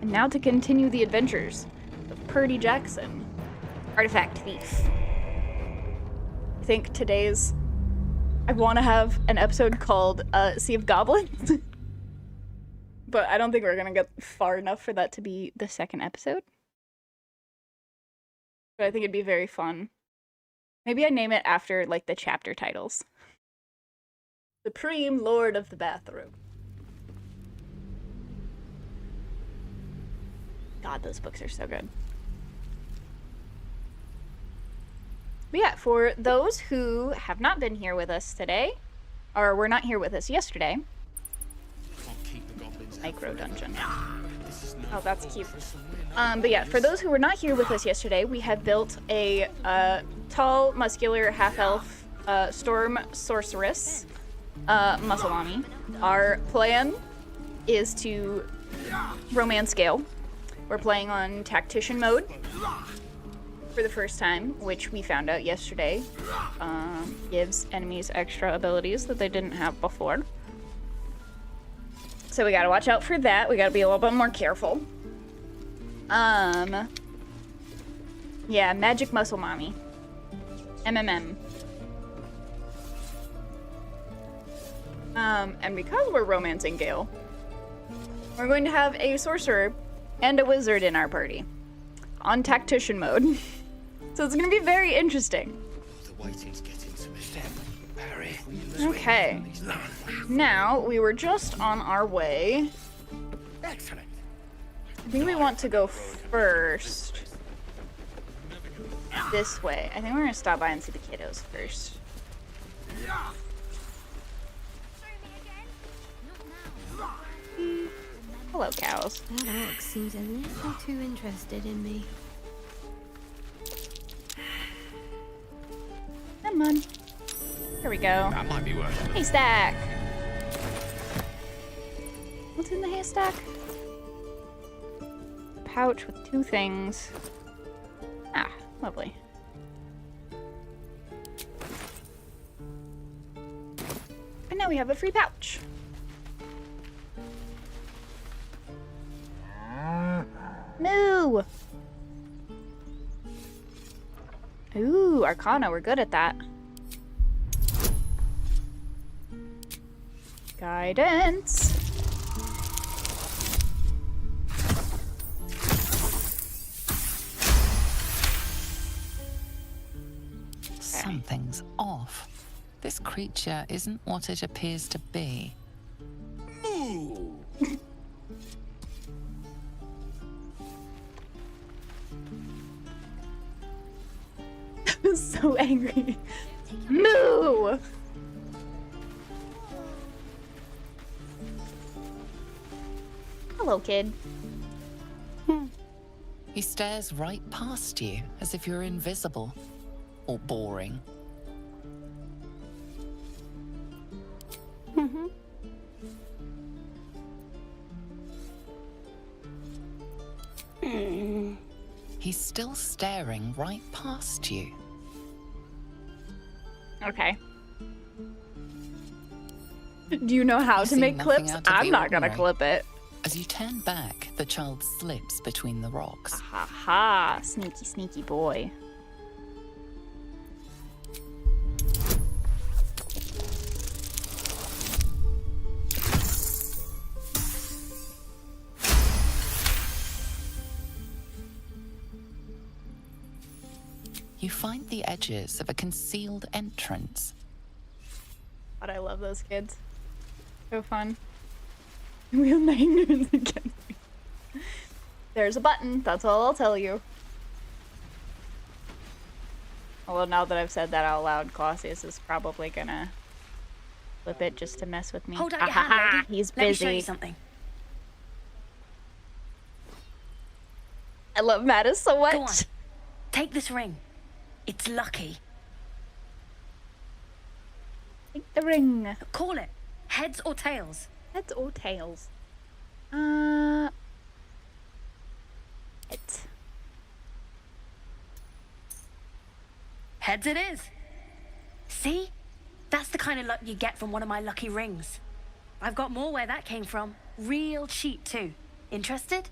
And now to continue the adventures of Purdy Jackson, artifact thief. I think today's... I want to have an episode called Sea of Goblins. But I don't think we're going to get far enough for that to be the second episode. But I think it'd be very fun. Maybe I name it after, like, the chapter titles. Supreme Lord of the Bathroom. God, those books are so good. But yeah, for those who have not been here with us today, or were not here with us yesterday, micro dungeon. Oh, that's cute. But yeah, for those who were not here with us yesterday, we had built a tall, muscular, half-elf storm sorceress, Musalami. Our plan is to romance Gale. We're playing on Tactician Mode for the first time, which we found out yesterday gives enemies extra abilities that they didn't have before. So we gotta watch out for that. We gotta be a little bit more careful. Yeah, Magic Muscle Mommy. MMM. And because we're romancing Gale, we're going to have a sorcerer and a wizard in our party on Tactician Mode. So it's gonna be very interesting. The waiting's getting to me. Harry. Okay. Now, we were just on our way. Excellent. I think we want to go first. This way. I think we're gonna stop by and see the kiddos first. Hello, cows. That orc seems a little too interested in me. Come on. Here we go. That might be worth it. Haystack! What's in the haystack? A pouch with 2 things. Ah, lovely. And now we have a free pouch. Moo! Ooh, Arcana, we're good at that. Guidance. Something's off. This creature isn't what it appears to be. Ooh. I'm so angry. Moo! Hello, kid. He stares right past you as if you're invisible or boring. He's still staring right past you. Okay. Do you know how You to see make nothing clips? out of the I'm not gonna ordinary. clip it. As you turn back, the child slips between the rocks. Ha ha, sneaky, sneaky boy. You find the edges of a concealed entrance. God, I love those kids. So fun. Wield my ignorance against me. There's a button, that's all I'll tell you. Although now that I've said that out loud, Clausius is probably gonna flip it just to mess with me. Hold out your hand, lady. He's Let me show you busy. something. I love Mattis so much. Go on. Take this ring. It's lucky. Take the ring. Call it. Heads or tails? Heads or tails? It. Heads it is. See? That's the kind of luck you get from one of my lucky rings. I've got more where that came from. Real cheap, too. Interested?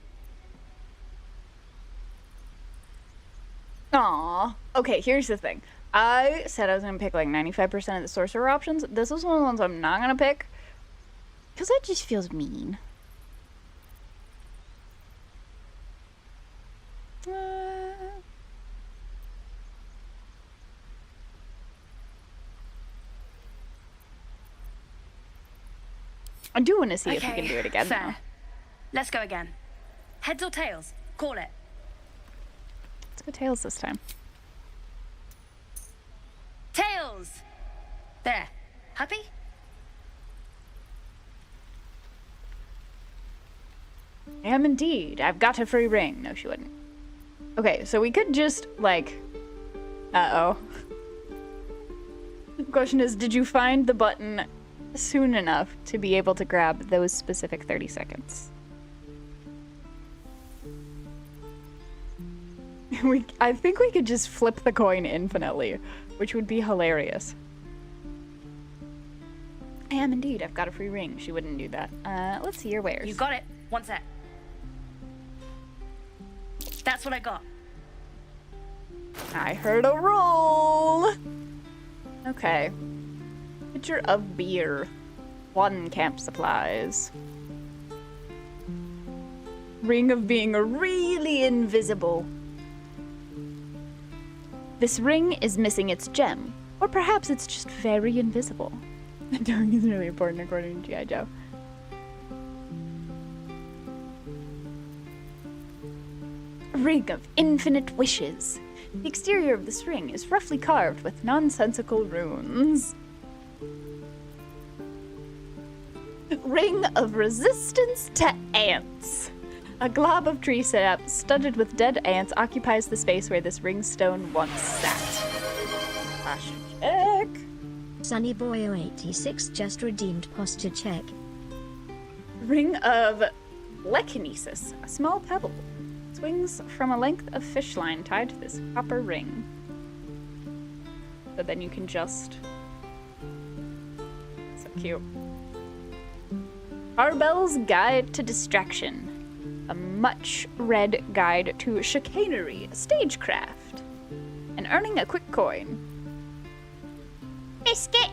Aw. Okay, here's the thing. I said I was gonna pick like 95% of the sorcerer options. This is one of the ones I'm not gonna pick. Because that just feels mean. I do want to see if we can do it again. Fair. Though. Let's go again. Heads or tails? Call it. Let's go tails this time. Tails! There. Happy? I am indeed. I've got a free ring. No, she wouldn't. Okay, so we could just, like... Uh-oh. The question is, did you find the button soon enough to be able to grab those specific 30 seconds? I think we could just flip the coin infinitely, which would be hilarious. I am indeed. I've got a free ring. She wouldn't do that. Let's see your wares. You got it. One sec. That's what I got. I heard a roll. Okay. Pitcher of beer. 1 camp supplies. Ring of being really invisible. This ring is missing its gem. Or perhaps it's just very invisible. Dark is really important according to G.I. Joe. Ring of infinite wishes. The exterior of this ring is roughly carved with nonsensical runes. Ring of resistance to ants. A glob of tree setup studded with dead ants occupies the space where this ring stone once sat. Flash check. Sunnyboy086 just redeemed posture check. Ring of lekinesis. A small pebble swings from a length of fish line tied to this copper ring. So then you can just... So cute. Harbell's Guide to Distraction. A much-read guide to chicanery, stagecraft, and earning a quick coin. Biscuit!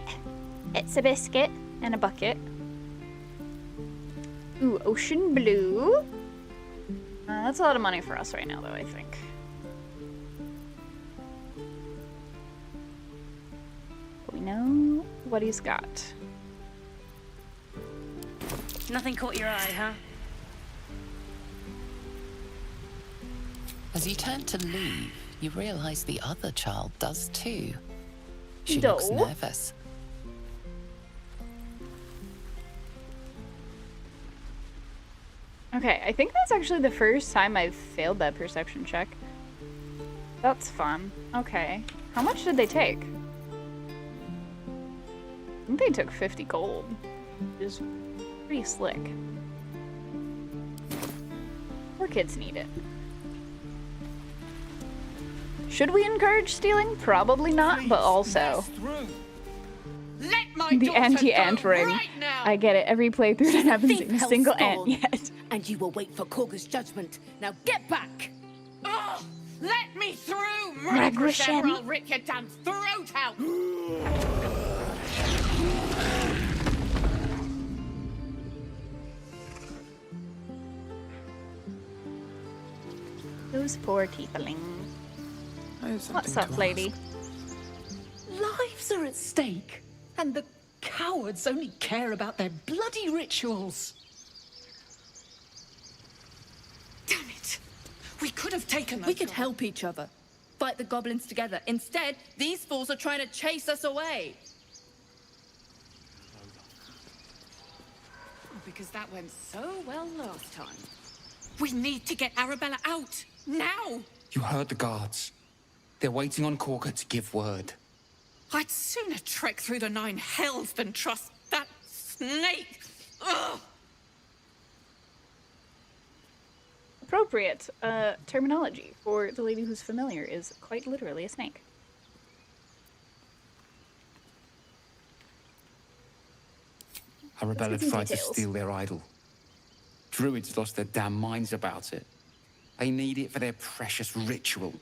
It's a biscuit and a bucket. Ooh, ocean blue. That's a lot of money for us right now, though, I think. We know what he's got. Nothing caught your eye, huh? As you turn to leave, you realize the other child does too. She No. looks nervous. Okay, I think that's actually the first time I've failed that perception check. That's fun. Okay. How much did they take? I think they took 50 gold. Which is pretty slick. Poor kids need it. Should we encourage stealing? Probably not, but also... Let my The daughter anti-ant go ring. right now. I get it. Every playthrough that haven't Thief seen a hell single scorn. ant yet. And you will wait for Kagha's judgment. Now get back! Oh, let me through, Magreshem. or I'll rip your damn throat out! Those poor tieflings. What's up, lady? Lives are at stake, and the cowards only care about their bloody rituals. Damn it! We could have taken We could help each other. Fight the goblins together. Instead, these fools are trying to chase us away. Because that went so well last time. We need to get Arabella out, now! You heard the guards. They're waiting on Kagha to give word. I'd sooner trek through the 9 hells than trust that snake! Ugh! Appropriate terminology for the lady who's familiar is quite literally a snake. Arabella get some tried to details. steal their idol. Druids lost their damn minds about it. They need it for their precious ritual.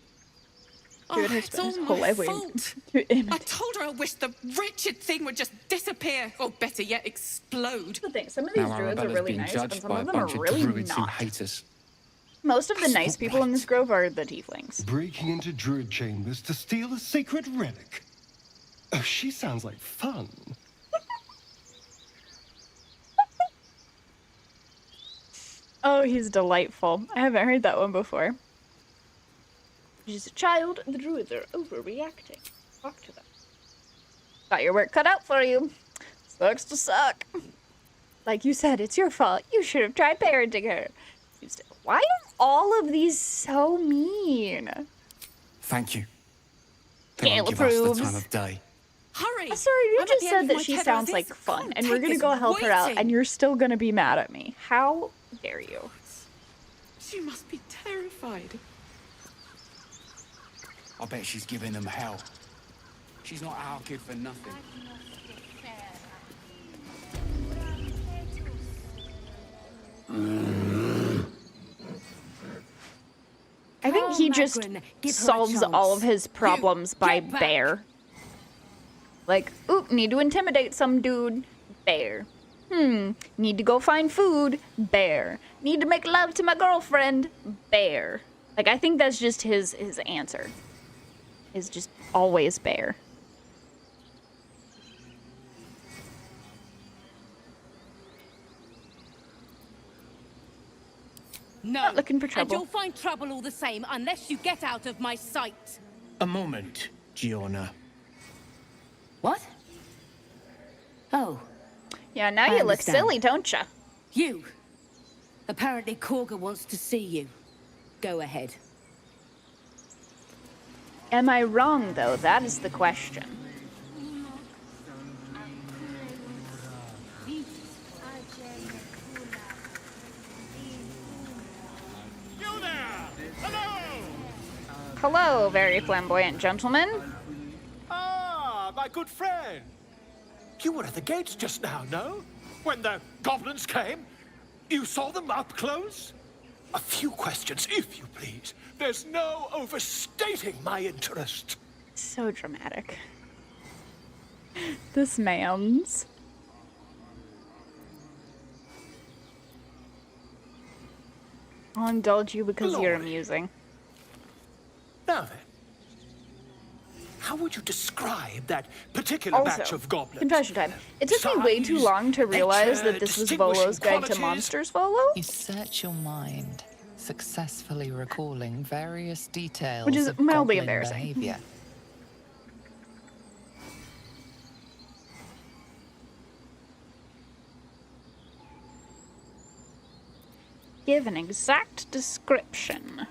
Druid has it's spent his all whole my life waiting fault. to I imitate. told her I wished the wretched thing would just disappear, or better yet, explode. The thing, some of these Now druids are Arabella's really being nice, but judged some by a of them are bunch of really druids who not. hate us. Most of the That's nice not people in right. this grove are the tieflings. Breaking into druid chambers to steal a sacred relic. Oh, she sounds like fun. Oh, he's delightful. I haven't heard that one before. She's a child, the druids are overreacting. Talk to them. Got your work cut out for you. Sucks to suck. Like you said, it's your fault. You should have tried parenting her. Why are all of these so mean? Thank you. They Gale won't give us approves. the time of day. Hurry! Sorry, you I'm at just the said end of that my she tether. sounds This like fun, can't and we're take gonna this go help her out, waiting. and you're still gonna be mad at me. How dare you? She must be terrified. I bet she's giving them hell. She's not our kid for nothing. I think he just Magrin, give her a solves all of chance. his problems by get back. bear. Like, oop, need to intimidate some dude. Bear. Need to go find food. Bear. Need to make love to my girlfriend. Bear. Like, I think that's just his answer. Is just always bear. No. Not looking for And trouble. you'll find trouble all the same unless you get out of my sight. A moment, Giona. What? Oh, Yeah, now I you look understand. silly, don't ya? you. Apparently Kagha wants to see you. Go ahead. Am I wrong, though? That is the question. You there! Hello! Hello, very flamboyant gentleman. Ah, my good friend. You were at the gates just now, no? When the goblins came? You saw them up close? A few questions, if you please. There's no overstating my interest. So dramatic. This man's. I'll indulge you because you're Glory. amusing. Now then, how would you describe that particular batch Also, of goblins? confession time. It took me way too Size, long to realize nature, that this was distinguishing Volo's Guide to qualities? Monsters Volo, You search your mind, successfully recalling various details Which is of mildly goblin embarrassing. behavior. give an exact description.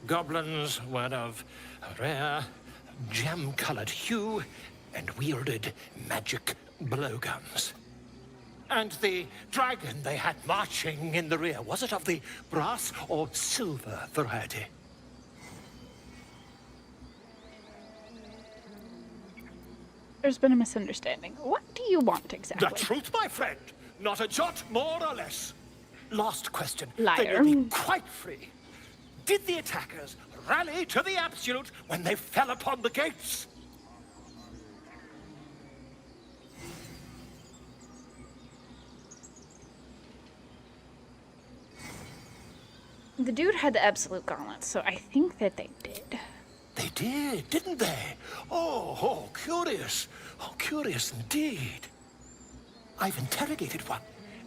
Goblins were of a rare, gem-colored hue and wielded magic blowguns. And the dragon they had marching in the rear, was it of the brass or silver variety? There's been a misunderstanding. What do you want exactly? The truth, my friend. Not a jot more or less. Last question. Liar. They will be quite free. Did the attackers rally to the absolute when they fell upon the gates? The dude had the absolute gauntlet, so I think that they did. They did, didn't they? Oh, curious. Oh, curious indeed. I've interrogated one,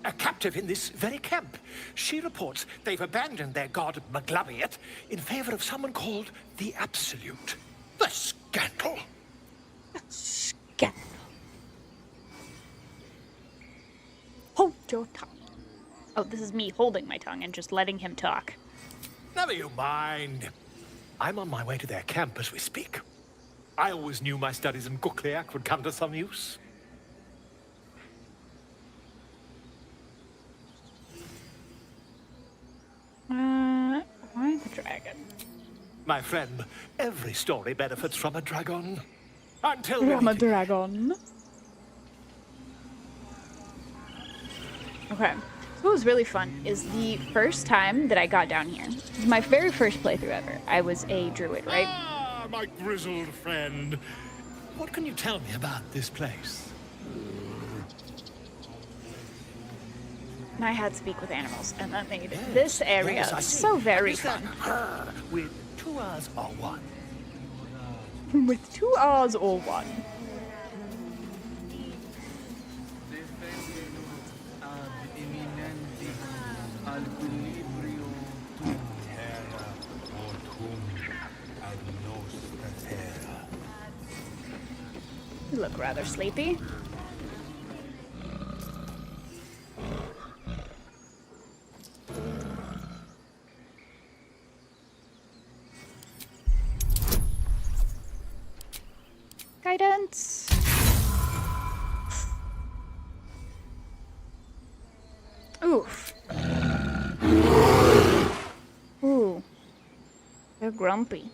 a captive in this very camp. She reports they've abandoned their god Maglabiet in favor of someone called the Absolute. The scandal. Scandal. Hold your tongue. Oh, this is me holding my tongue and just letting him talk. Never you mind. I'm on my way to their camp as we speak. I always knew my studies in Gukliak would come to some use. Why the dragon? My friend, every story benefits from a dragon. Until we I'm a meet dragon. Okay. What was really fun is the first time that I got down here. It was my very first playthrough ever. I was a druid, right? my grizzled friend. What can you tell me about this place? And I had Speak with Animals, and that made this area I see. so very Is that fun. with 2 R's or 1? With 2 R's or 1. You look rather sleepy. Guidance. Oof. Ooh. You're grumpy.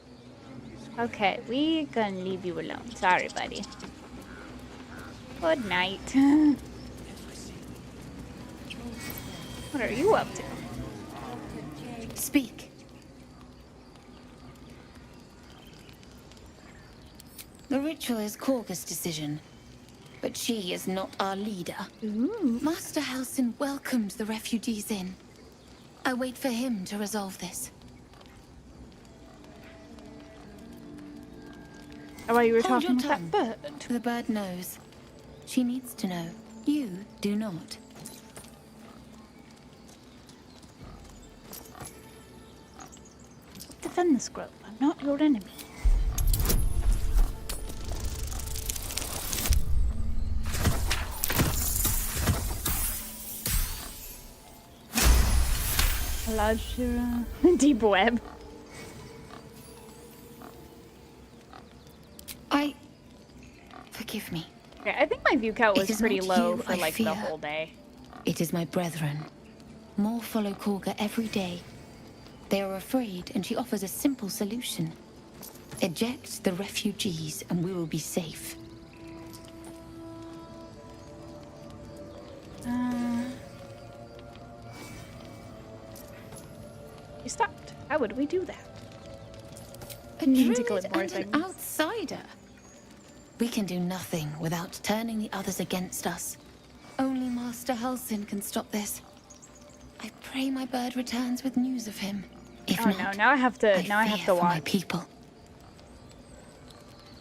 Okay, we can leave you alone. Sorry, buddy. Good night. What are you up to? Speak. The ritual is Kagha's decision, but she is not our leader. Master Halsin welcomed the refugees in. I wait for him to resolve this. Oh, you were Hold talking your with that bird. The bird knows. She needs to know. You do not. Defend this grove. I'm not your enemy. Large deep web. Forgive me. Okay, I think my view count was It is pretty not low you for I like the fear. whole day. It is my brethren. More follow Kagha every day. They are afraid, and she offers a simple solution. Eject the refugees, and we will be safe. You stopped. How would we do that? A Need to druid collect more and an things. outsider. We can do nothing without turning the others against us. Only Master Halsin can stop this. I pray my bird returns with news of him. If Oh not, no, now I have to fear for my watch. people.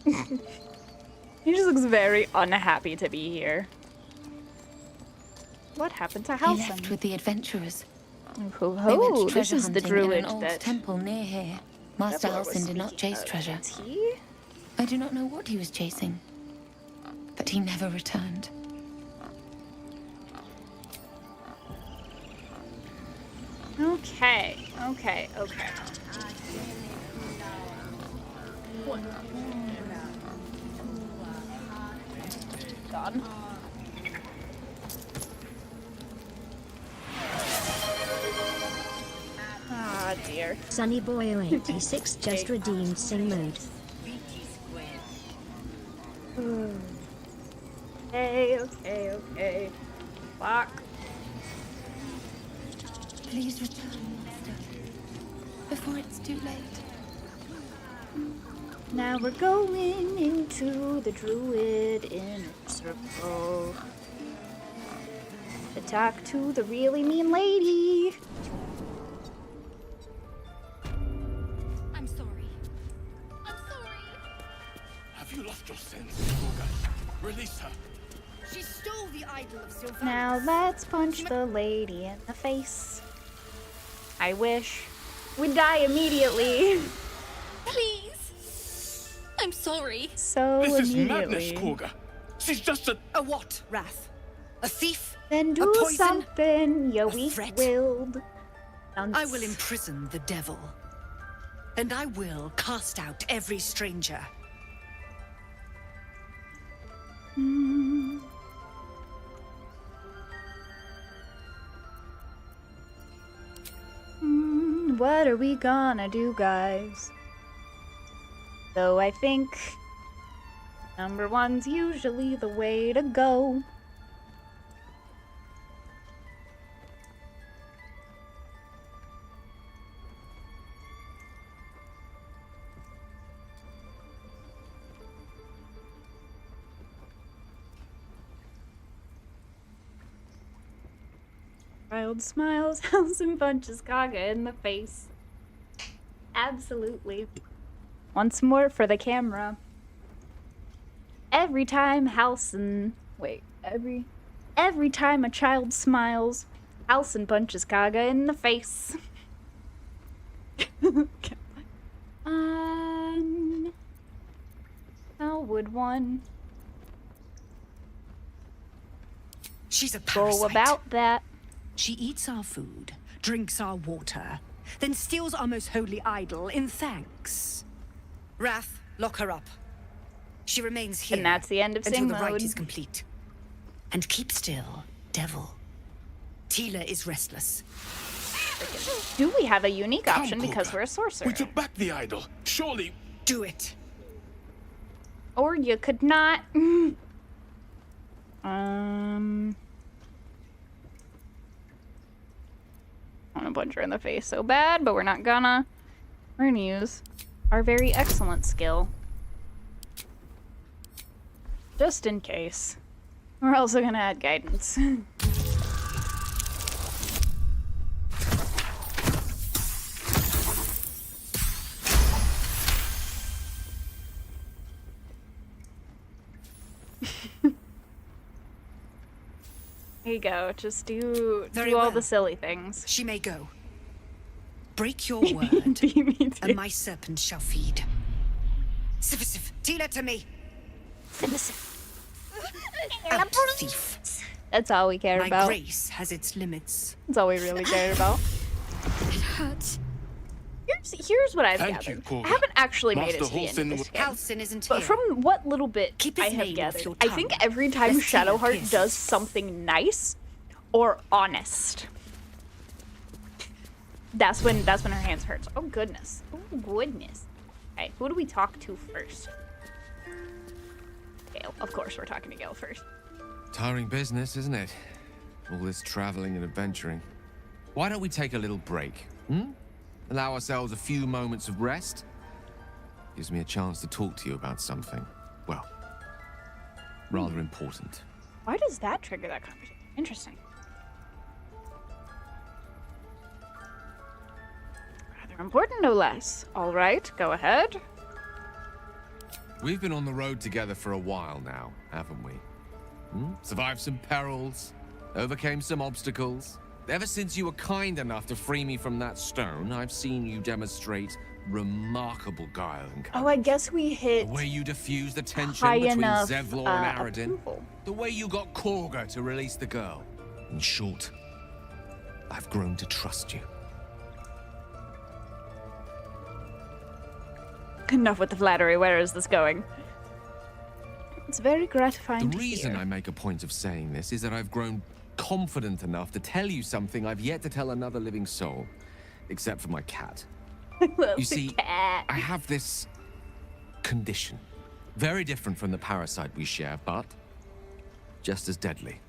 He just looks very unhappy to be here. What happened to He left Halsin? with the adventurers. Ho They went ho, this treasure is the hunting in an druid old that temple near here. Master Deborah was Halsin did not speaking chase of. treasure. Is he? I do not know what he was chasing, but he never returned. Okay. Gone. Ah, dear. Sunny Boy 86 just redeemed Sing Mode. Okay. Fuck. Please return, Master, before it's too late. Now we're going into the druid inner circle. To talk to the really mean lady. I'm sorry. I'm sorry. Have you lost your sense, Kagha? Release her. She stole the idol of Sylvanas. Now let's punch the lady in the face. I wish we'd die immediately. Please. I'm sorry. So This is madness, immediately. Kagha. She's just a... A what, Wrath? A thief? Then A do poison? something, you A weak-willed. I will imprison the devil. And I will cast out every stranger. What are we gonna do, guys? Though I think number one's usually the way to go. child smiles, Halsin punches Kagha in the face. Absolutely. Once more for the camera. Every time Halsin... Wait, every time a child smiles, Halsin punches Kagha in the face. How would one She's a parasite. go about that? She eats our food, drinks our water, then steals our most holy idol in thanks. Wrath, lock her up. She remains here. And that's the end of until Sing the rite mode. is complete. And keep still, devil. Tila is restless. Do we have a unique option because we're a sorcerer? We took back the idol. Surely. Do it. Or you could not. I want to punch her in the face so bad, but we're not gonna. We're gonna use our very excellent skill. Just in case. We're also gonna add guidance. There you go. Just do all the silly things. She may go. Break your word, and my serpent shall feed. Sif, Tila to me. Thief. That's all we care My about. grace has its limits. That's all we really cared about. It hurts. Here's what I've Thank gathered. you, Kagha. I haven't actually made it Master to the end of this game. Halsin isn't But here. from what little bit Keep I his have name off gathered, your I tongue. think every time Lest Tila Shadowheart pierces. does something nice or honest, that's when her hands hurts. Oh goodness. Oh goodness. Okay, who do we talk to first? Gale. Of course we're talking to Gale first. Tiring business, isn't it? All this traveling and adventuring. Why don't we take a little break? Allow ourselves a few moments of rest? Gives me a chance to talk to you about something, well, rather important. Why does that trigger that conversation? Interesting. Rather important, no less. All right, go ahead. We've been on the road together for a while now, haven't we? Survived some perils, overcame some obstacles. Ever since you were kind enough to free me from that stone, I've seen you demonstrate remarkable guile and courage. Oh, I guess we hit The way you diffused the tension high between enough Zevlor and Aradin. approval. The way you got Kagha to release the girl. In short, I've grown to trust you. Enough with the flattery. Where is this going? It's very gratifying The to reason hear. I make a point of saying this is that I've grown confident enough to tell you something I've yet to tell another living soul, except for my cat. Love You the see, cat. I have this condition. Very different from the parasite we share, but just as deadly.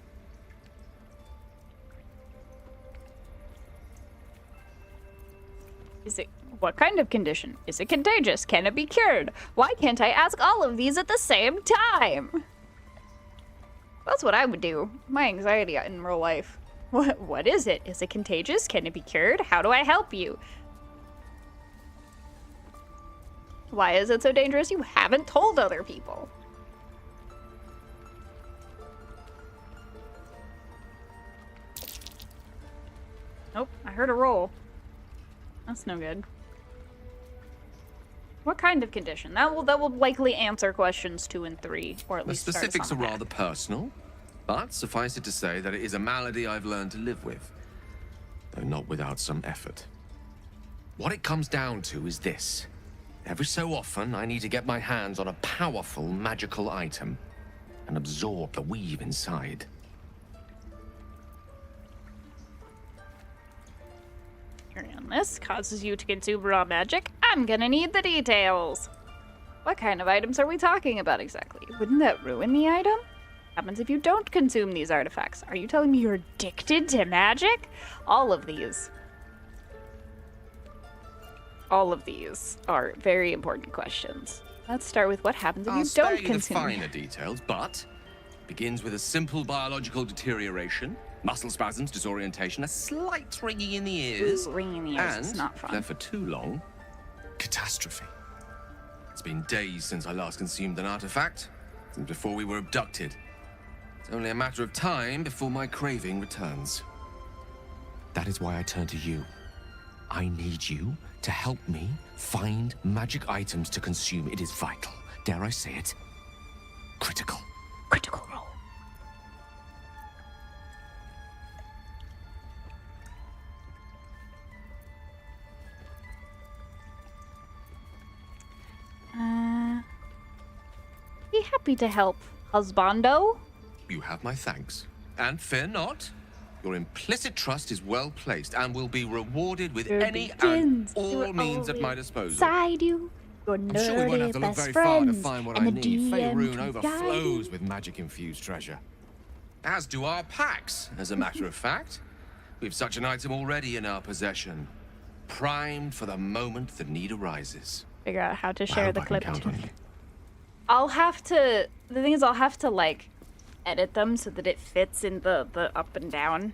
Is it what kind of condition? Is it contagious? Can it be cured? Why can't I ask all of these at the same time? That's what I would do. My anxiety in real life. What is it? Is it contagious? Can it be cured? How do I help you? Why is it so dangerous? You haven't told other people. Nope, I heard a roll. That's no good. What kind of condition? That will likely answer questions 2 and 3, or at The least start us specifics are on the path. rather personal, but suffice it to say that it is a malady I've learned to live with, though not without some effort. What it comes down to is this. Every so often, I need to get my hands on a powerful magical item and absorb the weave inside. Carry on this causes you to consume raw magic. I'm gonna need the details. What kind of items are we talking about exactly? Wouldn't that ruin the item? What happens if you don't consume these artifacts? Are you telling me you're addicted to magic? All of these are very important questions. Let's start with what happens if I'll you spare don't you the consume. finer details, but begins with a simple biological deterioration, Muscle spasms, disorientation, a slight ringing in the ears. Ooh, ringing in the ears and, is not fun. there for too long, catastrophe. It's been days since I last consumed an artifact, since before we were abducted. It's only a matter of time before my craving returns. That is why I turn to you. I need you to help me find magic items to consume. It is vital. Dare I say it? Critical. Critical role. Be happy to help, husbando. You have my thanks. And fear not. Your implicit trust is well placed and will be rewarded with any and all means at my disposal. Beside you, your I'm sure we won't have to nerdy look best very far to friends, find what and I the need. DM Faerun to guide overflows you. with magic-infused treasure. As do our packs, as a matter of fact. We've such an item already in our possession. Primed for the moment the need arises. Figure out how to I share hope the I can clip. count on you. I'll have to. The thing is, I'll have to like edit them so that it fits in the up and down.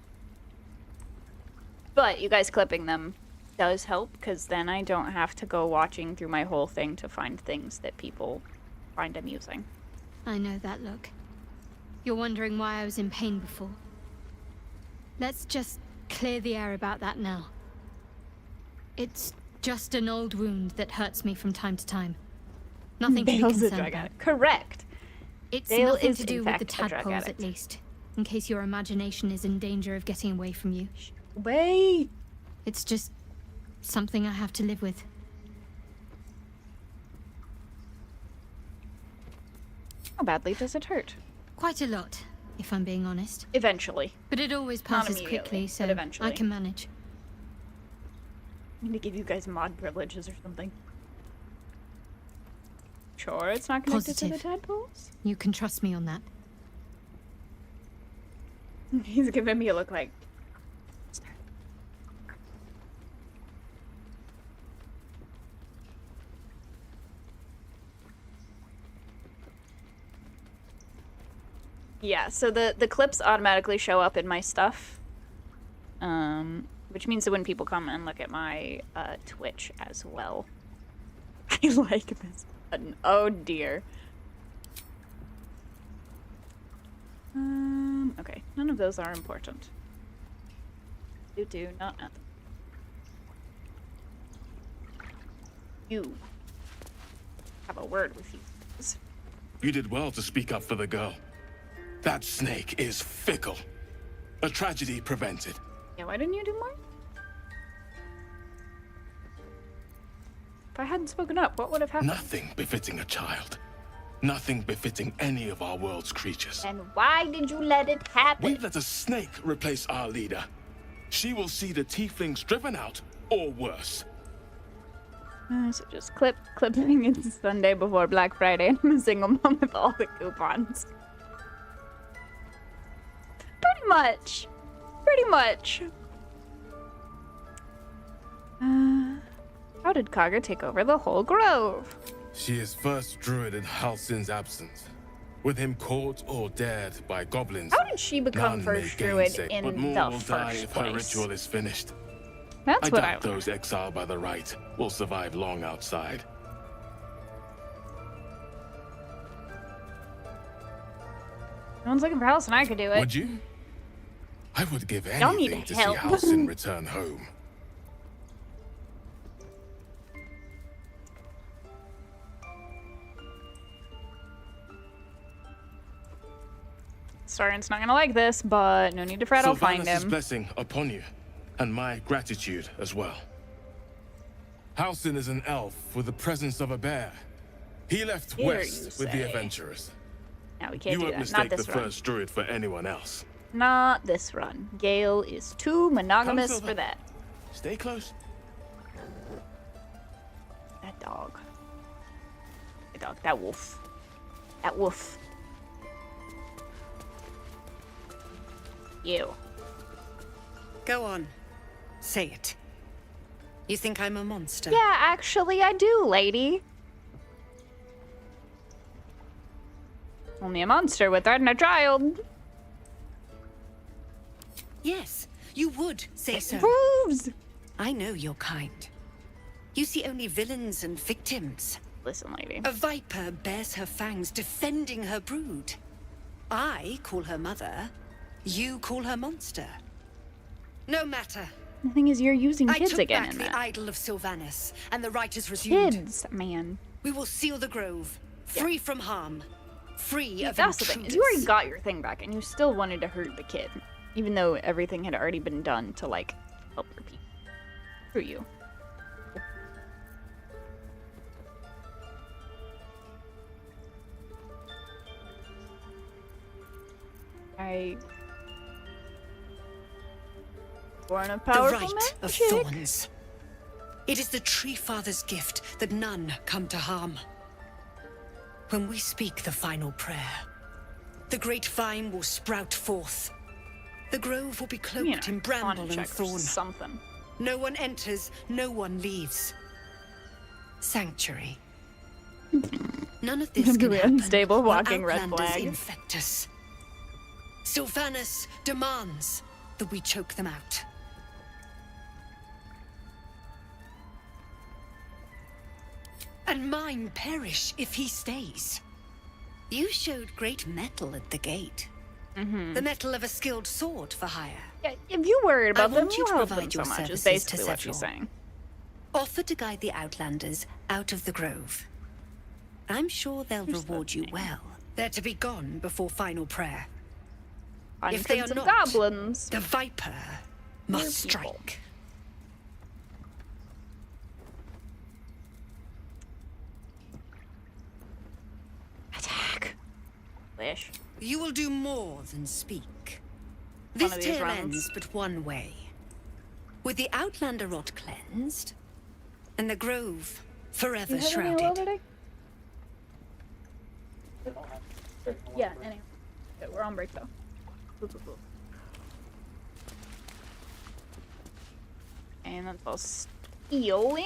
But you guys clipping them does help, because then I don't have to go watching through my whole thing to find things that people find amusing. I know that look. You're wondering why I was in pain before. Let's just clear the air about that now. It's just an old wound that hurts me from time to time. Nothing to be Dale's a concerned drug about. addict. Correct. It's Dale nothing is, to do in with the fact, a drug tadpoles, addict. at least. In case your imagination is in danger of getting away from you. Wait. It's just something I have to live with. How badly does it hurt? Quite a lot, if I'm being honest. Eventually. But it always Not passes immediately, quickly, so but eventually. I can manage. I need to give you guys mod privileges or something. Sure, it's not connected to the tadpoles? You can trust me on that. He's giving me a look like. Yeah, so the clips automatically show up in my stuff. Which means that when people come and look at my Twitch as well. I like this button. Oh dear. Okay, none of those are important. Not nothing. You have a word with you. You did well to speak up for the girl. That snake is fickle. A tragedy prevented. Yeah, why didn't you do more? If I hadn't spoken up, what would have happened? Nothing befitting a child. Nothing befitting any of our world's creatures. And why did you let it happen? We let a snake replace our leader. She will see the tieflings driven out, or worse. So just clipping it's Sunday before Black Friday, and I'm a single mom with all the coupons. Pretty much. Pretty much. How did Kagha take over the whole grove? She is first druid in Halsin's absence. With him caught or dared by goblins. How did she become none first may druid gainsay, in but more the will die first if her place? ritual is finished. That's I what doubt those exiled by the right will survive long outside. No one's looking for Halcyon. I could do it. Would you? I would give Don't need anything to help. see Halsin return home. Soren's not gonna like this, but no need to fret, I'll find Sylvanus' him. blessing upon you, and my gratitude as well. Halsin is an elf with the presence of a bear. He left Here west you with the say. adventurers. No, we can't You do won't that. Not mistake the this run. first druid for anyone else. Not this run. Gale is too monogamous Silver. for that. Stay close. That dog. That dog. That wolf. That wolf. You. Go on. Say it. You think I'm a monster? Yeah, actually I do, lady. Only a monster would threaten a child. Yes, you would say so. Proves. I know your kind. You see only villains and victims. Listen, lady. A viper bears her fangs defending her brood. I call her mother. You call her monster. No matter. The thing is, you're using I kids took again back in the that. idol of Sylvanus, and the rite is resumed. Kids, man. We will seal the grove, free from harm, free of That's the thing. Is you intruders. already got your thing back, and you still wanted to hurt the kid, even though everything had already been done to like help your people. Through you. I born a The powerful rite of magic. thorns. It is the Tree Father's gift that none come to harm. When we speak the final prayer, the great vine will sprout forth. The grove will be cloaked in bramble and thorn. Something. No one enters, no one leaves. Sanctuary. None of this I'm can gonna be happen unstable, while walking red Outlanders flag. infect us. Sylvanus demands that we choke them out. And mine perish if he stays. You showed great mettle at the gate. The mettle of a skilled sword for hire. Yeah, if you worried about I them, want you you to help them provide so your much, is services basically to what she's several. saying. Offer to guide the Outlanders out of the grove. I'm sure they'll reward you well. They're to be gone before final prayer. If they are Hundreds of not, goblins. the Viper must Dear people. strike. Attack. Wish. You will do more than speak. One This of these tale rounds. ends but one way. With the Outlander rot cleansed, and the grove forever You have any shrouded. loaded? Yeah, anyway. Okay, we're on break though. And that's all stealing.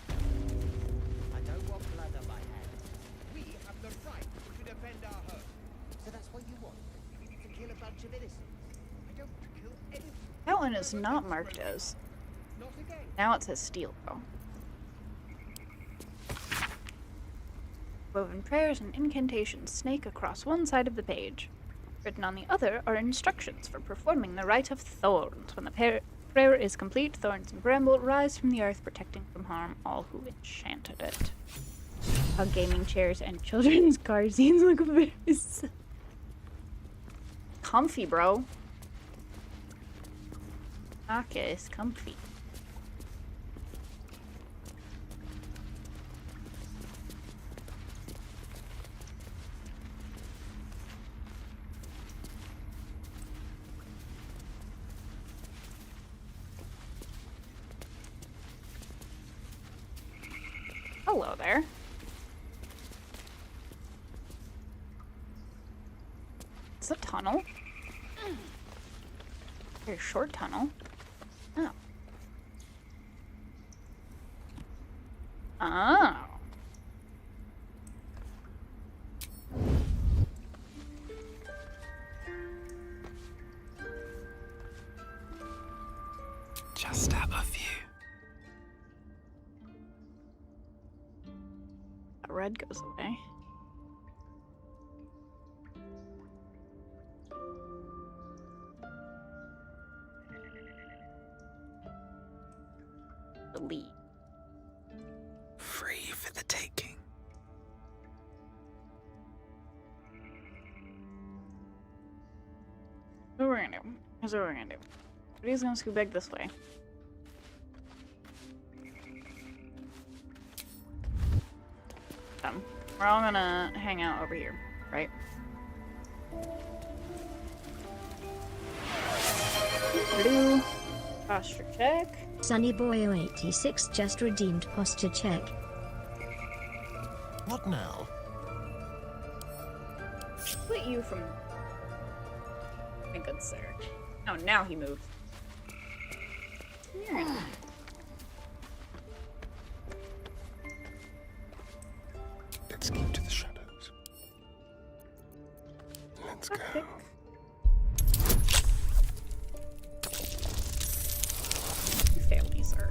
I don't want blood on my hands. We have the right to defend our home. So that's what you want? To kill a bunch of innocents? I don't kill anyone. That one is not marked as. Not again. Now it says steal though. Woven prayers and incantations snake across one side of the page. Written on the other are instructions for performing the rite of thorns. When the prayer is complete, thorns and bramble rise from the earth, protecting from harm all who enchanted it. How gaming chairs and children's car scenes look very comfy, bro. Aka is comfy. Hello there. It's a tunnel. Very short tunnel. Oh. Oh. Just have a view. That red goes away. Delete. Free for the taking. What we're gonna do? Here's what we're gonna do. Everybody's gonna scoot back this way. We're all gonna hang out over here, right? Do posture check. Sunnyboy086 just redeemed posture check. What now? Split you from. My good sir. Oh, now he moved. Here. Let's keep to the shadows. Let's go. me, sir.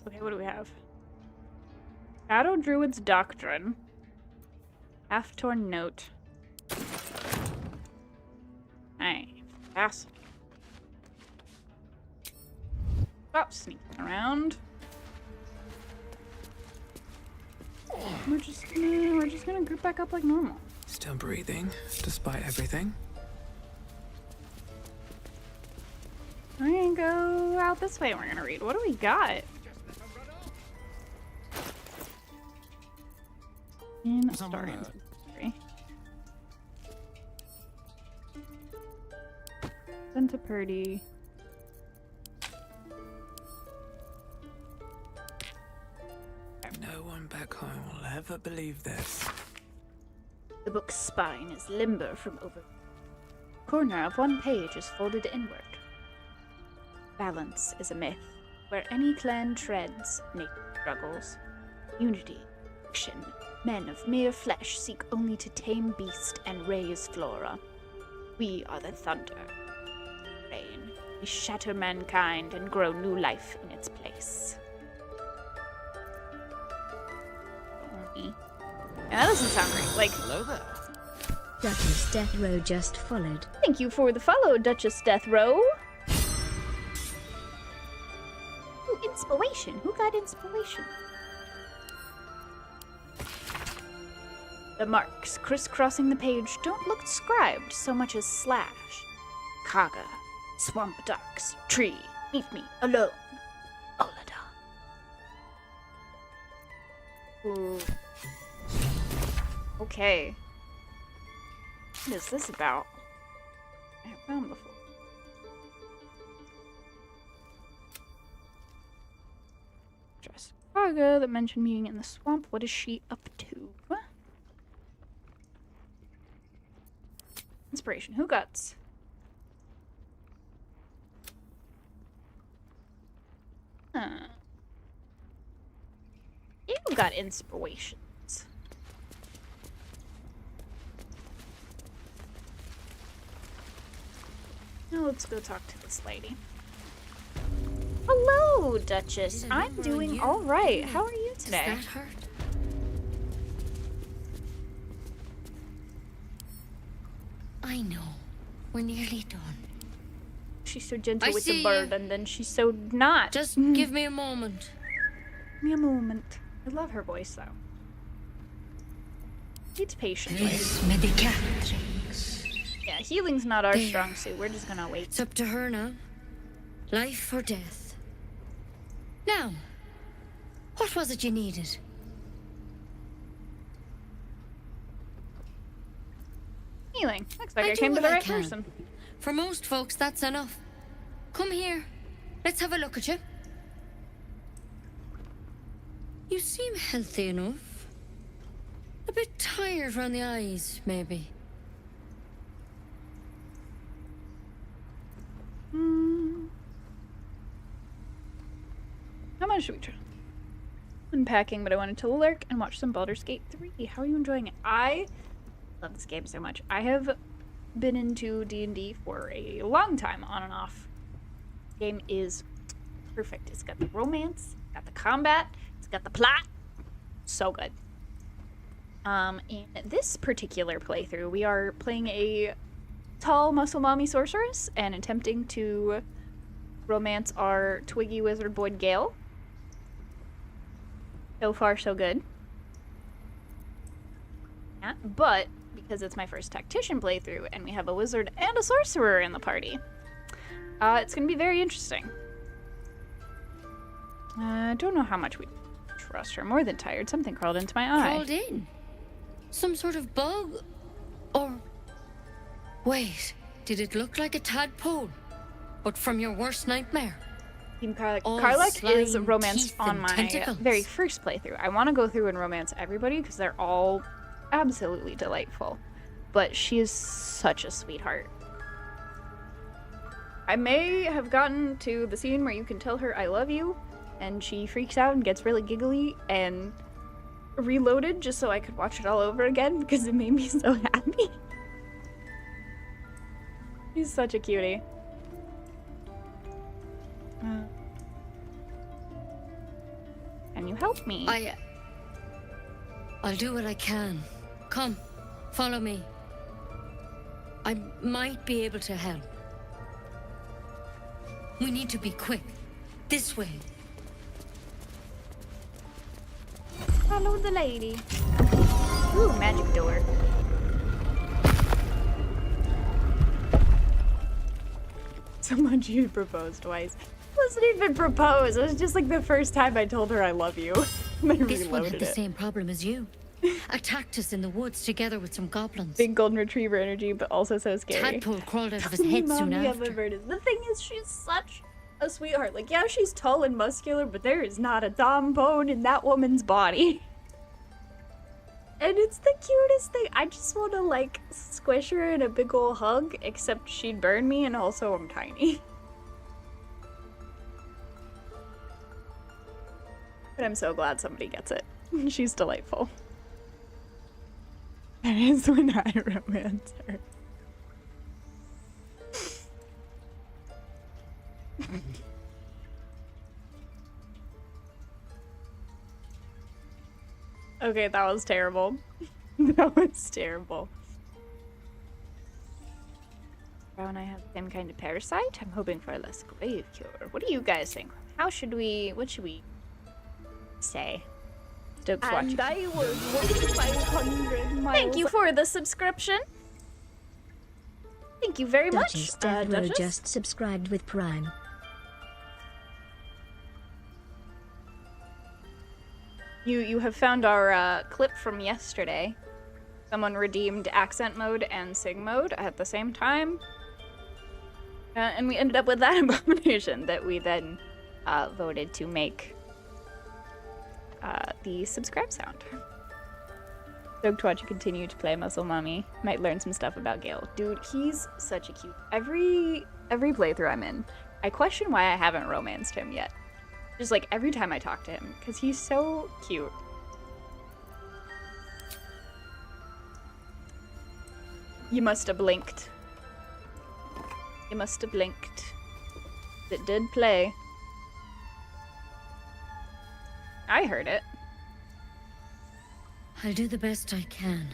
Okay, what do we have? Shadow Druid's Doctrine. Half-torn note. Hey, fascinating. Stop sneaking around. We're just gonna group back up like normal. Still breathing, despite everything. We're gonna go out this way and we're gonna read. What do we got? In Astarian history. Sent to Purdy. No one back home will ever believe this. The book's spine is limber from over. Corner of one page is folded inward. Balance is a myth, where any clan treads, nature struggles. Unity, fiction. Men of mere flesh seek only to tame beast and raise flora. We are the thunder. Rain. We shatter mankind and grow new life in its place. Yeah, that doesn't sound great. Like, hello there. Duchess Death Row just followed. Thank you for the follow, Duchess Death Row. Ooh, inspiration. Who got inspiration? The marks crisscrossing the page don't look scribed so much as slashed. Kagha, swamp ducks, tree, leave me alone. Olada. Ooh. Okay. What is this about? I have found before. Dress Kagha that mentioned meeting in the swamp. What is she up to? Inspiration. Who got? You got inspirations. Now let's go talk to this lady. Hello, Duchess. I'm doing all right. How are you today? Does that hurt? I know. We're nearly done. She's so gentle with the bird, and then she's so not. Just give me a moment. Give me a moment. I love her voice, though. It's patient. Yeah, healing's not our strong suit. We're just gonna wait. It's up to her now. Life or death. Now, what was it you needed? Healing. Looks like I came to the right person. For most folks, that's enough. Come here. Let's have a look at you. You seem healthy enough. A bit tired around the eyes, maybe. How much should we try? Unpacking, but I wanted to lurk and watch some Baldur's Gate 3. How are you enjoying it? I love this game so much. I have been into D&D for a long time, on and off. The game is perfect. It's got the romance, it's got the combat, it's got the plot. So good. In this particular playthrough, we are playing a tall muscle mommy sorceress and attempting to romance our twiggy wizard boy Gale. So far, so good. Yeah, but because it's my first tactician playthrough and we have a wizard and a sorcerer in the party, it's going to be very interesting. I don't know how much we trust her. More than tired. Something crawled into my eye. Crawled in? Some sort of bug? Or... Wait, did it look like a tadpole? But from your worst nightmare? Team Karlach. All Karlach is slime, romanced teeth, on and my tentacles. very first playthrough. I want to go through and romance everybody because they're all absolutely delightful. But she is such a sweetheart. I may have gotten to the scene where you can tell her I love you, and she freaks out and gets really giggly, and reloaded just so I could watch it all over again because it made me so happy. He's such a cutie. Can you help me? I'll do what I can. Come, follow me. I might be able to help. We need to be quick. This way. Follow the lady. Ooh, magic door. Someone you proposed twice. It wasn't even proposed. It was just like the first time I told her I love you. And they This one reloaded had the it. same problem as you. Attacked us in the woods together with some goblins. Big golden retriever energy, but also so scary. Tadpole crawled out of his head soon Mommy after. of a The thing is, she's such a sweetheart. Like, yeah, she's tall and muscular, but there is not a dumb bone in that woman's body. And it's the cutest thing. I just want to, like, squish her in a big ol' hug, except she'd burn me, and also I'm tiny. But I'm so glad somebody gets it. She's delightful. That is when I romance her. Okay, that was terrible. That was terrible. Brow and I have the same kind of parasite. I'm hoping for a less grave cure. What do you guys think? What should we say? Stokes watching. And I was 500 miles. Thank you for the subscription. Thank you very much, Duchess. Just subscribed with Prime. You have found our clip from yesterday. Someone redeemed accent mode and sing mode at the same time. And we ended up with that abomination that we then voted to make the subscribe sound. Stoked to watch you continue to play Muscle Mommy. Might learn some stuff about Gale. Dude, he's such a cute... Every playthrough I'm in, I question why I haven't romanced him yet. Just like every time I talk to him, because he's so cute. You must have blinked. You must have blinked. It did play. I heard it. I'll do the best I can.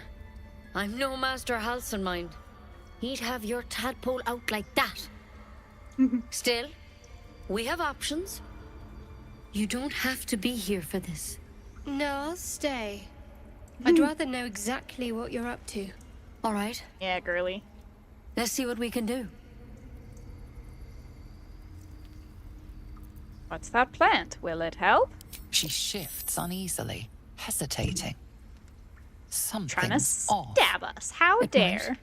I'm no Master Halcyon mind. He'd have your tadpole out like that. Still, we have options. You don't have to be here for this. No, I'll stay. I'd rather know exactly what you're up to. All right. Yeah, girly. Let's see what we can do. What's that plant? Will it help? She shifts uneasily, hesitating. Something's Trying to off. stab us. How dare.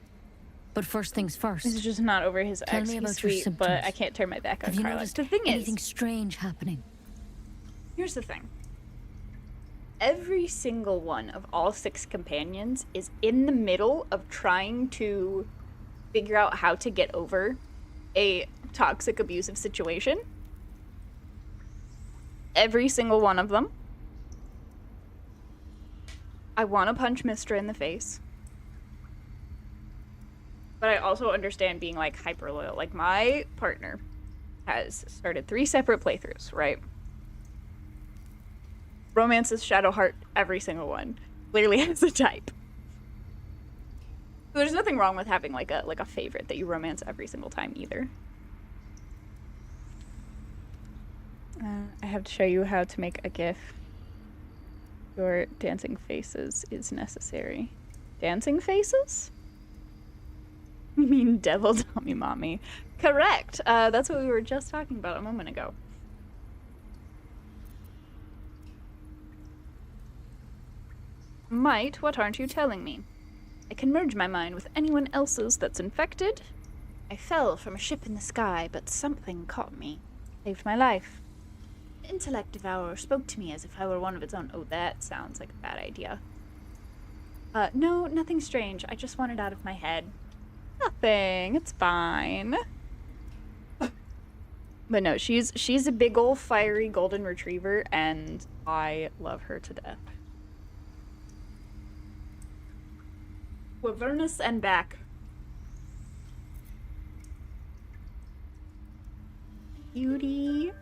But first things first. This is just not over his Tell ex. me He's about your sweet, symptoms. but I can't turn my back on Have you Carla. noticed The thing anything is, strange happening? here's the thing. Every single one of all 6 companions is in the middle of trying to figure out how to get over a toxic, abusive situation. Every single one of them. I want to punch Mistra in the face. But I also understand being, like, hyper loyal. Like, my partner has started 3 separate playthroughs, right? Romances Shadowheart every single one. Clearly has a type. There's nothing wrong with having like a favorite that you romance every single time either. I have to show you how to make a GIF. Your dancing faces is necessary. Dancing faces? You mean devil dummy mommy? Correct. That's what we were just talking about a moment ago. Might, what aren't you telling me? I can merge my mind with anyone else's that's infected. I fell from a ship in the sky, but something caught me. Saved my life. The intellect devourer spoke to me as if I were one of its own. Oh, that sounds like a bad idea. No, nothing strange. I just want it out of my head. Nothing. It's fine. But no, she's a big old fiery golden retriever, and I love her to death. Wyvernus and back. Beauty.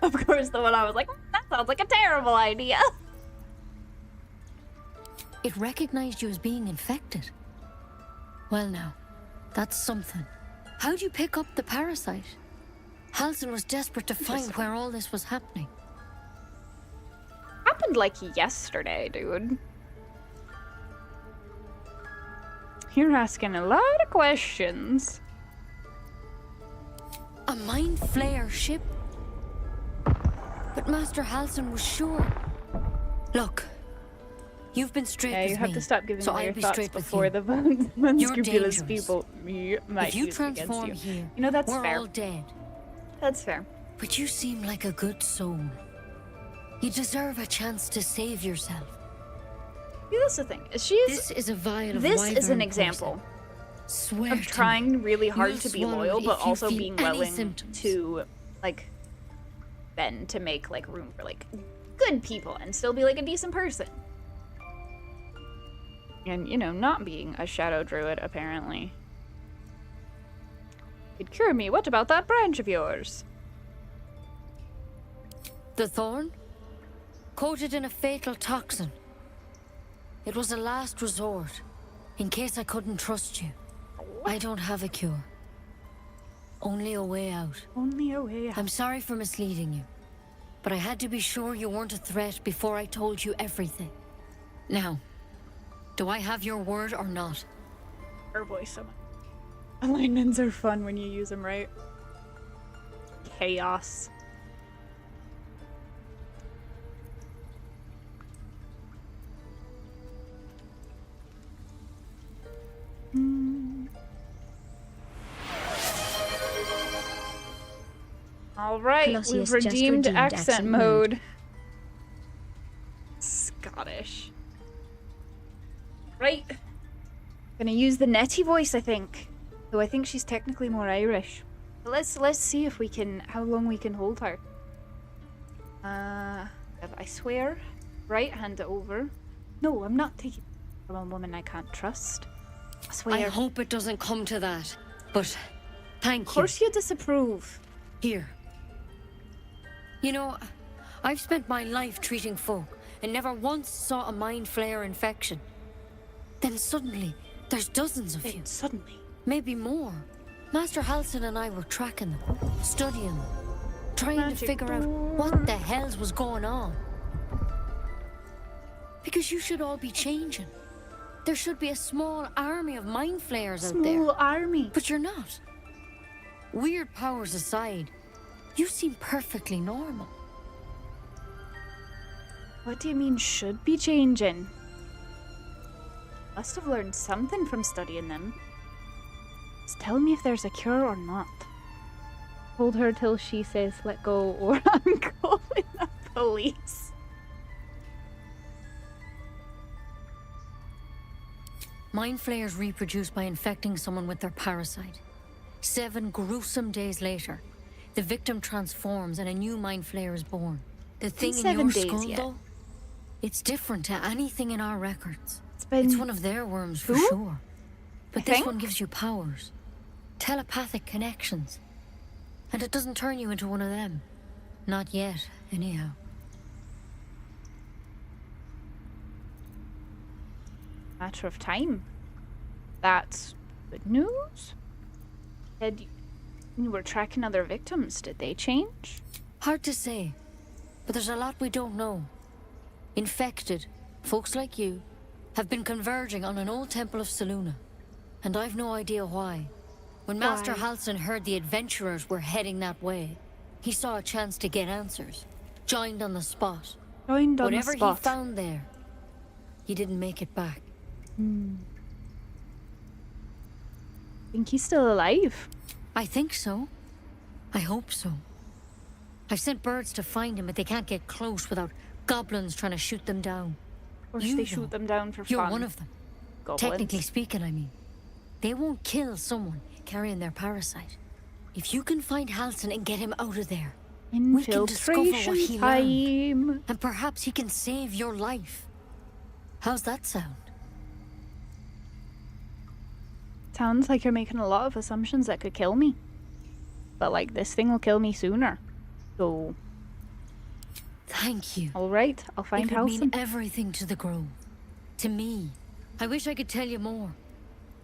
Of course, the one I was like, that sounds like a terrible idea. It recognized you as being infected. Well now, that's something. How'd you pick up the parasite? Halsin was desperate to find where all this was happening. Happened like yesterday, dude. You're asking a lot of questions. A mind flare ship? But Master Halsin was sure. Look, you've been straight with me. Yeah, you have to stop giving so all I'll your be thoughts straight with before you. the You're unscrupulous dangerous. people might If you use it against transform you. here, You know, that's we're fair. all dead. That's fair. But you seem like a good soul. You deserve a chance to save yourself. See, that's the thing. This is a vial of This is an wyvern example Swear of trying really hard You'll to be swallow loyal, it but if you also feel being any willing symptoms. to, like, bend to make, like, room for, like, good people and still be, like, a decent person. And, you know, not being a shadow druid, apparently. You'd cure me. What about that branch of yours? The thorn? Coated in a fatal toxin. It was a last resort, in case I couldn't trust you. I don't have a cure. Only a way out. Only a way out. I'm sorry for misleading you, but I had to be sure you weren't a threat before I told you everything. Now, do I have your word or not? Her voice so much. Alignments are fun when you use them right. Chaos. All right, Colossus we've just redeemed redeemed accent accent mode. Scottish. Right. Gonna use the Nettie voice, I think. Though I think she's technically more Irish. But let's see if we can, how long we can hold her. I swear. Right, hand it over. No, I'm not taking from a woman I can't trust. I swear. I hope it doesn't come to that, but thank you. Of course you disapprove. Here. You know, I've spent my life treating folk and never once saw a mind flare infection. Then suddenly, there's dozens of you. Suddenly? Maybe more. Master Halsin and I were tracking them, studying them, trying to figure out what the hells was going on. Because you should all be changing. There should be a small army of mind flayers out there. Small army. But you're not. Weird powers aside, you seem perfectly normal. What do you mean should be changing? Must have learned something from studying them. Just tell me if there's a cure or not. Hold her till she says let go or I'm calling the police. Mind flayers reproduce by infecting someone with their parasite. 7 gruesome days later, the victim transforms and a new mind flayer is born. The thing in 7 your days skull, yet. though, it's different to anything in our records. been It's one of their worms for Who? sure. But I this think? one gives you powers. Telepathic connections. And it doesn't turn you into one of them. Not yet, anyhow. Matter of time. That's good news. Said you were tracking other victims. Did they change? Hard to say, but there's a lot we don't know. Infected, folks like you, have been converging on an old temple of Selûne, and I've no idea why. When Master Why? Halsin heard the adventurers were heading that way, he saw a chance to get answers. Joined on the spot. Joined on Whatever the spot. he found there, he didn't make it back. Think he's still alive? I think so. I hope so. I've sent birds to find him, but they can't get close without goblins trying to shoot them down. Of course You they know. shoot them down for You're fun. one of them. goblins. Technically speaking, I mean. They won't kill someone carrying their parasite. If you can find Halsin and get him out of there, we can discover what he learned. And perhaps he can save your life. How's that sound? Sounds like you're making a lot of assumptions that could kill me. But like, this thing will kill me sooner. So... Thank you. Alright, I'll find It would mean Halsin. everything to the Grove. To me. I wish I could tell you more.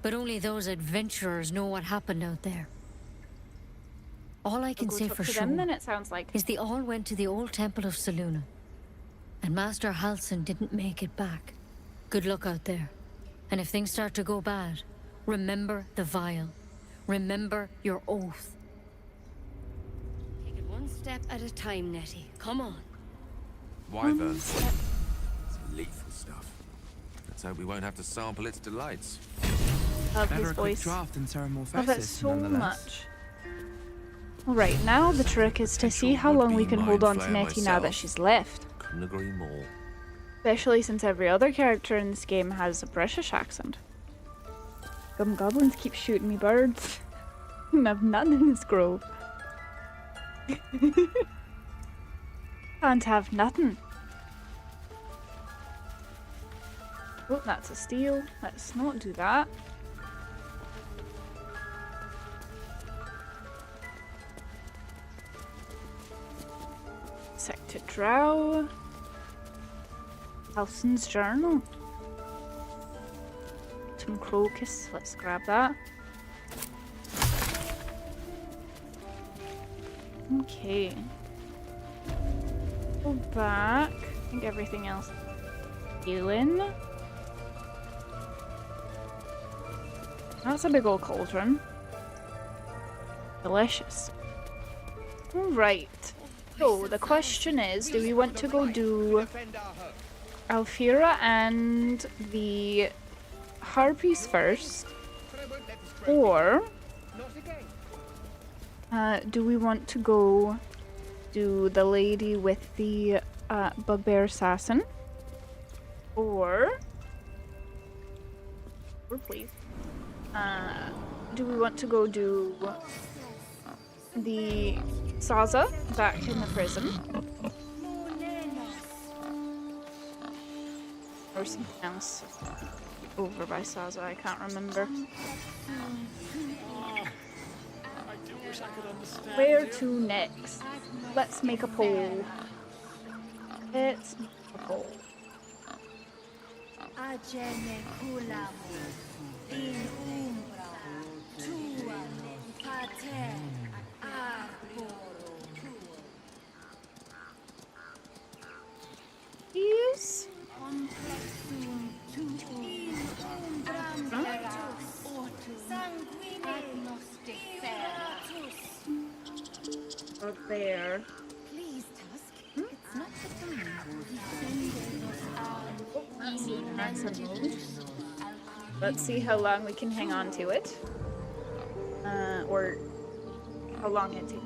But only those adventurers know what happened out there. All I can say for sure then it sounds like is they all went to the old temple of Selûne. And Master Halsin didn't make it back. Good luck out there. And if things start to go bad, remember the vial. Remember your oath. Take it one step at a time, Nettie. Come on. Wyvern. It's lethal stuff. Let's hope we won't have to sample its delights. Love Better his a quick voice. draft and Love it so nonetheless. much. Alright, now the trick is to see how long we can hold on to Nettie now that she's left. Couldn't agree more. Especially since every other character in this game has a British accent. Goblins keep shooting me birds. And I've none in this grove. Can't have nothing. Oh, that's a steal. Let's not do that. Sector Drow. Halsin's journal. Some crocus. Let's grab that. Okay. Go back. I think everything else is healing. That's a big old cauldron. Delicious. Alright. So the question is, do we want to go do Alfira and the Harpies first? Or do we want to go do the lady with the bugbear assassin? Or please. Do we want to go do the Saza back in the prison? Or something else over by Saza, I can't remember. Where to next? Let's make a poll. Let's make a poll. Yes. Up there. Please, Tusk. It's not the time. Let's see how long we can hang on to it. Or how long it takes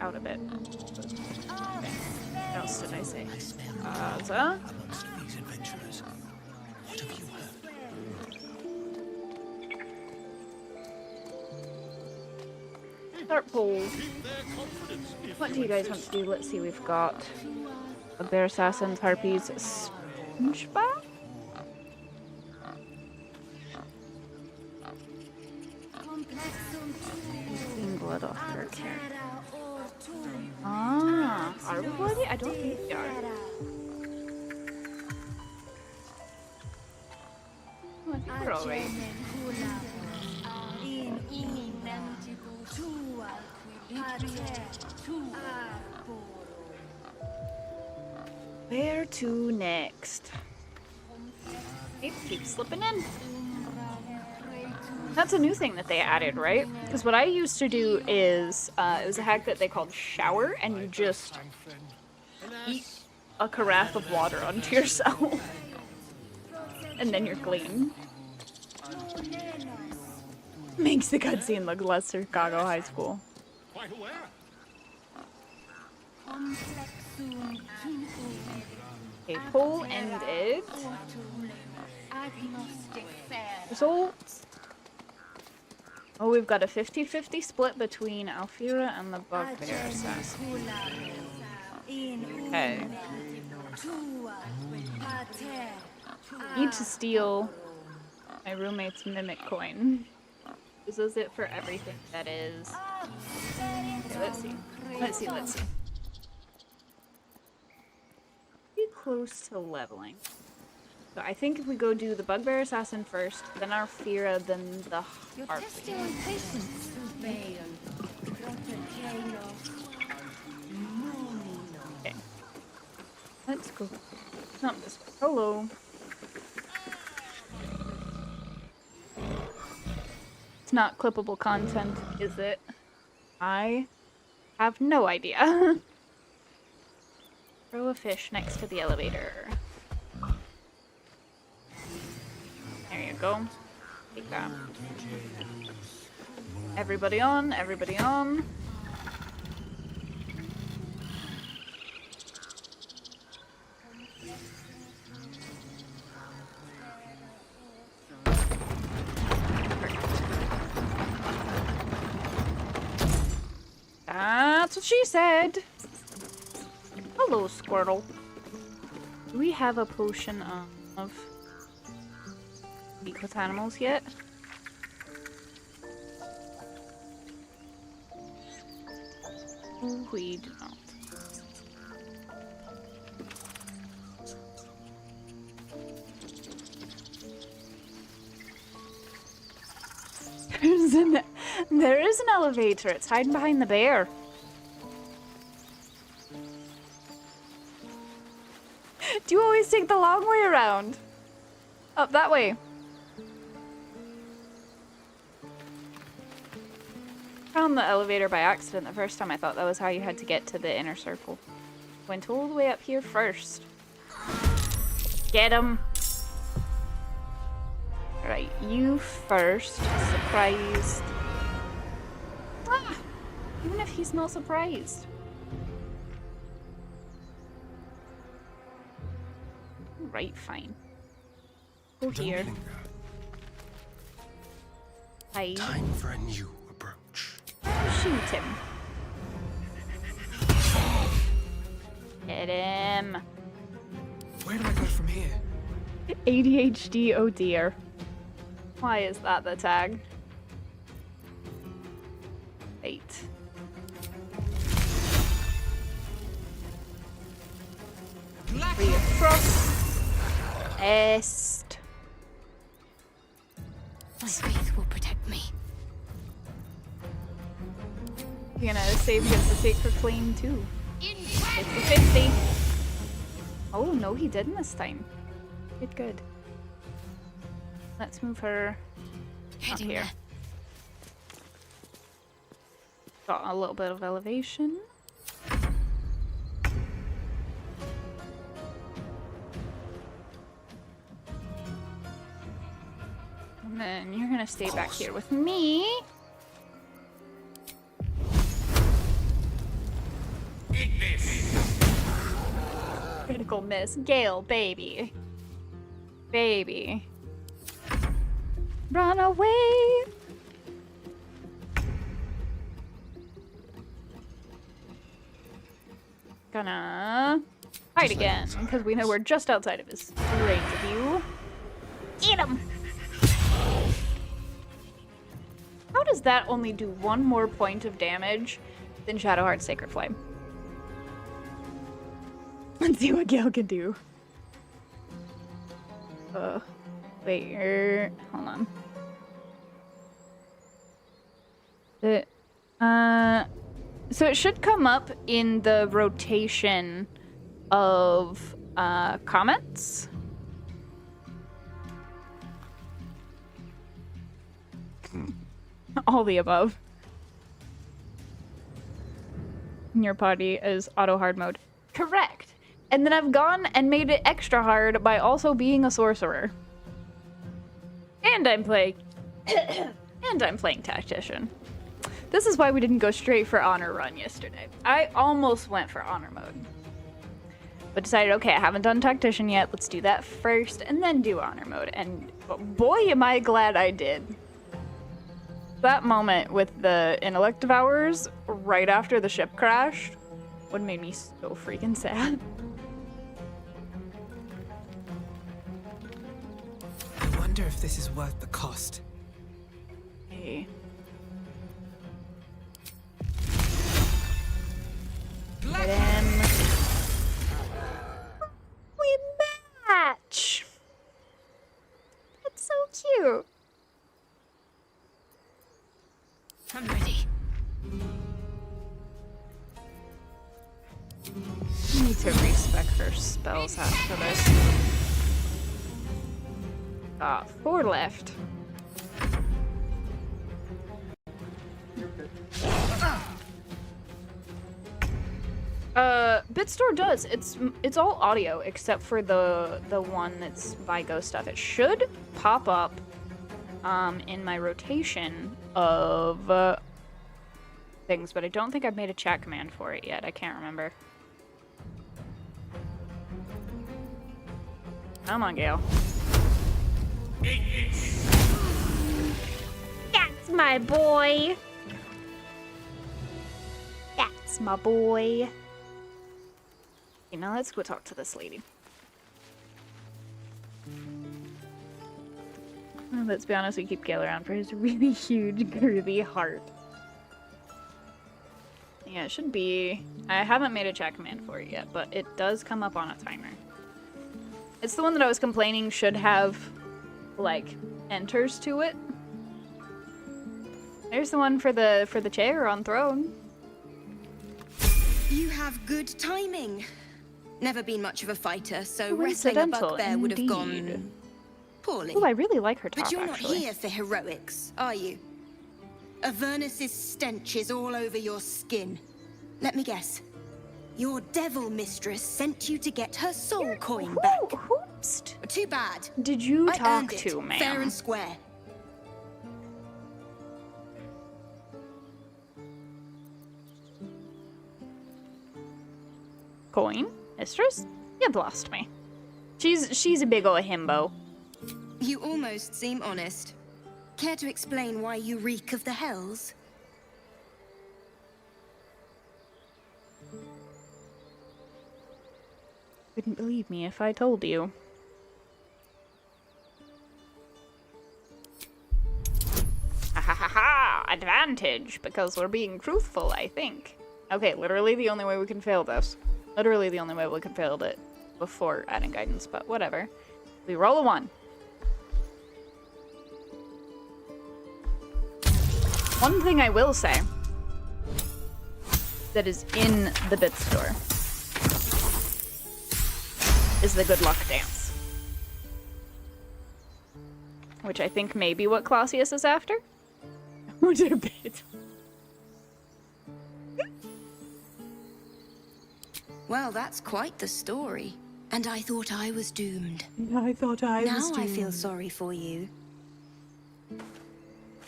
out of it. What else did I say? Aza. Amongst these adventurers, what have you heard? Start poll. What do you guys want to do? Let's see, we've got a bear assassins, harpies, SpongeBob? Blood off her character. Ah, are we bloody? I don't think we are. Oh, I think we're alright. Where to next? It keeps slipping in. That's a new thing that they added, right? Because what I used to do is, it was a hack that they called shower, and you just eat a carafe of water onto yourself. And then you're clean. Makes the cutscene look less Chicago High School. Quite aware. Okay, poll ended. Results. Oh, we've got a 50-50 split between Alfira and the Bugbear Assassin. Okay. Need to steal my roommate's mimic coin. This is it for everything that is. Okay, let's see. Let's see. Be close to leveling. So I think if we go do the Bugbear Assassin first, then Alfira, then the Harpy. Okay. Let's go. Not this way. Hello. It's not clippable content, is it? I have no idea. Throw a fish next to the elevator. There you go. Take that. Everybody on, everybody on. That's what she said. Hello, Squirtle. Do we have a potion of speak with animals yet? We do not. There is an elevator. It's hiding behind the bear. Do you always take the long way around? Up that way. Found the elevator by accident the first time. I thought that was how you had to get to the inner circle. Went all the way up here first. Get him. Right, you first. Surprised. Ah, even if he's not surprised. Right, fine. Go here. Hi. Time for a new approach. Shoot him. Get him. Where do I go from here? ADHD, oh dear. Why is that the tag? 8. Frost. Est. My faith will protect me. You're gonna save against the Sacred Flame too. 50-50. Oh no, he didn't this time. Good. Let's move her up here. Got a little bit of elevation. And then you're gonna stay back here with me. Critical miss. Gale, baby. Baby. Run away! Gonna hide again, because we know we're just outside of his range of view. Eat him! How does that only do 1 more point of damage than Shadowheart's Sacred Flame? Let's see what Gale can do. Wait, hold on. So it should come up in the rotation of comments. All the above. Your party is auto hard mode. Correct. And then I've gone and made it extra hard by also being a sorcerer. And I'm playing Tactician. This is why we didn't go straight for honor run yesterday. I almost went for honor mode. But decided, okay, I haven't done Tactician yet. Let's do that first and then do Honor Mode. And boy, am I glad I did. That moment with the Intellect Devourers right after the ship crashed would make me so freaking sad. I wonder if this is worth the cost. Hey. Get him. We match. That's so cute. I'm ready. I need to respec her spells after this. 4 left. BitStore does. It's all audio except for the one that's Vigo stuff. It should pop up in my rotation of things, but I don't think I've made a chat command for it yet. I can't remember. Come on, Gale. That's my boy. That's my boy. Okay, now let's go talk to this lady. Let's be honest, we keep Gale around for his really huge, groovy heart. Yeah, it should be... I haven't made a chat command for it yet, but it does come up on a timer. It's the one that I was complaining should have, like, enters to it. There's the one for the chair on throne. You have good timing. Never been much of a fighter, so wrestling a bugbear would have gone poorly. Oh, I really like her top, But you're not actually. here for heroics, are you? Avernus's stench is all over your skin. Let me guess. Your devil mistress sent you to get her soul coin back. Whoops. Too bad. Did you I talk earned it, to, ma'am? fair and square. Coin? Mistress? You've lost me. She's a big ol' himbo. You almost seem honest. Care to explain why you reek of the hells? Wouldn't believe me if I told you. Ha ha ha ha! Advantage! Because we're being truthful, I think. Okay, literally the only way we can fail this. Literally the only way we can fail it before adding guidance, but whatever. We roll a 1. One thing I will say that is in the bit store is the good luck dance. Which I think may be what Clausius is after. What a bit. Well, that's quite the story. And I thought I was doomed. I thought I was doomed. Now I feel sorry for you.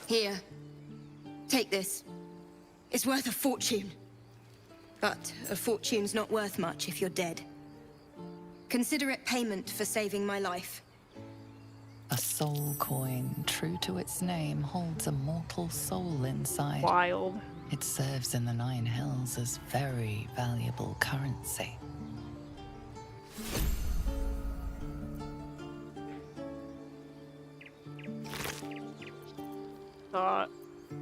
Here. Take this. It's worth a fortune. But a fortune's not worth much if you're dead. Consider it payment for saving my life. A soul coin, true to its name, holds a mortal soul inside. Wild. It serves in the Nine Hells as very valuable currency. Thought.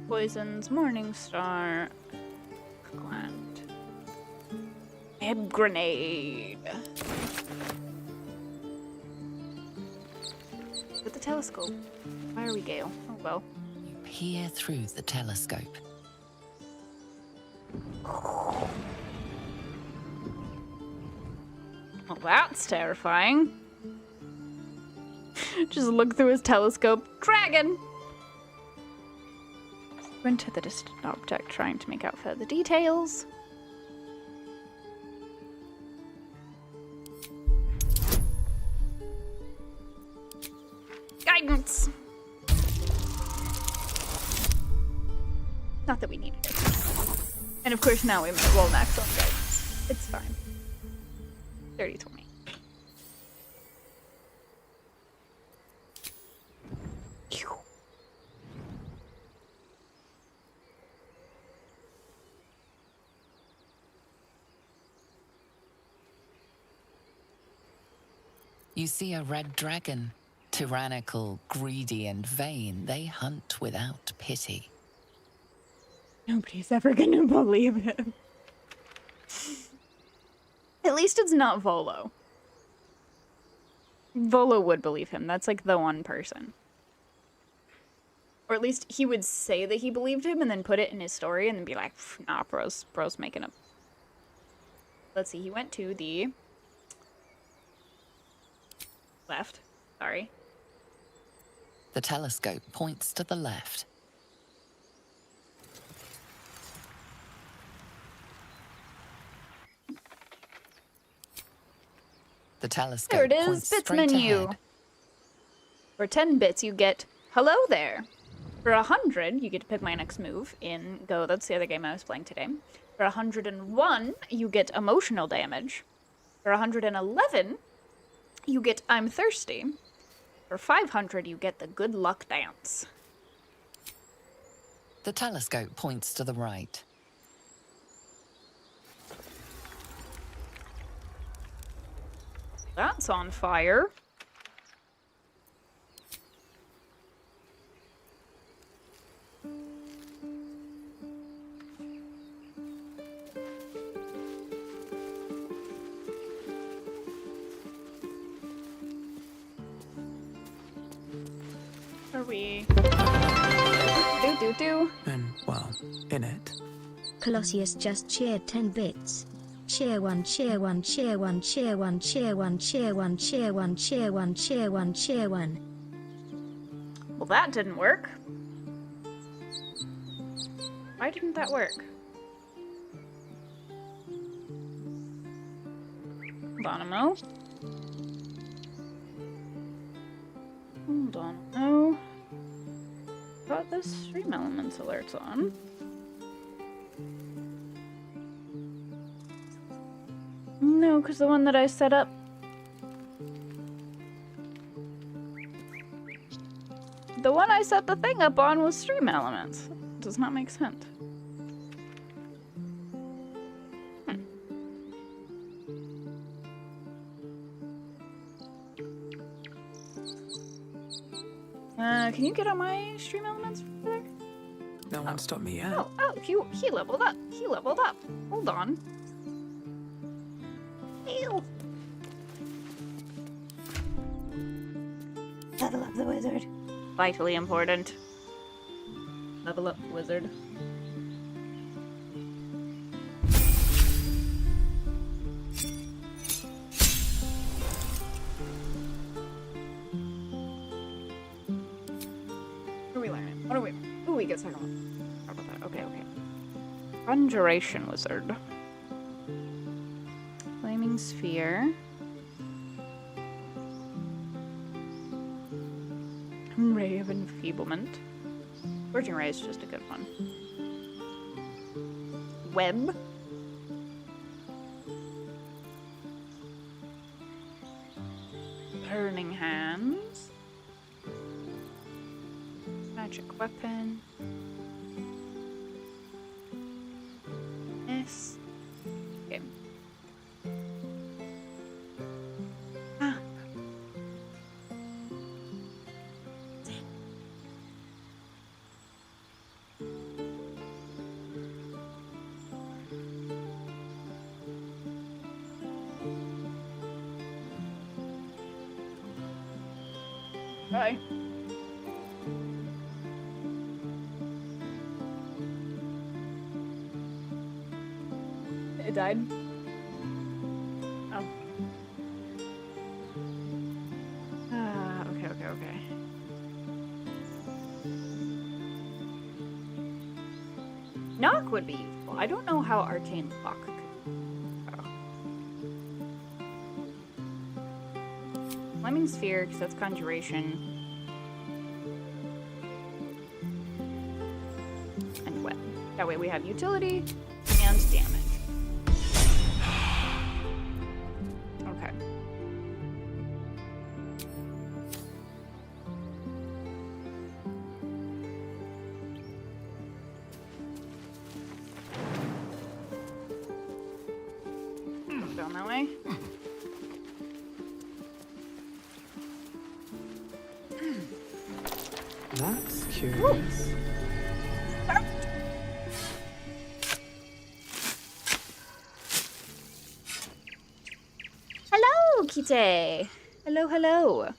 Poisons, Morningstar. Gland. Ebb grenade. With the telescope. Why are we Gale? Oh well. You peer through the telescope. Well, that's terrifying. Just look through his telescope. Dragon! Went to the distant object, trying to make out further details. Guidance! Not that we needed it. And of course now we might roll max on guidance. It's fine. 30, 20. You see a red dragon. Tyrannical, greedy, and vain, they hunt without pity. Nobody's ever gonna believe him. At least it's not Volo. Volo would believe him. That's like the one person. Or at least he would say that he believed him and then put it in his story and then be like, nah, bro's making up. Let's see, he went to the left. Sorry. The telescope points to the left. The telescope There it is, points bits straight menu. ahead. For 10 bits, you get hello there. For 100, you get to pick my next move in Go. That's the other game I was playing today. For 101, you get emotional damage. For 111, you get I'm thirsty. For 500, you get the good luck dance. The telescope points to the right. That's on fire. Are we? Do. And, well, in it. Colossius just cheered 10 bits. Cheer one, cheer one, cheer one, cheer one, cheer one, cheer one, cheer one, cheer one, cheer one, cheer one. Well, that didn't work. Why didn't that work? Hold on a mo. Hold on a mo. Got the stream elements alerts on. No, because the one that I set up. The one I set the thing up on was stream elements. Does not make sense. Can you get on my stream elements over there? No one stopped me yet. Oh, he leveled up. He leveled up. Hold on. Ew. Level up the wizard. Vitally important. Level up the wizard. What are we learning? What are we? Ooh, we get second one. How about that? Okay. Conjuration wizard. Flaming sphere. Ray of enfeeblement. Scorching ray is just a good one. Web. Burning hands. Magic weapon. Miss. Okay. Bye. It died. Oh. Okay. Knock would be useful. I don't know how Arcane Lock could. Flaming Sphere, because that's Conjuration. And Web. That way we have utility and damage. anyway. That's curious. Hello, Kite. Hello, hello.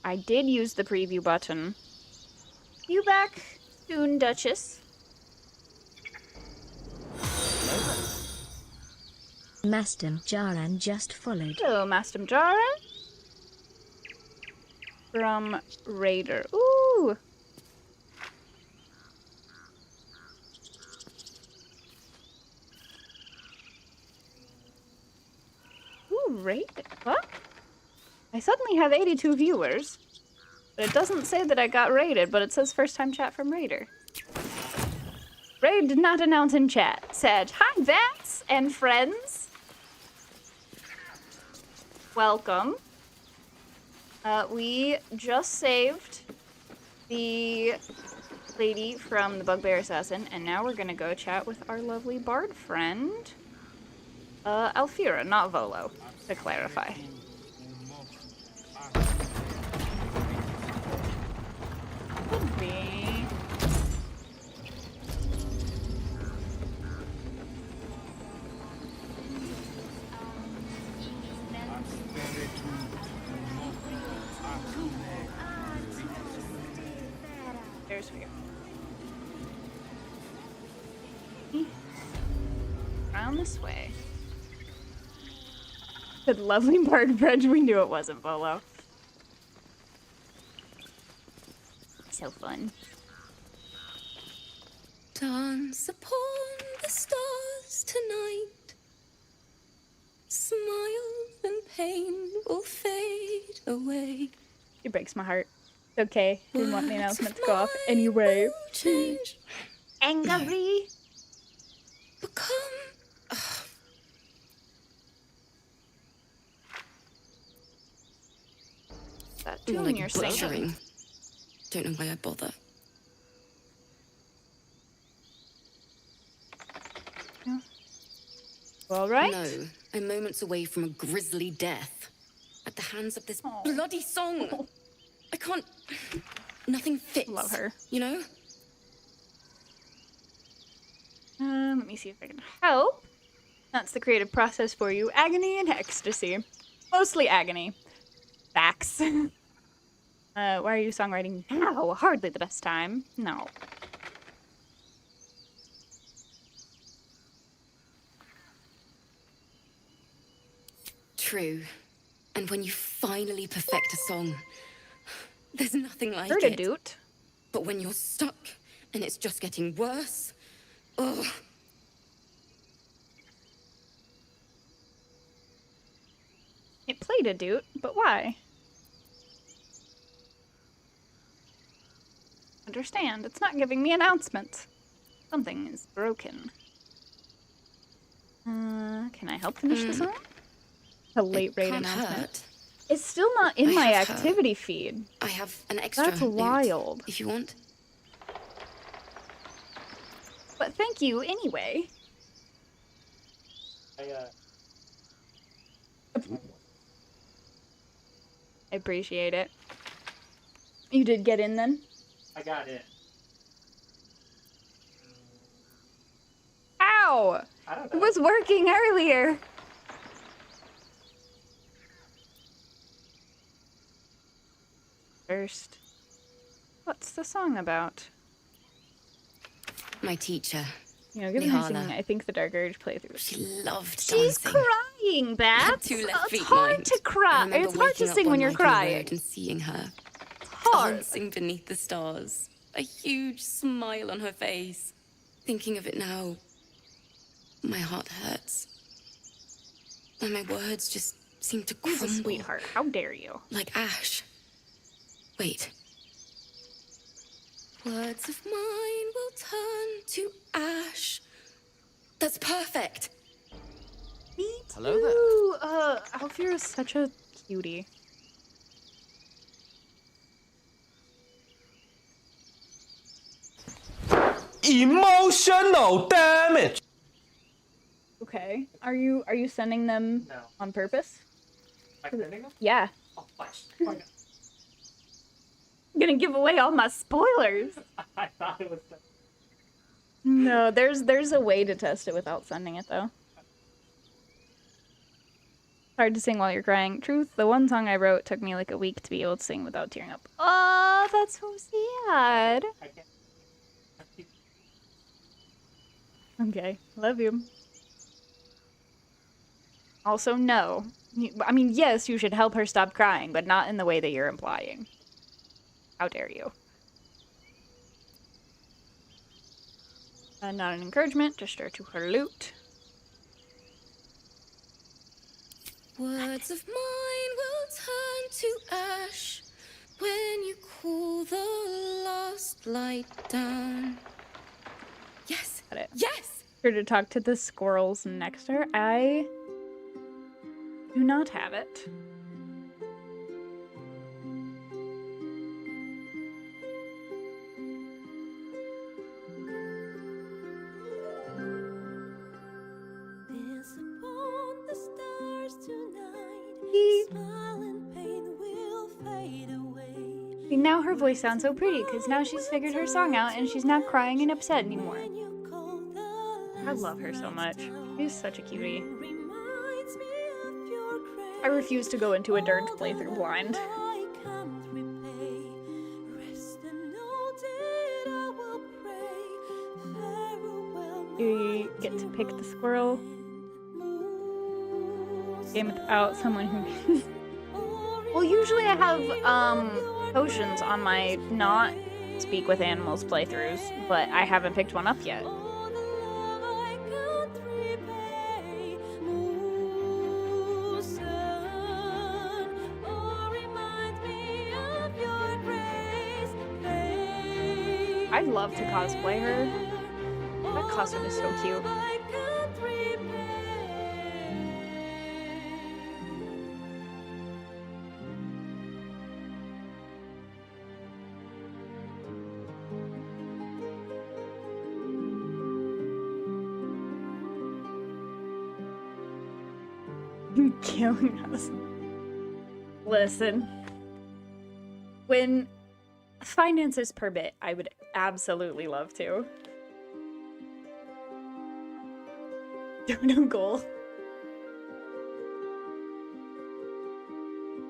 I did use the preview button. You back soon, Duchess? Mastam Jaran just followed. Hello, Mastam Jaran. From Raider. Ooh! Ooh, Raider. What? I suddenly have 82 viewers. But it doesn't say that I got raided, but it says first time chat from Raider. Raid did not announce in chat. Said, hi, Vats and friends. Welcome. We just saved the lady from the Bugbear Assassin, and now we're gonna go chat with our lovely bard friend, Alfira, not Volo, to clarify. Could be. There's for you. Around this way. Good lovely bard bridge. We knew it wasn't Volo. So fun. Dance upon the stars tonight. Smiles and pain will fade away. It breaks my heart. It's okay. Didn't want the announcement to go off anyway. Change. Angry. Become. That tune you're singing. Don't know why I bother. Yeah. All right. No, I'm moments away from a grisly death. At the hands of this bloody song. I can't... Nothing fits. Love her. You know? Let me see if I can help. That's the creative process for you. Agony and ecstasy. Mostly agony. Facts. Why are you songwriting now? Hardly the best time. No. True. And when you finally perfect a song, there's nothing like Heard a it. doot. But when you're stuck and it's just getting worse, ugh. It played a doot, but why? Understand, it's not giving me announcements. Something is broken. Can I help finish the song? A late raid announcement. Hurt. It's still not in my have activity feed. I have an extra. That's wild. If you want. But thank you anyway. I appreciate it. You did get in then? I got it. Ow! I don't It know. was working earlier. First, what's the song about? My teacher. You know, given her Lihala. singing, I think the Dark Urge playthrough. She loved She's dancing. crying, Bats. Two left It's feet, hard mind. to cry. I remember It's hard to waking up sing one when you're night on the crying. road and seeing her Hard. dancing beneath the stars, a huge smile on her face. Thinking of it now, my heart hurts. And my words just seem to She's crumble. a sweetheart. How dare you? Like ash. Wait. Words of mine will turn to ash. That's perfect. Me too. Hello there. Alfira is such a cutie. Emotional damage. Okay. Are you sending them No. on purpose? Am I sending them? Yeah. Oh, fudge. Oh, no. I'm gonna give away all my spoilers. I thought it was... No, there's a way to test it without sending it though. Hard to sing while you're crying. Truth, the one song I wrote took me like a week to be able to sing without tearing up. Oh, that's so sad. Okay, love you. Also, no. I mean, yes, you should help her stop crying, but not in the way that you're implying. How dare you? Not an encouragement, just her to her loot. Words of mine will turn to ash when you cool the last light down. Yes! Got it. Yes! Here to talk to the squirrels next to her. I do not have it. See, now her voice sounds so pretty because now she's figured her song out and she's not crying and upset anymore. I love her so much. She's such a cutie. I refuse to go into a Dirge playthrough blind. You get to pick the squirrel. Game without someone who... Well, usually I have potions on my not speak with animals playthroughs, but I haven't picked one up yet. I'd love to cosplay her. That costume is so cute. Killing us. Listen. When finances permit, I would absolutely love to. No goal.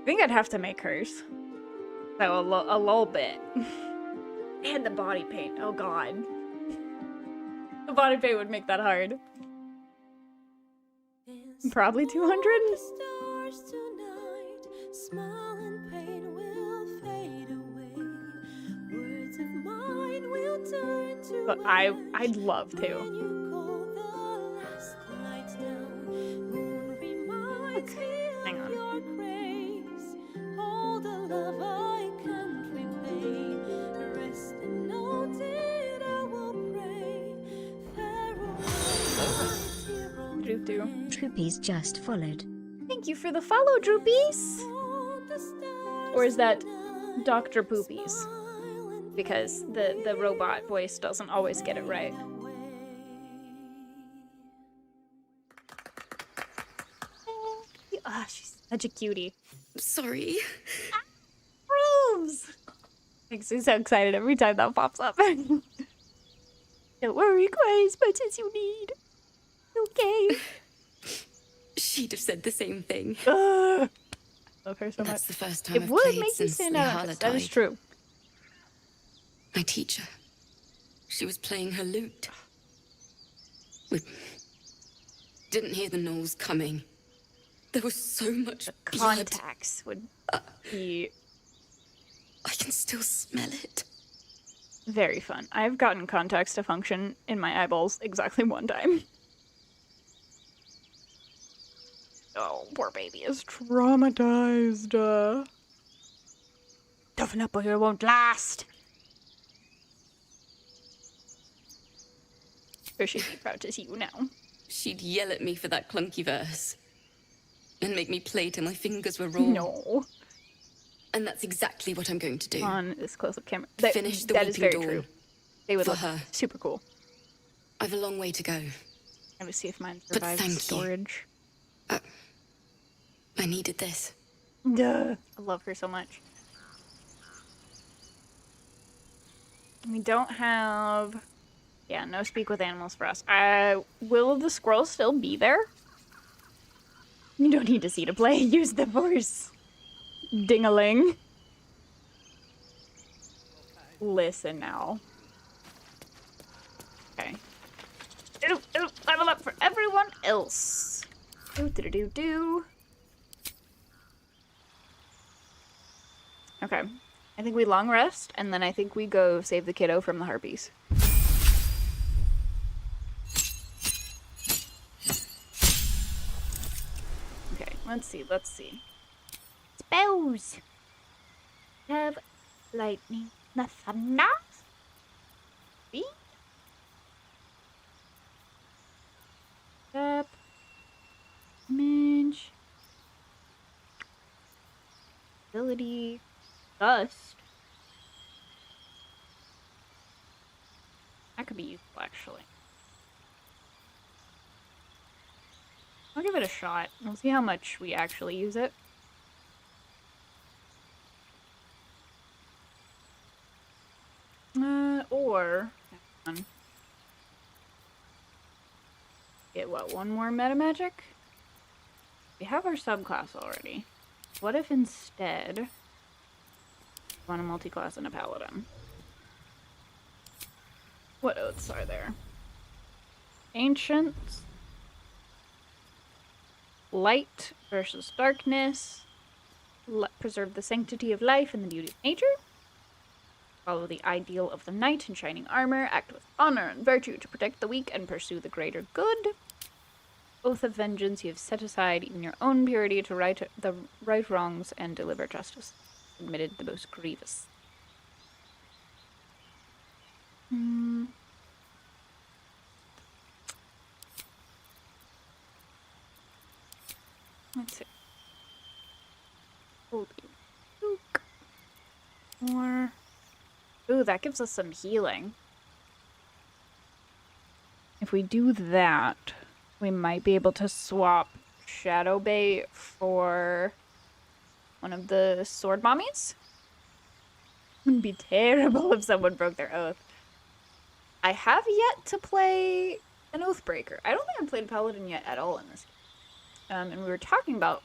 I think I'd have to make hers. So a little bit. And the body paint. Oh god. The body paint would make that hard. Probably 200? But I'd love to. Look, hang on. Droopies just followed. Thank you for the follow, Droopies! Or is that Dr. Poopies? Because the robot voice doesn't always get it right. Ah, she's such a cutie. Sorry. Rooms! Makes me so excited every time that pops up. Don't worry, quite as much as you need. Okay. She'd have said the same thing. Love her so much. That's the first time it I've would played make you since stand out. Lihala That is died. true. My teacher. She was playing her lute. We didn't hear the gnolls coming. There was so much blood. Contacts would be... I can still smell it. very fun. I've gotten contacts to function in my eyeballs exactly one time. Oh, poor baby is traumatized. Toughen up or it won't last. Or she'd be proud to see you now. She'd yell at me for that clunky verse. And make me play till my fingers were raw. No. And that's exactly what I'm going to do. On this close-up camera. Finish the that is Weeping very Dawn true. They would for look her. super cool. I've a long way to go. Let me see if mine But survives thank you. storage. I needed this. Duh. I love her so much. We don't have... Yeah, no speak with animals for us. Will the scroll still be there? You don't need to see to play. Use the force. Ding-a-ling. Listen now. Okay. Level up for everyone else. Do-do-do-do. Okay. I think we long rest, and then I think we go save the kiddo from the harpies. Okay, let's see. Spells! Have lightning, the thunder, speed, up, image, ability, dust. That could be useful, actually. I'll give it a shot. We'll see how much we actually use it. Or... hang on. Get what, one more meta magic? We have our subclass already. What if instead we want a multi-class and a paladin? What oaths are there? Ancients. Light versus darkness. Preserve the sanctity of life and the beauty of nature. Follow the ideal of the knight in shining armor. Act with honor and virtue to protect the weak and pursue the greater good. Oath of vengeance, you have set aside even your own purity to right wrongs and deliver justice. Admitted the most grievous. Let's see. Holy Luke. More. Ooh, that gives us some healing. If we do that, we might be able to swap Shadow Bay for one of the sword mommies. It would be terrible if someone broke their oath. I have yet to play an Oathbreaker. I don't think I've played Paladin yet at all in this game. And we were talking about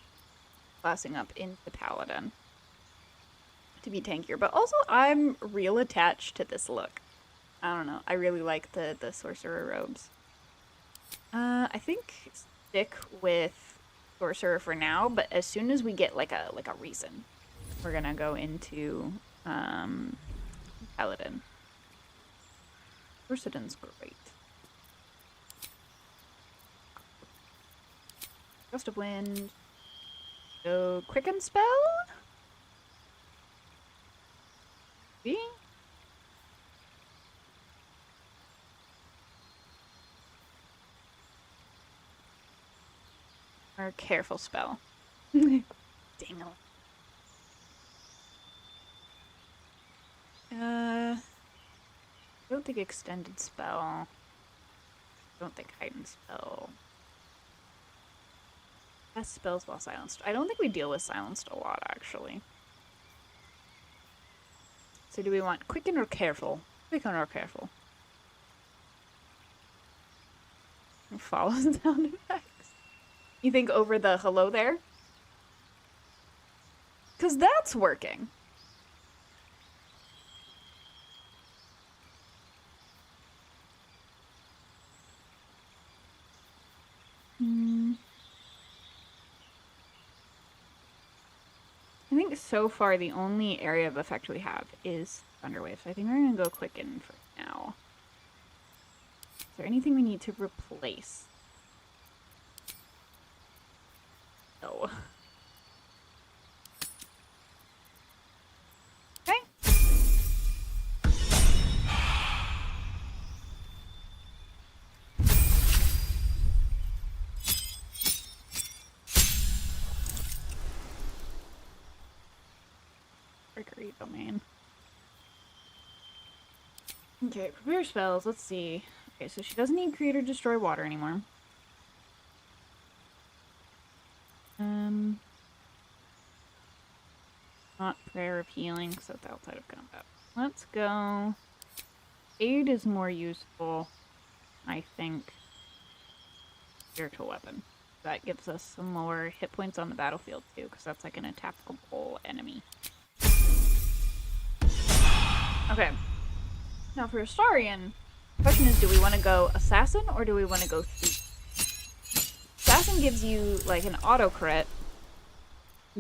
classing up into Paladin to be tankier, but also I'm real attached to this look. I don't know. I really like the sorcerer robes. I think stick with sorcerer for now, but as soon as we get like a reason, we're gonna go into Paladin. Sorceredin's great. Gust of wind. So quicken spell. See? Or careful spell. Dang it. I don't think extended spell. I don't think heightened spell. Cast spells while silenced. I don't think we deal with silenced a lot, actually. So do we want quicken or careful? Quicken or careful? Follow sound effects. You think over the hello there? Because that's working. I think so far the only area of effect we have is Thunderwave, so I think we're going to go quicken for now. Is there anything we need to replace? No. Okay. Trickery domain. Okay, prepare spells. Let's see. Okay, so she doesn't need create or destroy water anymore. Not prayer of healing, because that's outside of combat. Let's go. Aid is more useful, I think. Spiritual weapon. That gives us some more hit points on the battlefield too, because that's like an attackable enemy. Okay. Now for Astarion, the question is, do we want to go Assassin or do we want to go Thief? Assassin gives you like an auto crit.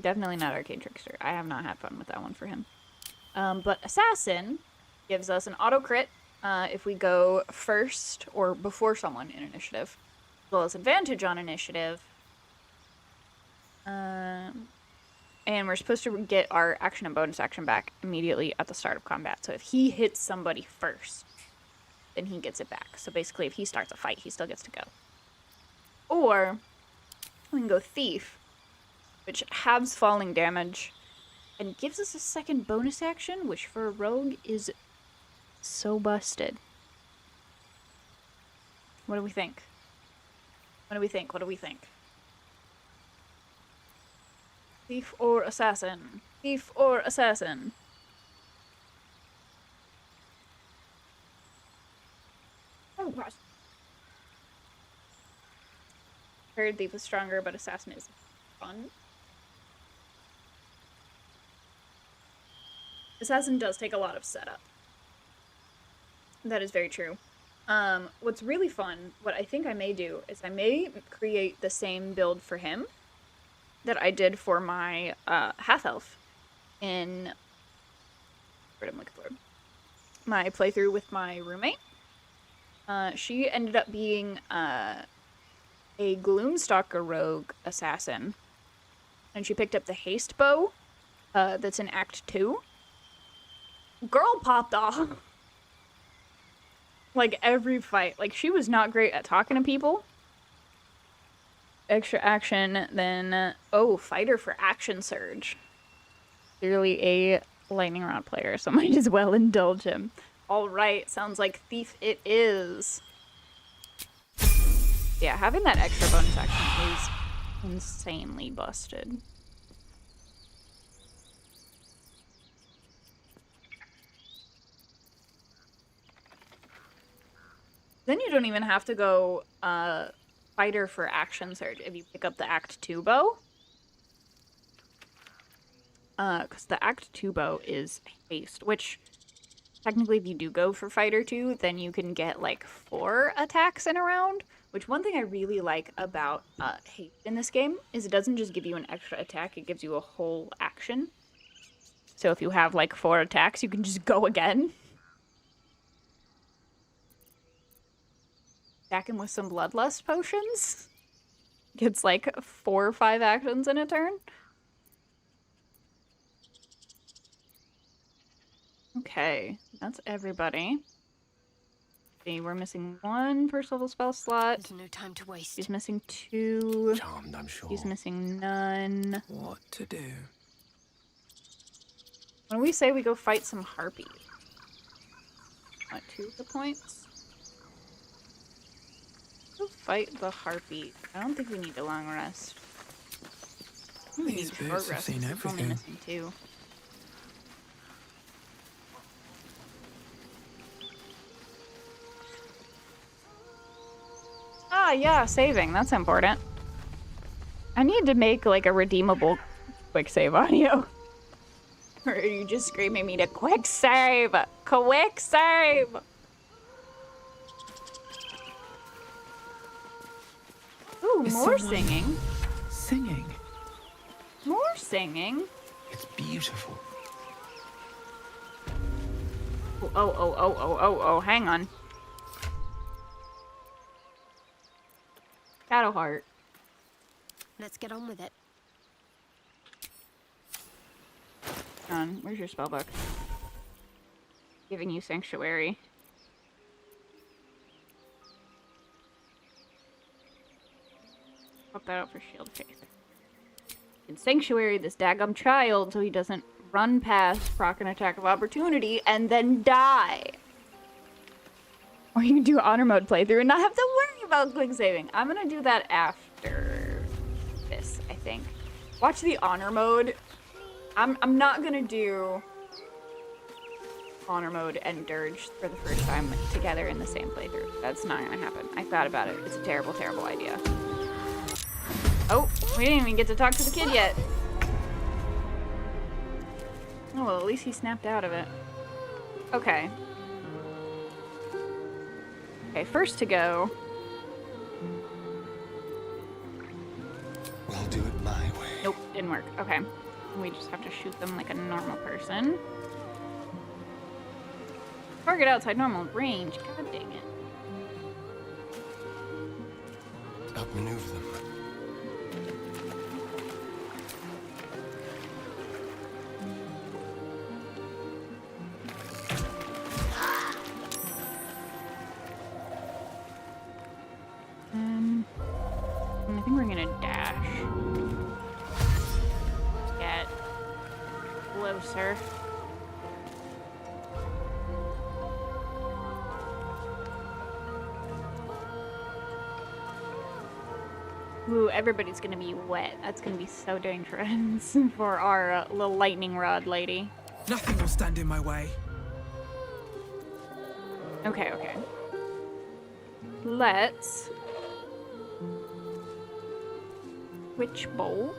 Definitely not Arcane Trickster. I have not had fun with that one for him. But Assassin gives us an auto crit if we go first or before someone in initiative, as well as advantage on initiative. And we're supposed to get our action and bonus action back immediately at the start of combat. So if he hits somebody first, then he gets it back. So basically, if he starts a fight, he still gets to go. Or we can go Thief, which halves falling damage and gives us a second bonus action, which for a rogue is so busted. What do we think? What do we think? What do we think? Thief or Assassin? Thief or Assassin? Oh gosh. Heard Thief is stronger, but Assassin is fun. Assassin does take a lot of setup. That is very true. What's really fun, what I think I may do, is I may create the same build for him that I did for my half-elf in... What am I looking for? My playthrough with my roommate. She ended up being a Gloomstalker rogue assassin. And she picked up the haste bow that's in Act 2. Girl popped off. Like, every fight. Like, she was not great at talking to people. Extra action, then... oh, fighter for action surge. Clearly a lightning rod player, so might as well indulge him. Alright, sounds like Thief it is. Yeah, having that extra bonus action is insanely busted. Then you don't even have to go fighter for action surge if you pick up the Act 2 bow. Because the Act 2 bow is haste, which technically if you do go for fighter 2, then you can get like 4 attacks in a round. Which one thing I really like about haste in this game is it doesn't just give you an extra attack, it gives you a whole action. So if you have like 4 attacks, you can just go again. Back him with some bloodlust potions. Gets like 4 or 5 actions in a turn. Okay, that's everybody. See, we're missing 1 first level spell slot. There's no time to waste. He's missing 2. Charmed, I'm sure. He's missing none. What to do? When we say we go fight some harpy. What, 2 of the points? Go fight the harpy. I don't think we need a long rest. We need These a short boots have rest. seen We're only everything. missing 2. Ah, yeah, saving. That's important. I need to make, like, a redeemable quick save audio. Or are you just screaming me to quick save? Quick save! Ooh, Is more someone singing. Singing? More singing? It's beautiful. Oh, hang on. Shadowheart. Let's get on with it. Hang on, where's your spellbook? Giving you Sanctuary. Pop that out for Shield Faith. In Sanctuary this daggum child so he doesn't run past, proc an attack of opportunity, and then die. Or you can do honor mode playthrough and not have to worry about quick saving. I'm gonna do that after this, I think. think. Watch the honor mode. I'm not gonna do honor mode and dirge for the first time together in the same playthrough. That's not gonna happen. I thought about it. It's a terrible, terrible idea. Oh, we didn't even get to talk to the kid yet. Oh, well, at least he snapped out of it. Okay. Okay, first to go. We'll do it my way. Nope, didn't work. Okay. We just have to shoot them like a normal person. Target outside normal range. God dang it. Outmaneuver them. I think we're gonna dash. Get closer. Ooh, everybody's gonna be wet. That's gonna be so dangerous for our little lightning rod lady. Nothing will stand in my way. Okay, okay. Let's switch bolt.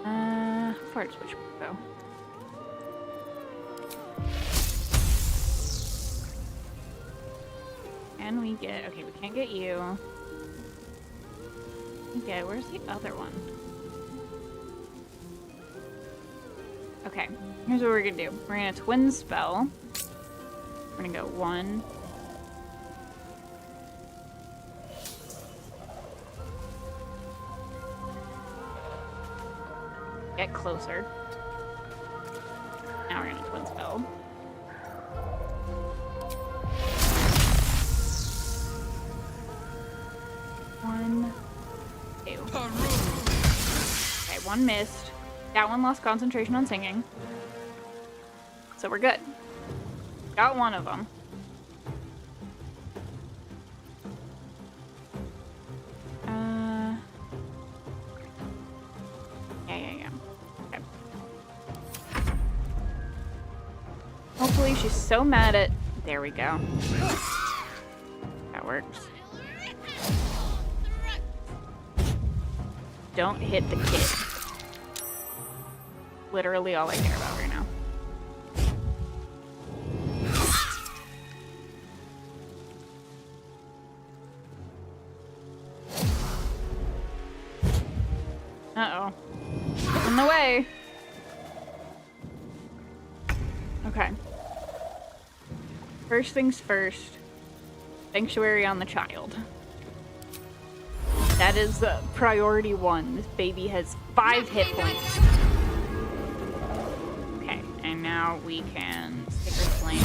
How far does switch bolt go? Can we get? Okay, we can't get you. Okay, where's the other one? Okay, here's what we're gonna do. We're gonna twin spell. We're gonna go 1. Get closer. Now we're gonna twin spell. One, two. Okay, one missed. That one lost concentration on singing. So we're good. Got one of them. Yeah. Okay. Hopefully she's so mad at... There we go. That works. Don't hit the kid. Literally all I care about right now. Uh-oh. In the way. Okay. First things first. Sanctuary on the child. That is priority 1. This baby has 5 hit points. Okay, and now we can sticker flame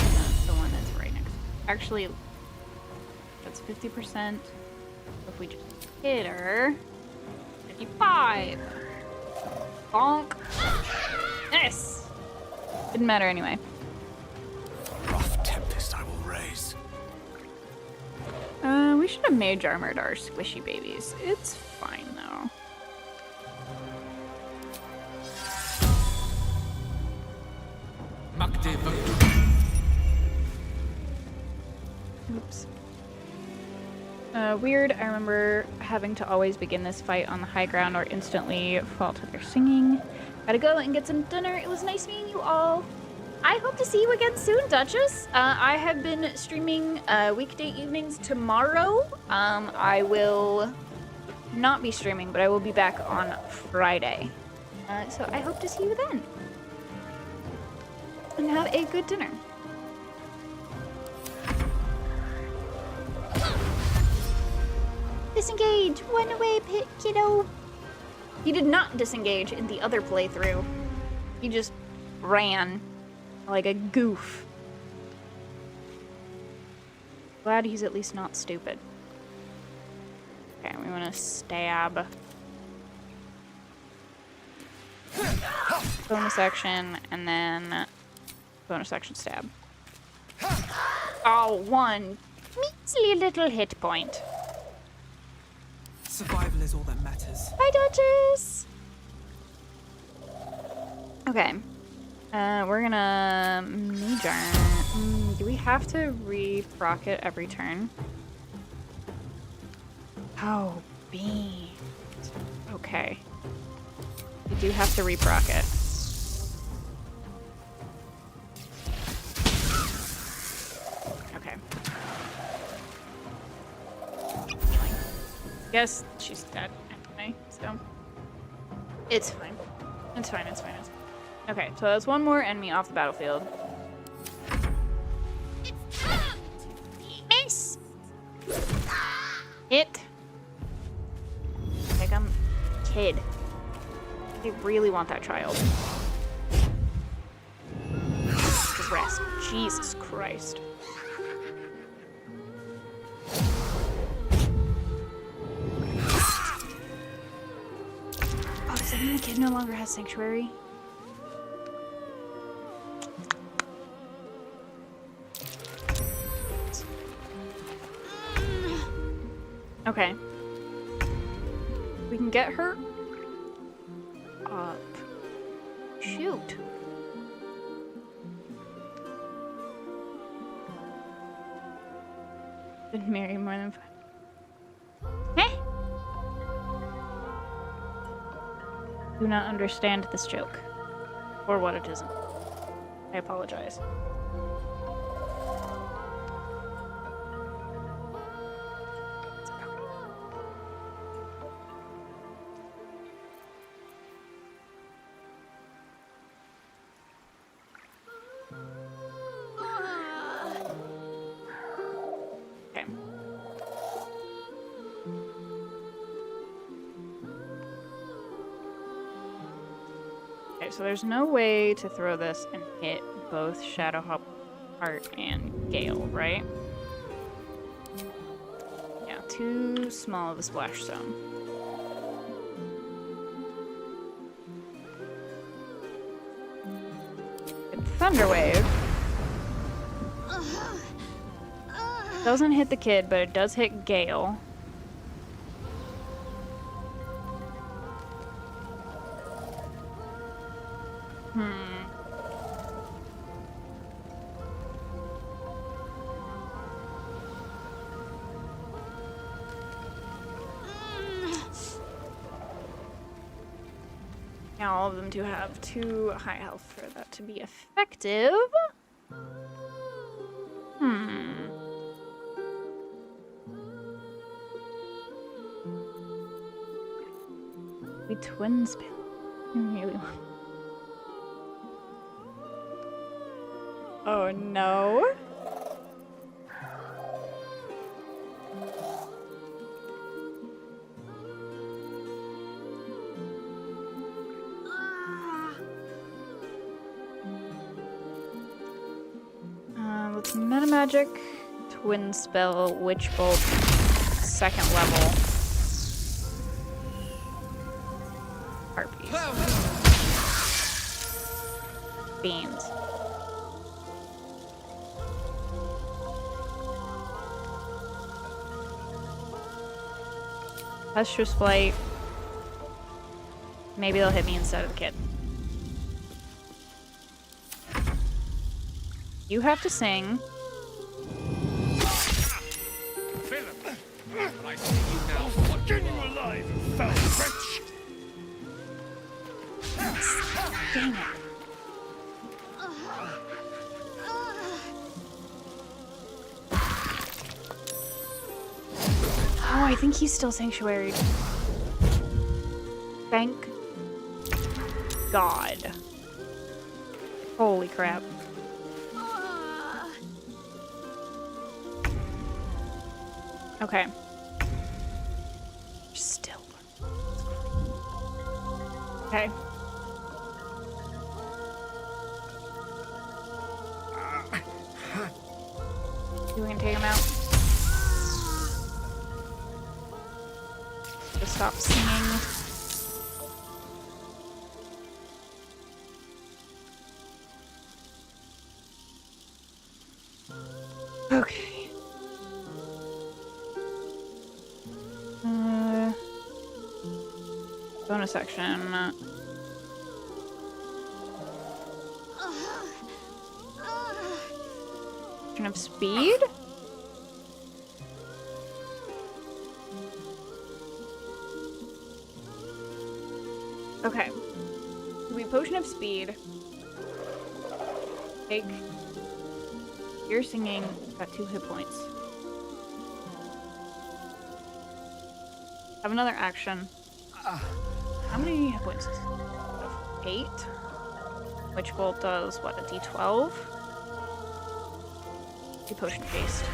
the one that's right next. Actually, that's 50%. If we just hit her, 55. Bonk. Nice. Didn't matter anyway. Rough tempest I will raise. We should have mage armored our squishy babies. It's fine though. Oops. Weird. I remember having to always begin this fight on the high ground or instantly fall to their singing. Gotta go and get some dinner. It was nice meeting you all. I hope to see you again soon, Duchess. I have been streaming weekday evenings tomorrow. I will not be streaming, but I will be back on Friday. So I hope to see you then. And have a good dinner. Disengage! Run away, kiddo! He did not disengage in the other playthrough. He just ran like a goof. Glad he's at least not stupid. Okay, we want to stab. Bonus action, and then bonus action stab. Oh, 1 measly little hit point. Survival is all that matters. Hi, Duchess! Okay. We're gonna... Mage Arm. Do we have to re-proc it every turn? Oh, beans. Okay. We do have to re-proc it. Okay. Guess she's dead anyway, so... It's fine. It's fine, it's fine, it's fine. Okay, so that's one more enemy off the battlefield. Miss! Hit! Like I'm a kid. They really want that child. Just rest. Jesus Christ. Oh, does that mean the kid no longer has sanctuary? Okay. We can get her up. Shoot. Been married more than 5. Eh? Do not understand this joke. Or what it isn't. I apologize. So there's no way to throw this and hit both Shadowheart and Gale, right? Yeah, too small of a splash zone. Thunder Wave doesn't hit the kid, but it does hit Gale. Now all of them do have 2 high health for that to be effective. We twin spell. Really want. Oh no. Let's meta magic, twin spell, witch bolt, 2nd level. Harpies. Beans. Lustrous Flight. Maybe they'll hit me instead of the kid. You have to sing. Philip, I see you now for what you are alive, you foul wretch. Dang it. Oh, I think he's still sanctuaried. Thank God. Holy crap. Okay. Still. Okay. We can take him out. Just stop singing. Okay. Bonus action. Potion of speed? Okay. We potion of speed. Take. You're singing. Got 2 hit points. Have another action. How many hit points? 8. Witch Bolt does what? A D12. Potion paste.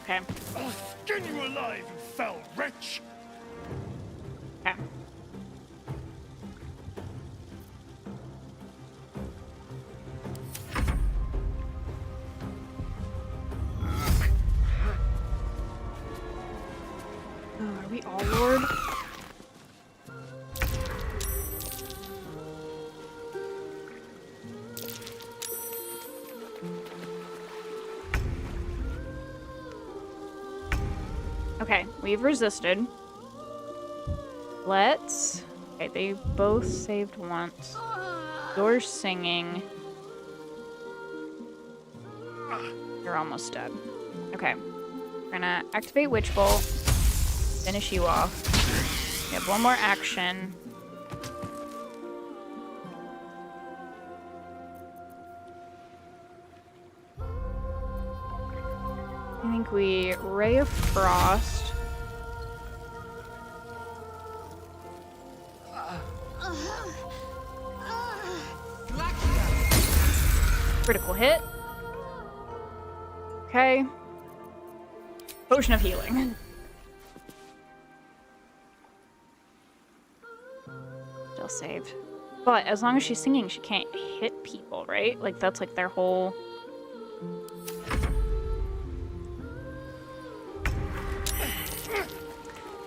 Okay. I'll skin you alive, you fell wretch! Okay. Are we all Lord? Okay, we've resisted. Let's... Okay, they both saved once. You're singing. You're almost dead. Okay. We're gonna activate Witch Bolt. Finish you off. We have one more action. I think we Ray of Frost. Critical hit. Okay. Potion of healing. Still saved. But as long as she's singing, she can't hit people, right? Like, that's like their whole...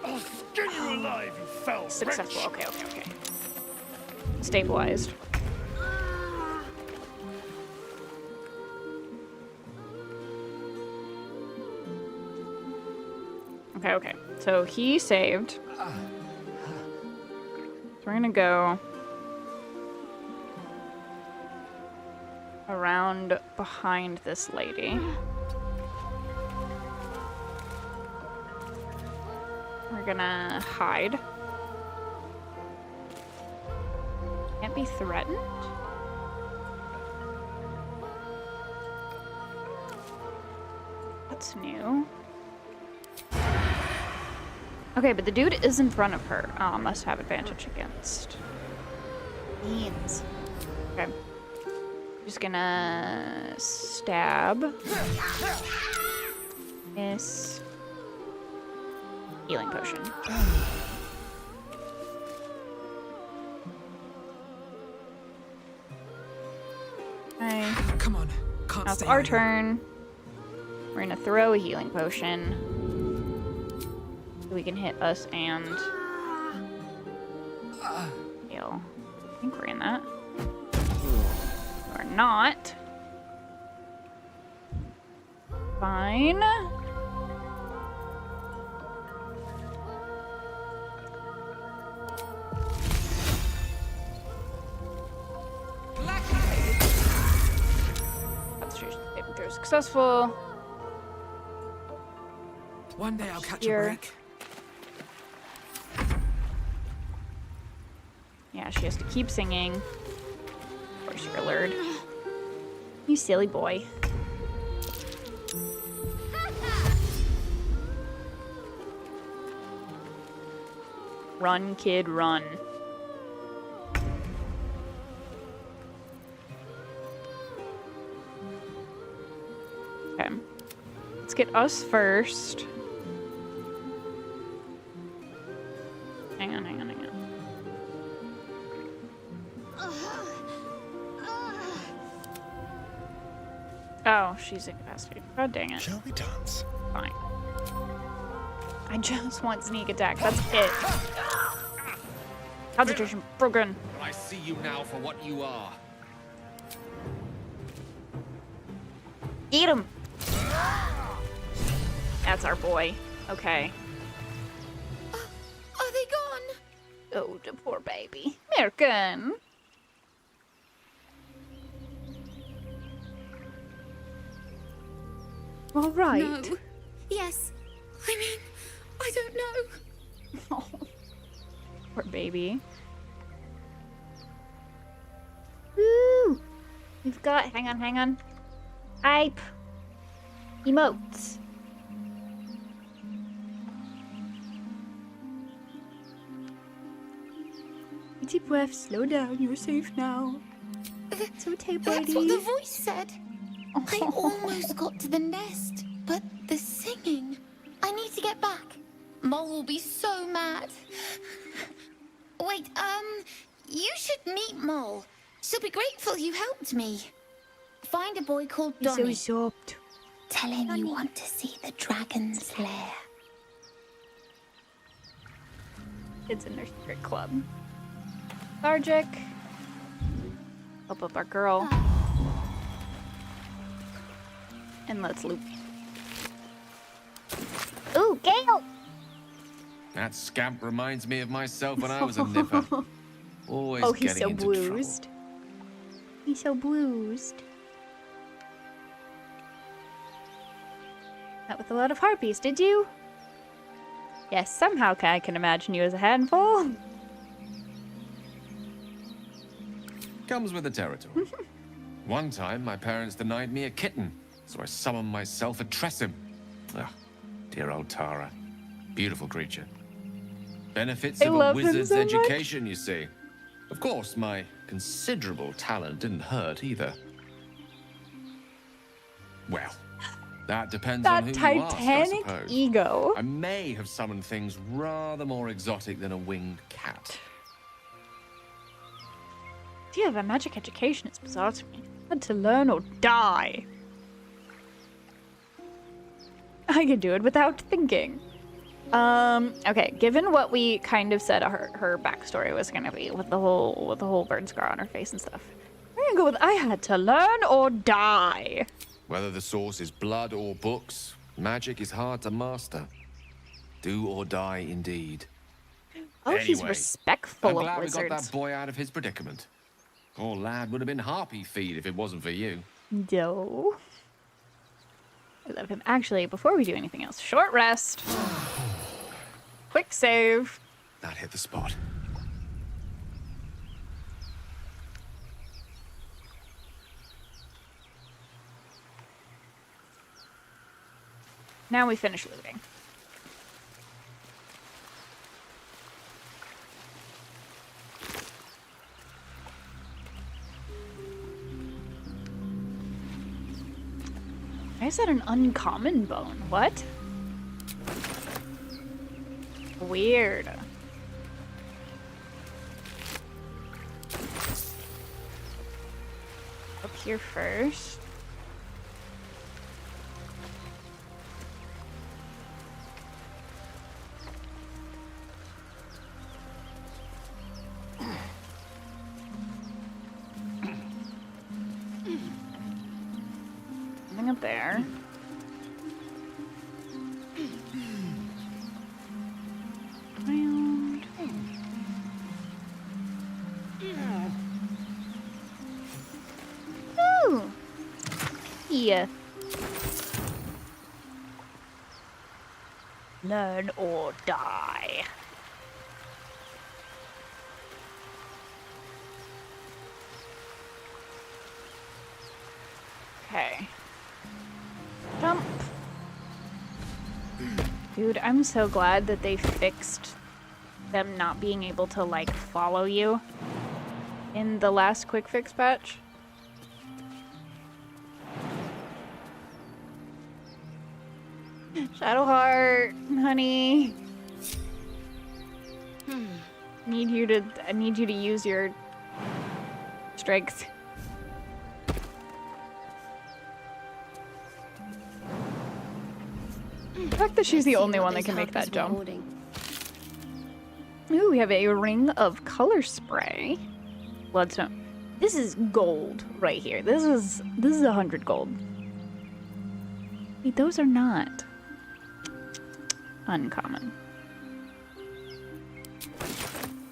I'll skin you alive, you fell Successful. wretch. Okay. Stabilized. Okay. So he saved. So we're gonna go around behind this lady. We're gonna hide. Can't be threatened? That's new. Okay, but the dude is in front of her. Oh, must have advantage against beans. Okay. Just gonna stab. Miss. Healing potion. Okay. Come on. Can't Now it's stay our idle. turn. We're gonna throw a healing potion. So we can hit us and Gale. I think we're in that. We're not. Fine. Concentration saving throw successful. One day I'll catch Here. a break. Yeah, she has to keep singing. Of course, you're lured. You silly boy. Run, kid, run. Okay. Let's get us first. Hang on. Oh, she's incapacitated. God dang it. Shall we dance? Fine. I just want sneak attack. That's it. Concentration broken. I see you now for what you are. Eat him. That's our boy. Okay. Are they gone? Oh, the poor baby. American. All right. No. Yes. I mean, I don't know. Oh, poor baby. Woo! We've got. Hang on. Hype. Emotes. Deep breath. Slow down. You're safe now. It's okay, buddy. That's what the voice said. I almost got to the nest, but the singing. I need to get back. Mole will be so mad. Wait, you should meet Mole. She'll be grateful you helped me. Find a boy called He's Donny. so soft. Tell him you want to see the dragon's lair. Kids in their secret club. Lethargic. Help up our girl. And let's loop. Ooh, Gale! That scamp reminds me of myself when I was a nipper. Always oh, he's getting so into bruised. trouble. He's so bruised. Not with a lot of harpies, did you? Yes, somehow I can imagine you as a handful. Comes with the territory. One time, my parents denied me a kitten, so I summoned myself a Tressim. Ah, dear old Tara. Beautiful creature. Benefits I of a love him wizard's so much. education, you see. Of course, my considerable talent didn't hurt either. Well, that depends on who That you ask, I titanic suppose. ego. I may have summoned things rather more exotic than a winged cat. Do you have a magic education? It's bizarre to me. Had to learn or die. I can do it without thinking. Okay, given what we kind of said her backstory was gonna be with the whole bird scar on her face and stuff, we're gonna go with I had to learn or die. Whether the source is blood or books, magic is hard to master. Do or die indeed. Oh, he's Anyway, respectful I'm of glad we wizards. got that boy out of his predicament. Poor lad would have been harpy feed if it wasn't for you. No. I love him. Actually, before we do anything else, short rest. Quick save. That hit the spot. Now we finish looting. Why is that an uncommon bone? What? Weird. Up here first. Something up there. Round. Ooh. Yeah. Learn or die. Okay. Jump. Dude, I'm so glad that they fixed them not being able to, like, follow you in the last quick fix patch. Shadowheart, honey. I need you to use your strength. The fact that she's the only one that can make that jump. Ooh, we have a ring of color spray. Bloodstone. This is gold right here. This is 100 gold. Wait, those are not. Uncommon.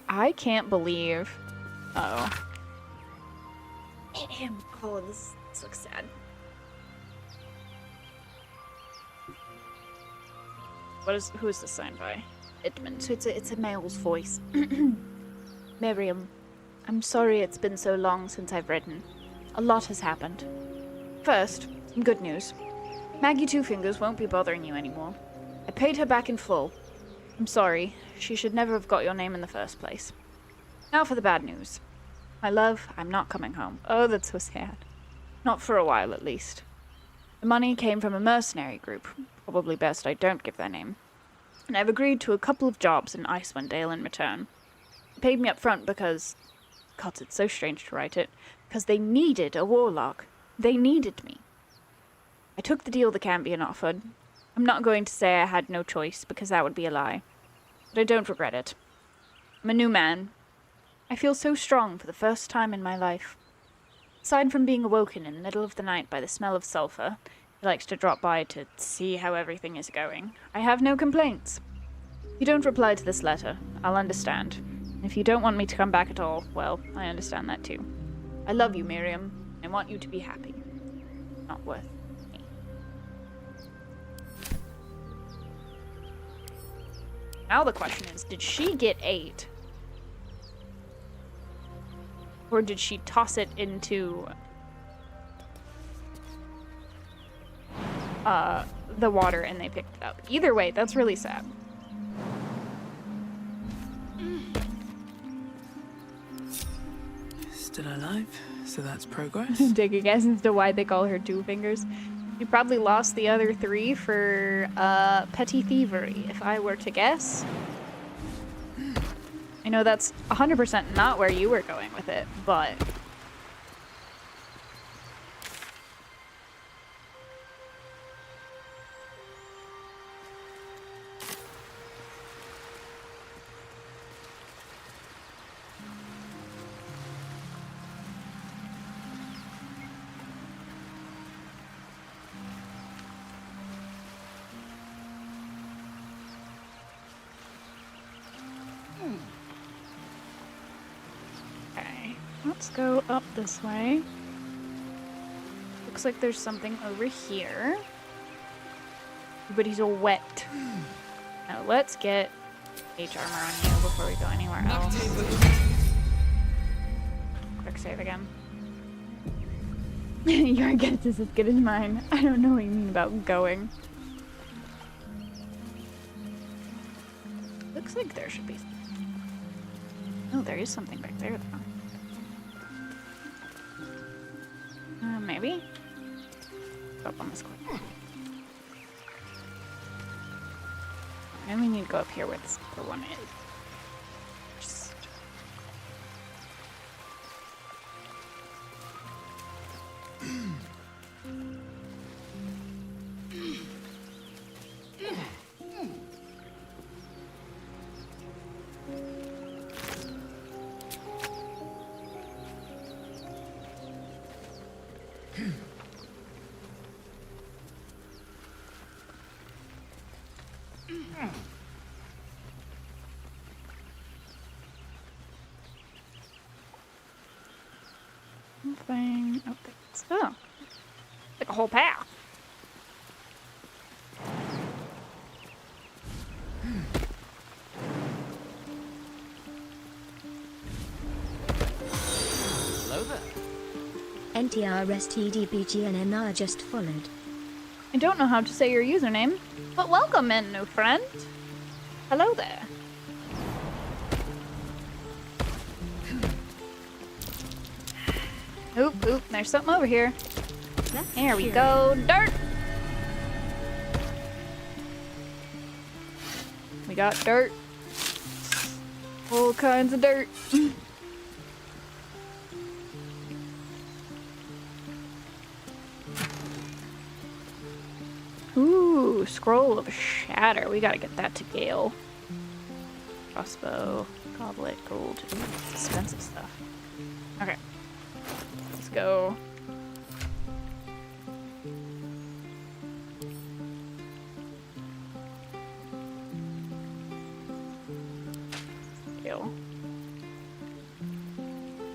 I can't believe... Uh-oh. Oh, this looks sad. Who is this signed by? Edmund. So it's a male's voice. Miriam, I'm sorry it's been so long since I've written. A lot has happened. First, some good news. Maggie Two Fingers won't be bothering you anymore. I paid her back in full. I'm sorry. She should never have got your name in the first place. Now for the bad news. My love, I'm not coming home. Oh, that's so sad. Not for a while, at least. The money came from a mercenary group. Probably best I don't give their name. And I've agreed to a couple of jobs in Icewind Dale in return. They paid me up front because... God, it's so strange to write it. Because they needed a warlock. They needed me. I took the deal the Cambion offered. I'm not going to say I had no choice, because that would be a lie. But I don't regret it. I'm a new man. I feel so strong for the first time in my life. Aside from being awoken in the middle of the night by the smell of sulfur, he likes to drop by to see how everything is going. I have no complaints. If you don't reply to this letter, I'll understand. And if you don't want me to come back at all, well, I understand that too. I love you, Miriam. I want you to be happy. Not worth me. Now the question is, did she get 8? Or did she toss it into the water and they picked it up? Either way, that's really sad. Still alive, so that's progress. Take a guess as to why they call her Two Fingers. She probably lost the other 3 for petty thievery, if I were to guess. I know that's 100% not where you were going with it, but... Let's go up this way. Looks like there's something over here. But he's all wet. Now let's get H armor on you before we go anywhere else. Quick save again. Your guess is as good as mine. I don't know what you mean about going. Looks like there should be... Oh, there is something back there though. Maybe? Go up on this quick. And we need to go up here where this other one is. Just... Something. Oh, that's, oh, like a whole path. Hello there. NTRSTDBGNNR just followed. I don't know how to say your username, but welcome in, new friend. Hello there. Oop, oop, there's something over here. There we go. Dirt! We got dirt. All kinds of dirt. Ooh, Scroll of Shatter. We gotta get that to Gale. Crossbow, goblet, gold. It's expensive stuff. Okay. Let's go.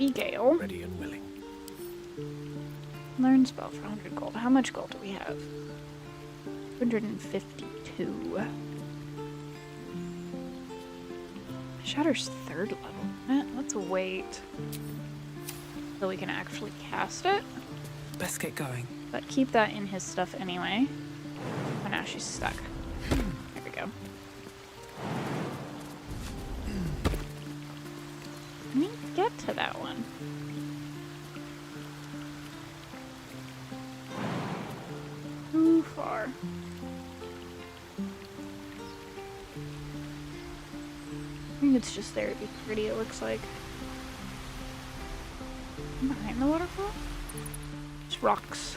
see Gale. Ready and willing. Learn spell for 100 gold. How much gold do we have? 252. Shatter's 3rd level. Let's wait so we can actually cast it. Best get going. But keep that in his stuff anyway. Oh, now she's stuck. There we go. Let me get to that one. Too far. I think it's just there to be pretty, it looks like. Behind the waterfall? Just rocks.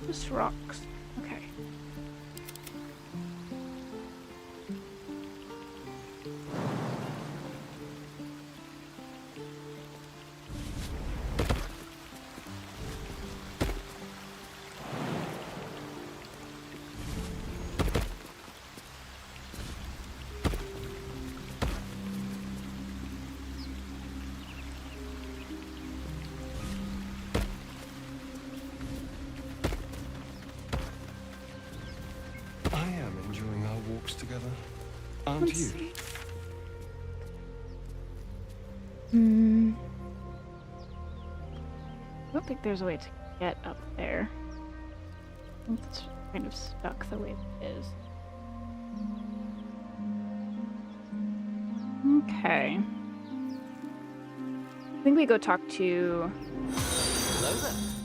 Just rocks. Okay. Together, aren't you? I don't think there's a way to get up there. I think it's kind of stuck the way it is. Okay. I think we go talk to...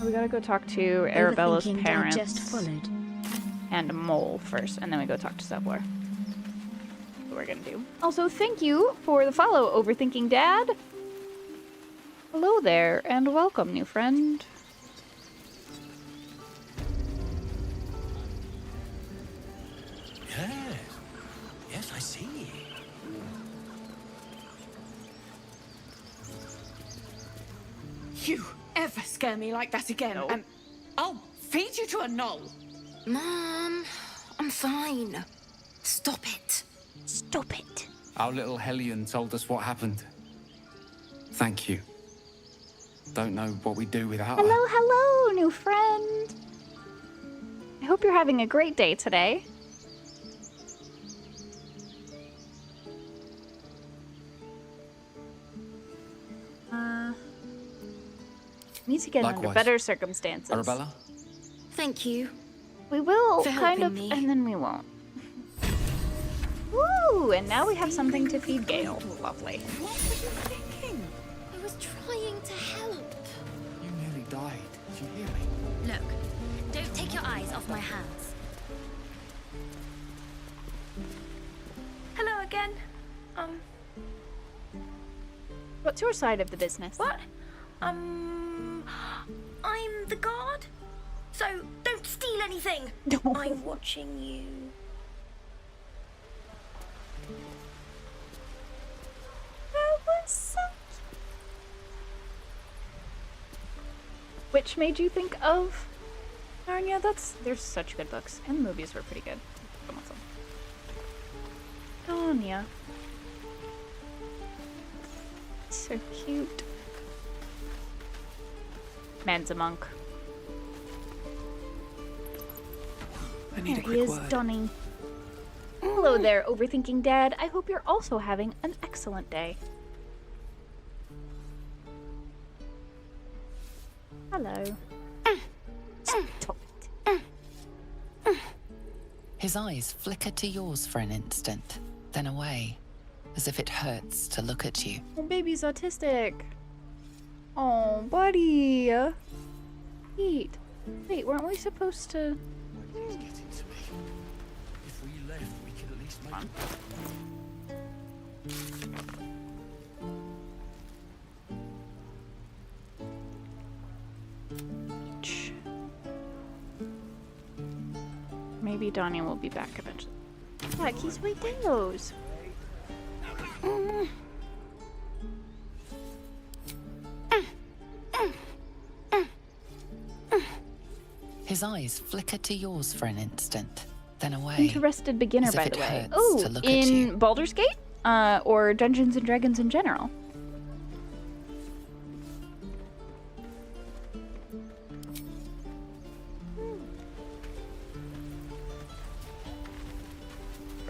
We gotta go talk to Arabella's Overthinking parents. Just followed. And a mole first, and then we go talk to Zevlor. That's what we're gonna do. Also, thank you for the follow, Overthinking Dad. Hello there, and welcome, new friend. Yes. Yes, I see. You ever scare me like that again, and I'll feed you to a knoll. Mom, I'm fine. Stop it. Stop it. Our little Hellion told us what happened. Thank you. Don't know what we'd do without her. Hello, hello, new friend. I hope you're having a great day today. Need to get under Likewise. better circumstances. Arabella? Thank you. We will, For kind of, helping me. and then we won't. Woo! And now we have something to feed Gale. Lovely. What were you thinking? I was trying to help. You nearly died. Did you hear me? Look, don't take your eyes off my hands. Hello again. What's your side of the business? What? I'm the guard, so don't steal anything. I'm watching you. That was so cute. Which made you think of Narnia? There's such good books, and the movies were pretty good. Some of them. Narnia. So cute. Man's a monk. I need There a he quick is, word. Donnie. Hello there, Overthinking Dad. I hope you're also having an excellent day. Hello. Stop it. His eyes flicker to yours for an instant, then away, as if it hurts to look at you. Oh, baby's autistic. Oh, buddy. Pete. Wait, weren't we supposed to... If we left, we could at least make... Maybe Donnie will be back eventually. Look, he's way dingoes. His eyes flicker to yours for an instant, then away. Interested beginner, as if by it the way. hurts Oh, to look at in you. Baldur's Gate? or Dungeons and Dragons in general.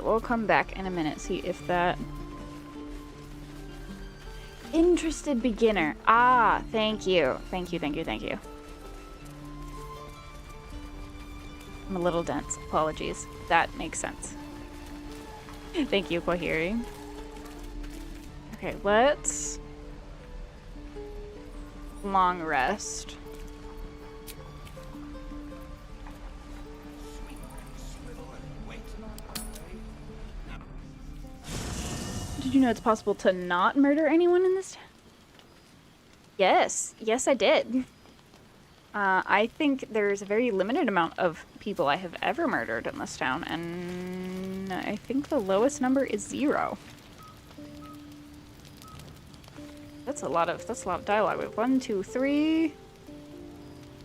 We'll come back in a minute, see if that... Interested beginner. Ah, thank you. Thank you, thank you, thank you. I'm a little dense. Apologies. That makes sense. Thank you, Kwahiri. Okay, let's... long rest. Did you know it's possible to not murder anyone in this town? Yes. Yes, I did. I think there's a very limited amount of people I have ever murdered in this town, and I think the lowest number is 0. That's a lot of dialogue. With 1, 2, 3.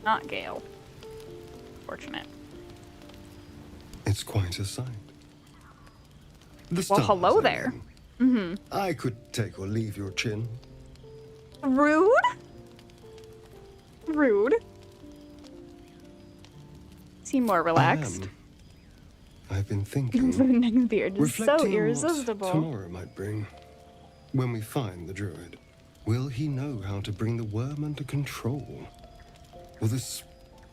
Not Gale. Fortunate. It's quite a sight. The Well, stars, hello I there. mean. Mm-hmm. I could take or leave your chin. Rude? Rude. Seem more relaxed. I've been thinking. The beard is so reflecting on what irresistible. tomorrow might bring. When we find the druid, will he know how to bring the worm under control? Will this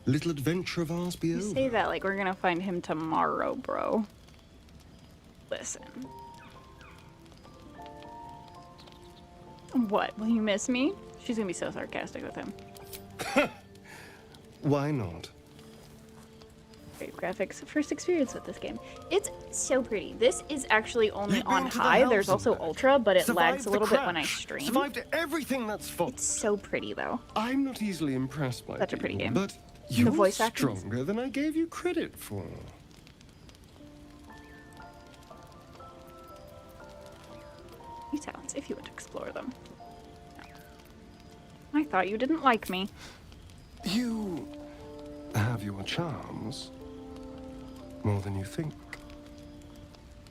little adventure of ours be You over? say that like we're gonna find him tomorrow, bro. Listen. What? Will you miss me? She's gonna be so sarcastic with him. Why not? Great graphics. First experience with this game. It's so pretty. This is actually only You've been on to the high. There's Hells also and back. ultra, but it Survived lags a the little bit when I crash. stream. Survived everything that's fought. It's so pretty though. I'm not easily impressed by Such a pretty people, game. but The you're voice acting. stronger than I gave you credit for. New talents, if you would explore them. I thought you didn't like me. You have your charms. More than you think.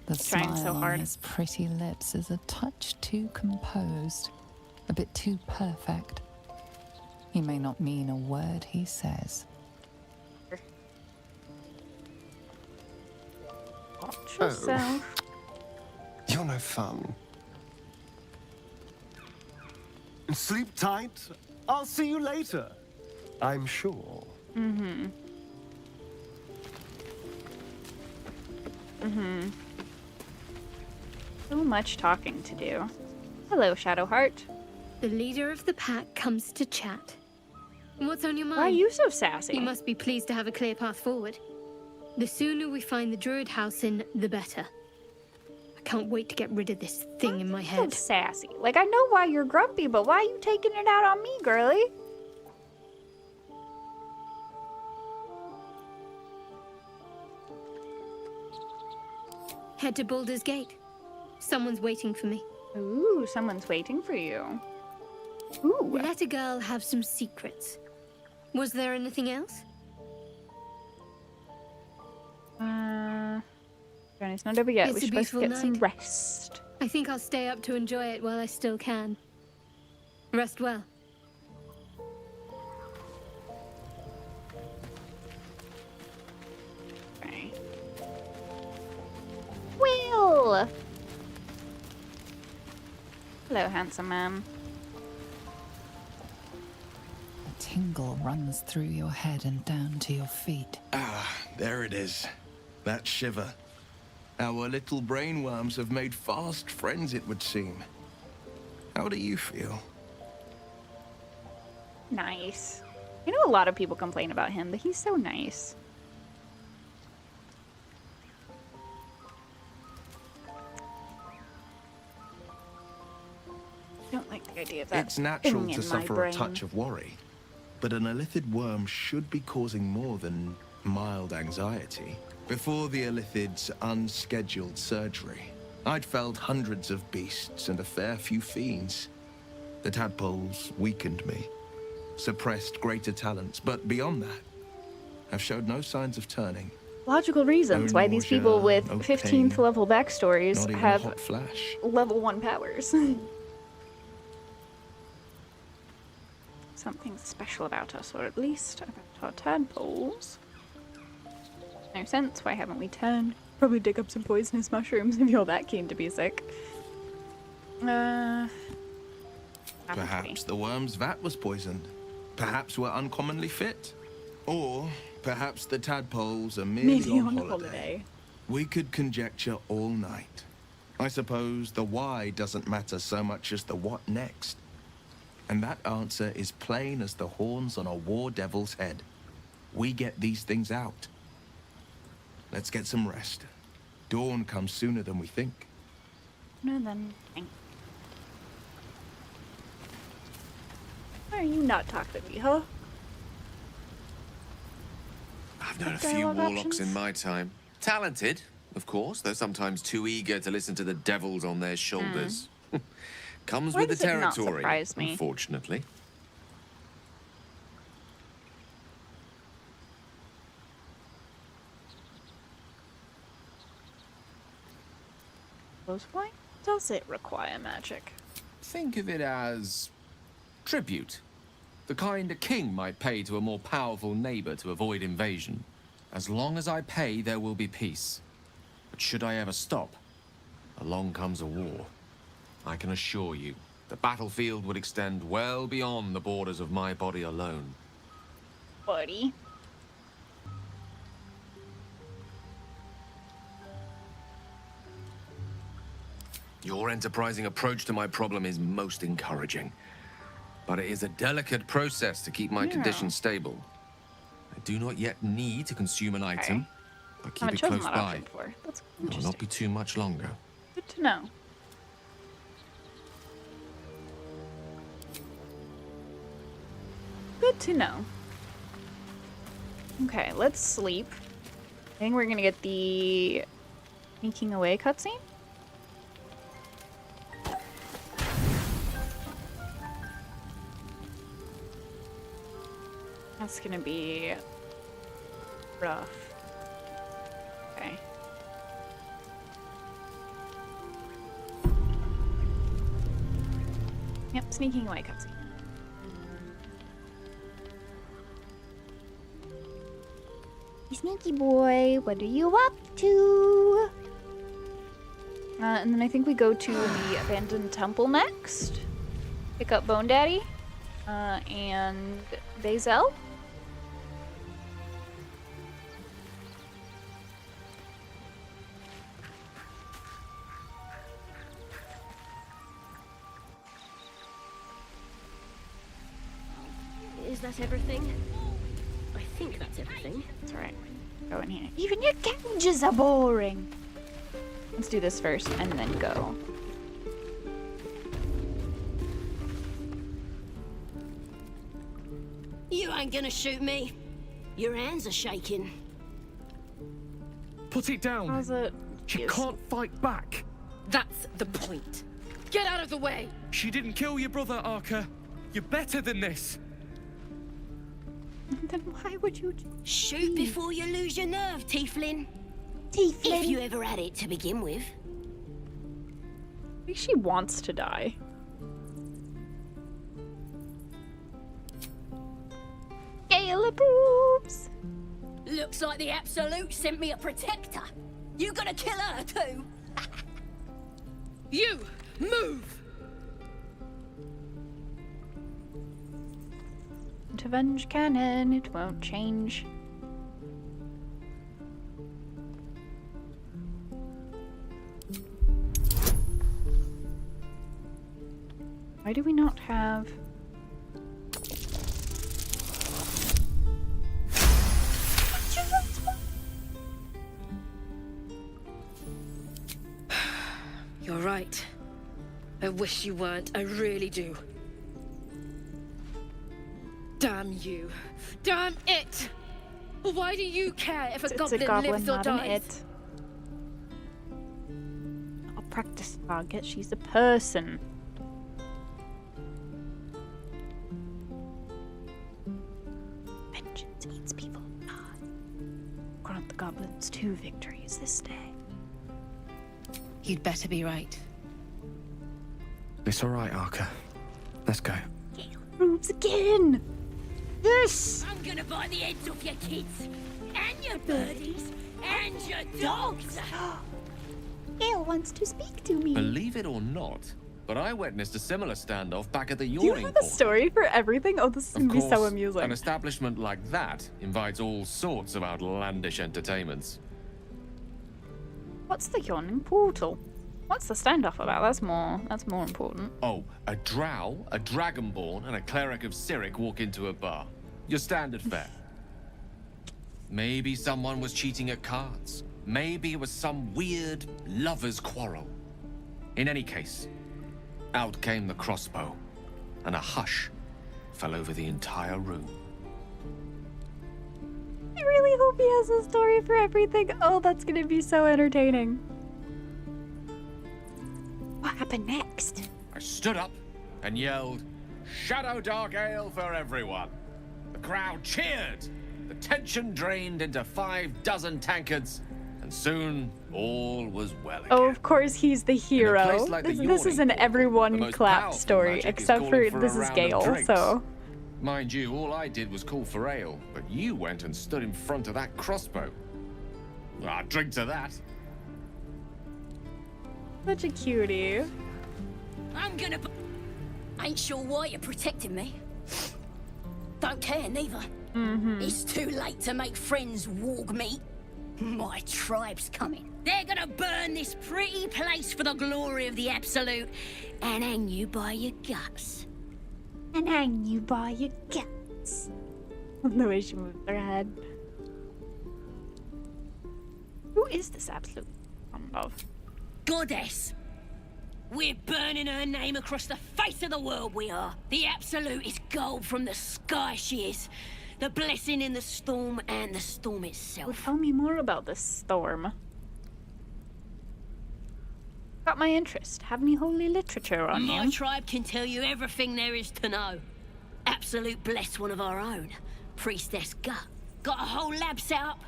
The Trying so smile hard. on his pretty lips is a touch too composed, a bit too perfect. He may not mean a word he says. Watch yourself. You're no fun. Sleep tight. I'll see you later. I'm sure. Mm-hmm. Mm-hmm. So much talking to do. Hello, Shadowheart. The leader of the pack comes to chat. What's on your mind? Why are you so sassy? You must be pleased to have a clear path forward. The sooner we find the druid house in, the better. I can't wait to get rid of this thing in my So head. sassy. Like, I know why you're grumpy, but why are you taking it out on me, girly? Head to Baldur's Gate. Someone's waiting for me. Ooh, someone's waiting for you. Ooh. Let a girl have some secrets. Was there anything else? Journey's not over yet. It's We a should both beautiful get some night. rest. I think I'll stay up to enjoy it while I still can. Rest well. Okay. Will! Hello, handsome man. A tingle runs through your head and down to your feet. Ah, there it is. That shiver. Our little brainworms have made fast friends, it would seem. How do you feel? Nice. I know a lot of people complain about him, but he's so nice. I don't like the idea of that. It's natural thing to in my suffer brain. a touch of worry, but an illithid worm should be causing more than mild anxiety. Before the illithid's unscheduled surgery, I'd felled hundreds of beasts and a fair few fiends. The tadpoles weakened me, suppressed greater talents, but beyond that, I've showed no signs of turning. logical reasons why these people with no 15th pain, level backstories not even a have hot flash. level 1 powers. Something special about us, or at least about our tadpoles. No sense, why haven't we turned? Probably dig up some poisonous mushrooms if you're that keen to be sick. Perhaps the worm's vat was poisoned. Perhaps we're uncommonly fit. Or perhaps the tadpoles are merely on holiday. We could conjecture all night. I suppose the why doesn't matter so much as the what next. And that answer is plain as the horns on a war devil's head. We get these things out. Let's get some rest. Dawn comes sooner than we think. No, then. Why are you not talking to me, huh? I've known a few warlocks in my time. Talented, of course, though sometimes too eager to listen to the devils on their shoulders. Comes with the territory, unfortunately. Why does it require magic? Think of it as tribute. The kind a king might pay to a more powerful neighbor to avoid invasion. As long as I pay, there will be peace. But should I ever stop, along comes a war. I can assure you, the battlefield would extend well beyond the borders of my body alone. Buddy. Your enterprising approach to my problem is most encouraging. But it is a delicate process to keep my condition stable. I do not yet need to consume an item, but keep it close by. It will not be too much longer. Good to know. Good to know. Okay, let's sleep. I think we're gonna get the sneaking away cutscene. That's gonna be rough. Okay. Yep, sneaking away cutscene. Sneaky boy, what are you up to? And then I think we go to the abandoned temple next. Pick up Bone Daddy and Bazel. Is that everything? I think that's everything. That's right. Go in here. Even your cages are boring. Let's do this first and then go. You ain't gonna shoot me. Your hands are shaking. Put it down. How's it? You can't fight back. That's the point. Get out of the way. She didn't kill your brother, Arca. You're better than this. Then why would you shoot before you lose your nerve, tiefling? Tiefling? If you ever had it to begin with. I think she wants to die. Gale approves. Looks like the Absolute sent me a protector. You gonna kill her too? You move. To avenge canon, it won't change. Why do we not have... You're right. I wish you weren't. I really do. Damn you. Damn it! Why do you care if a goblin lives or not dies? an it. I'll practice target. She's a person. Vengeance eats people. Grant the goblins 2 victories this day. You'd better be right. It's all right, Arca. Let's go. Proves again! Yes! I'm gonna buy the heads off your kids, and your birdies, and your dogs! Gale wants to speak to me. Believe it or not, but I witnessed a similar standoff back at the Do you Yawning have a Portal. story for everything? Oh, this is Of gonna be so course, amusing. an establishment like that invites all sorts of outlandish entertainments. What's the Yawning Portal? What's the standoff about? That's more important. Oh, a drow, a dragonborn, and a cleric of Cyric walk into a bar. Your standard fare. Maybe someone was cheating at cards. Maybe it was some weird lover's quarrel. In any case, out came the crossbow, and a hush fell over the entire room. I really hope he has a story for everything. Oh, that's gonna be so entertaining. What happened next? I stood up and yelled, "Shadow Dark Ale for everyone!" The crowd cheered. The tension drained into 6 tankards, and soon all was well again. Oh, of course he's the hero. like the This is Yawning an everyone the most clap powerful story, magic is except calling for a this is round of Gale, drinks. so. Mind you, all I did was call for ale, but you went and stood in front of that crossbow. I'll drink to that. Such a cutie. I'm gonna Ain't sure why you're protecting me. Don't care, neither. It's too late to make friends warg meat. My tribe's coming. They're gonna burn this pretty place for the glory of the Absolute and hang you by your guts. And hang you by your guts. The way she moves her head. Who is this Absolute fond of? Goddess. We're burning her name across the face of the world, we are. The Absolute is gold from the sky, she is. The blessing in the storm and the storm itself. Well, tell me more about this storm. Got my interest. Have any holy literature on My you? tribe can tell you everything there is to know. Absolute bless one of our own. Priestess Gut. Got a whole lab set up.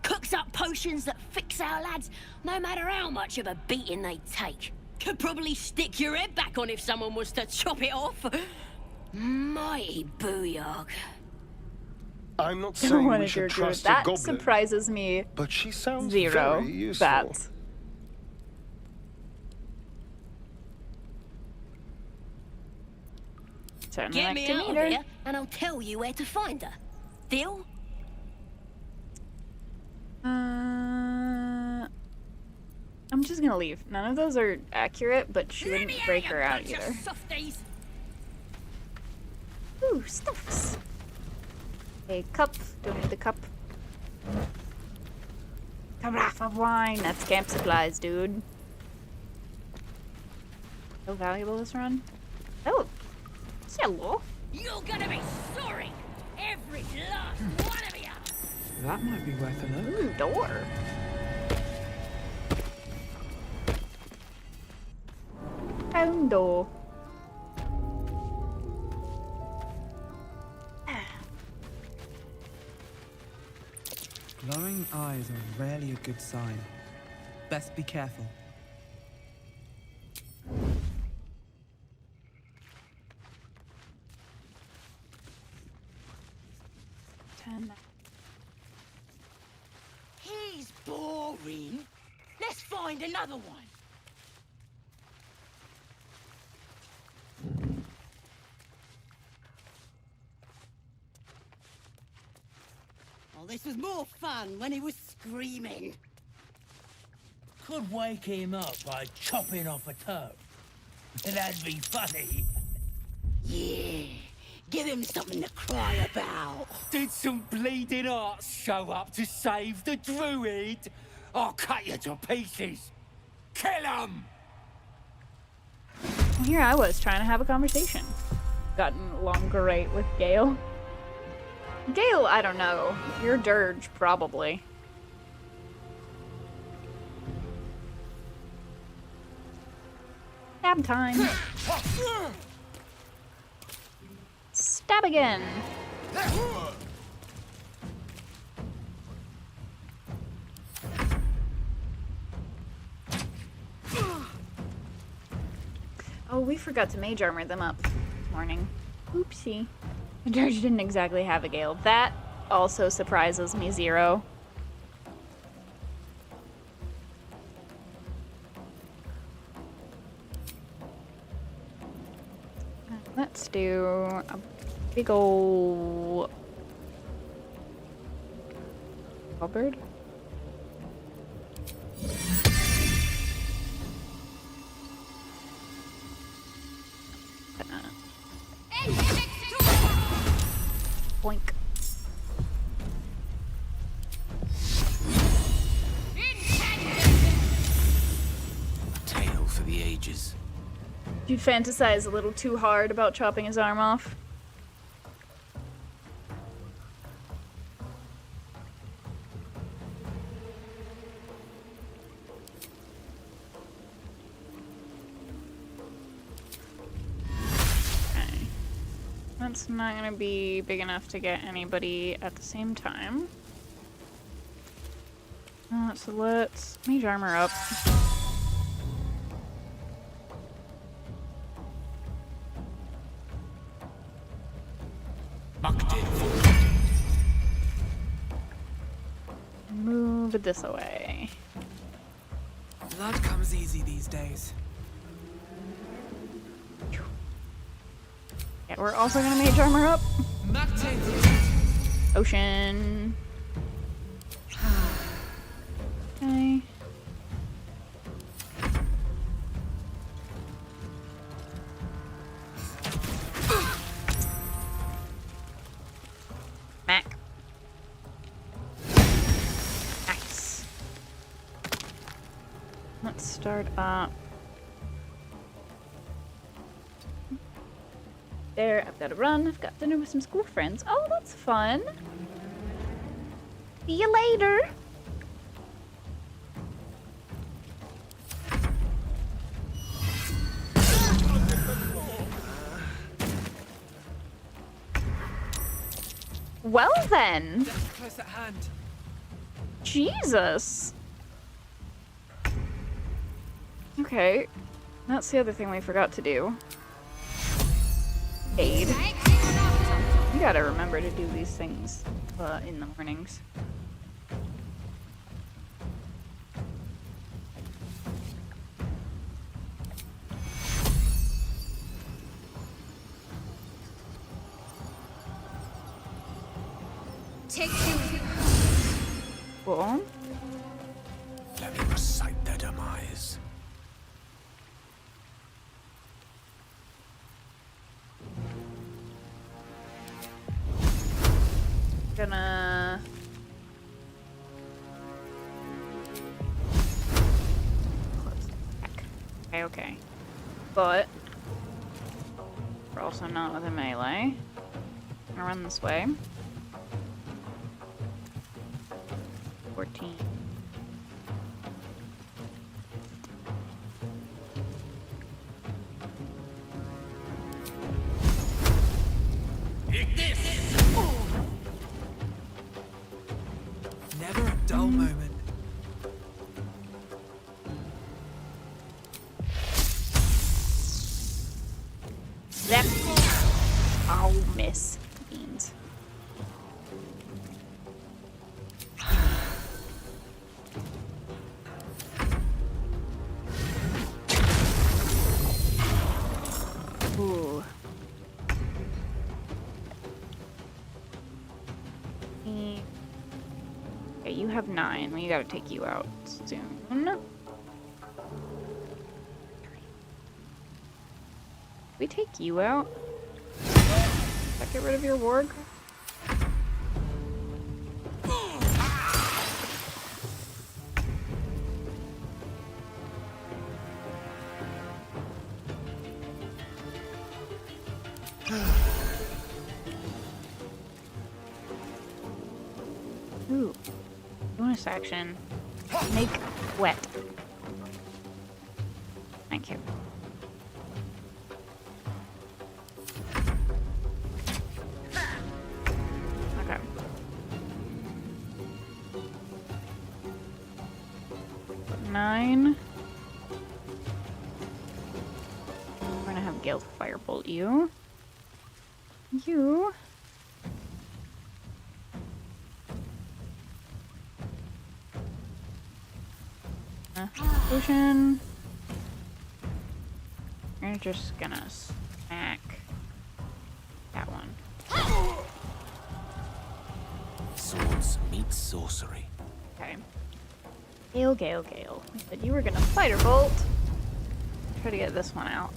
Cooks up potions that fix our lads, no matter how much of a beating they take. Could probably stick your head back on if someone was to chop it off. Mighty booyog. I'm not I saying wanted we to should agree with trust a that. goblin, Surprises me. but she sounds Zero. very useful. That. Certainly Get like me to out meet of her. here, and I'll tell you where to find her. Deal? I'm just gonna leave. None of those are accurate, but she wouldn't break her out either. Softies. Ooh, stuffs. A cup. Don't need the cup. Carafe of wine. That's camp supplies, dude. So valuable this run. Oh, hello. You're gonna be sorry. Every last one of you. That might be worth a look. Ooh, door. Found door. Glowing eyes are rarely a good sign. Best be careful. He's boring. Let's find another one. Oh, this was more fun when he was screaming. Could wake him up by chopping off a toe. That'd be funny. Yeah, give him something to cry about. Did some bleeding arts show up to save the druid? I'll cut you to pieces. Kill him! Well, here I was trying to have a conversation. Gotten along great with Gale. Gale, I don't know. Your dirge, probably. Stab time. Stab again. we forgot to mage armor them up this morning. Oopsie. George didn't exactly have a Gale. That also surprises me, Zero. Let's do a big ol' halberd. Boink. A tale for the ages. You'd fantasize a little too hard about chopping his arm off. That's not gonna be big enough to get anybody at the same time. So let's mage armor up. Move this away. Blood comes easy these days. Yeah, we're also gonna mage armor up. Ocean. Okay. Mac. Nice. Let's start up. There, I've got to run. I've got dinner with some school friends. Oh, that's fun. See you later. Well then. Close at hand. Jesus. Okay. That's the other thing we forgot to do. Aid. You gotta remember to do these things in the mornings. Take two. Cool. Let me recite their demise. Gonna close back. Okay. But we're also not with a melee. I'm gonna run this way. 14. Take this! Never a dull moment. Zap. Oh, miss. Beans. Ooh. Okay, you have 9. We gotta take you out soon. We take you out? Does that get rid of your warg? Ooh. Bonus action. Make wet. Thank you. Okay. Nine. We're gonna Firebolt you. You. Potion. You're just gonna smack that one. Swords meet sorcery. Okay. Gale, Gale, Gale. I said you were gonna Firebolt. Try to get this one out.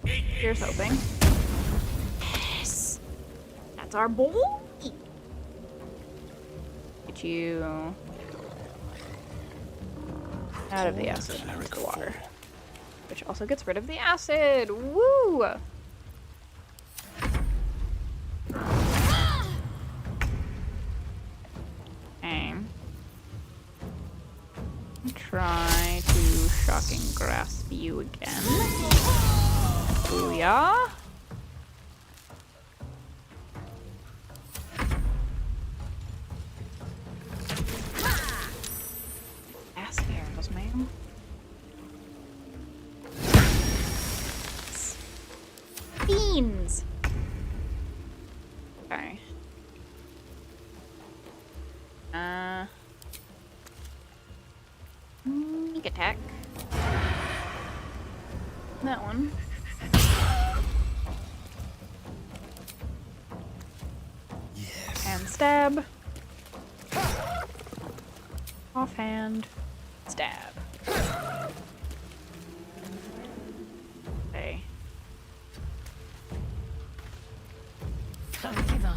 Here's hoping. Yes! That's our bowl. Get you out of the acid and into the water. Which also gets rid of the acid. Woo! Okay. Try to shocking grasp you again. Booyah! Acid arrows, ma'am. Beans! Okay. Sneak attack. That one. Yes. And stab. Offhand. Stab. Okay. Don't give up.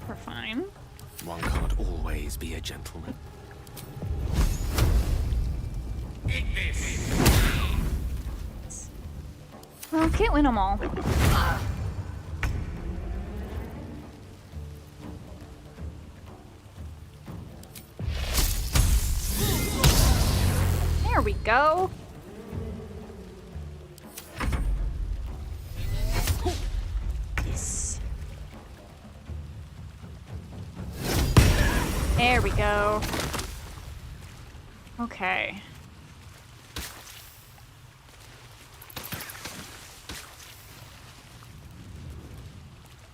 We're fine. One can't always be a gentleman. Well, can't win them all. There we go. Yes. There we go. Okay.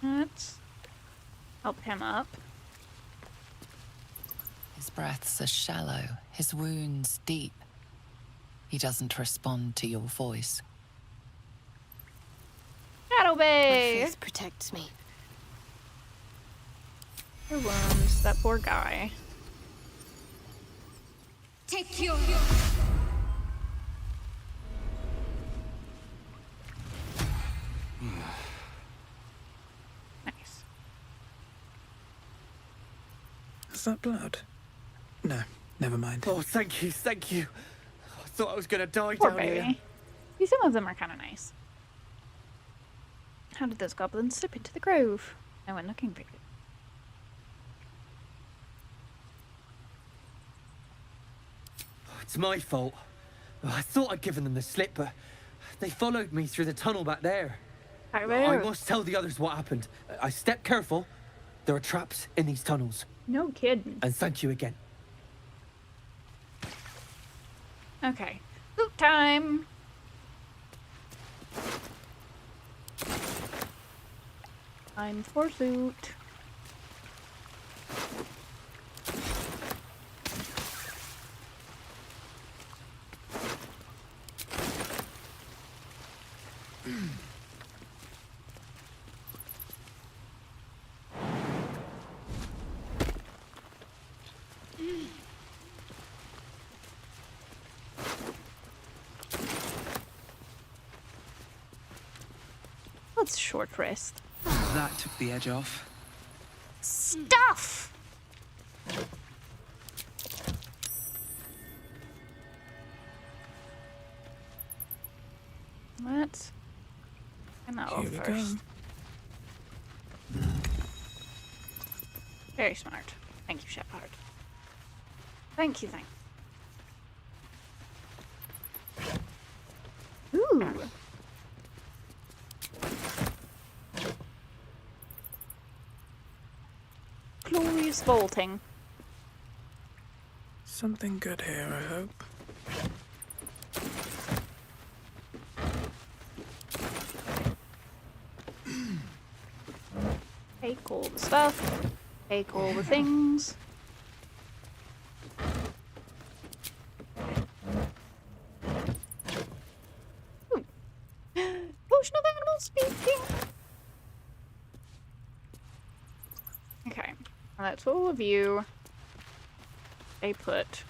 Let's help him up. His breaths are shallow, his wounds deep. He doesn't respond to your voice. Shadow Bay! My faith protects me. Your wounds, that poor guy. Take your... Nice. Is that blood? No, never mind. Oh, thank you, thank you. I thought I was gonna die Poor down baby. here. See, some of them are kind of nice. How did those goblins slip into the grove? I went looking for it. It's my fault. I thought I'd given them the slip, but they followed me through the tunnel back there. I must tell the others what happened. I stepped careful. There are traps in these tunnels. No kidding. And thank you again. Okay. Loot time! Time for loot. Let's short rest. That took the edge off. Stuff! Let's and that Here we first. go. Very smart. Thank you, Shepard. Thank you, thank you. Ooh. Glorious vaulting. Something good here, I hope. Take all the stuff. Take all the things. Ooh. Potion of animal speaking. Okay, well, that's all of you. Stay put.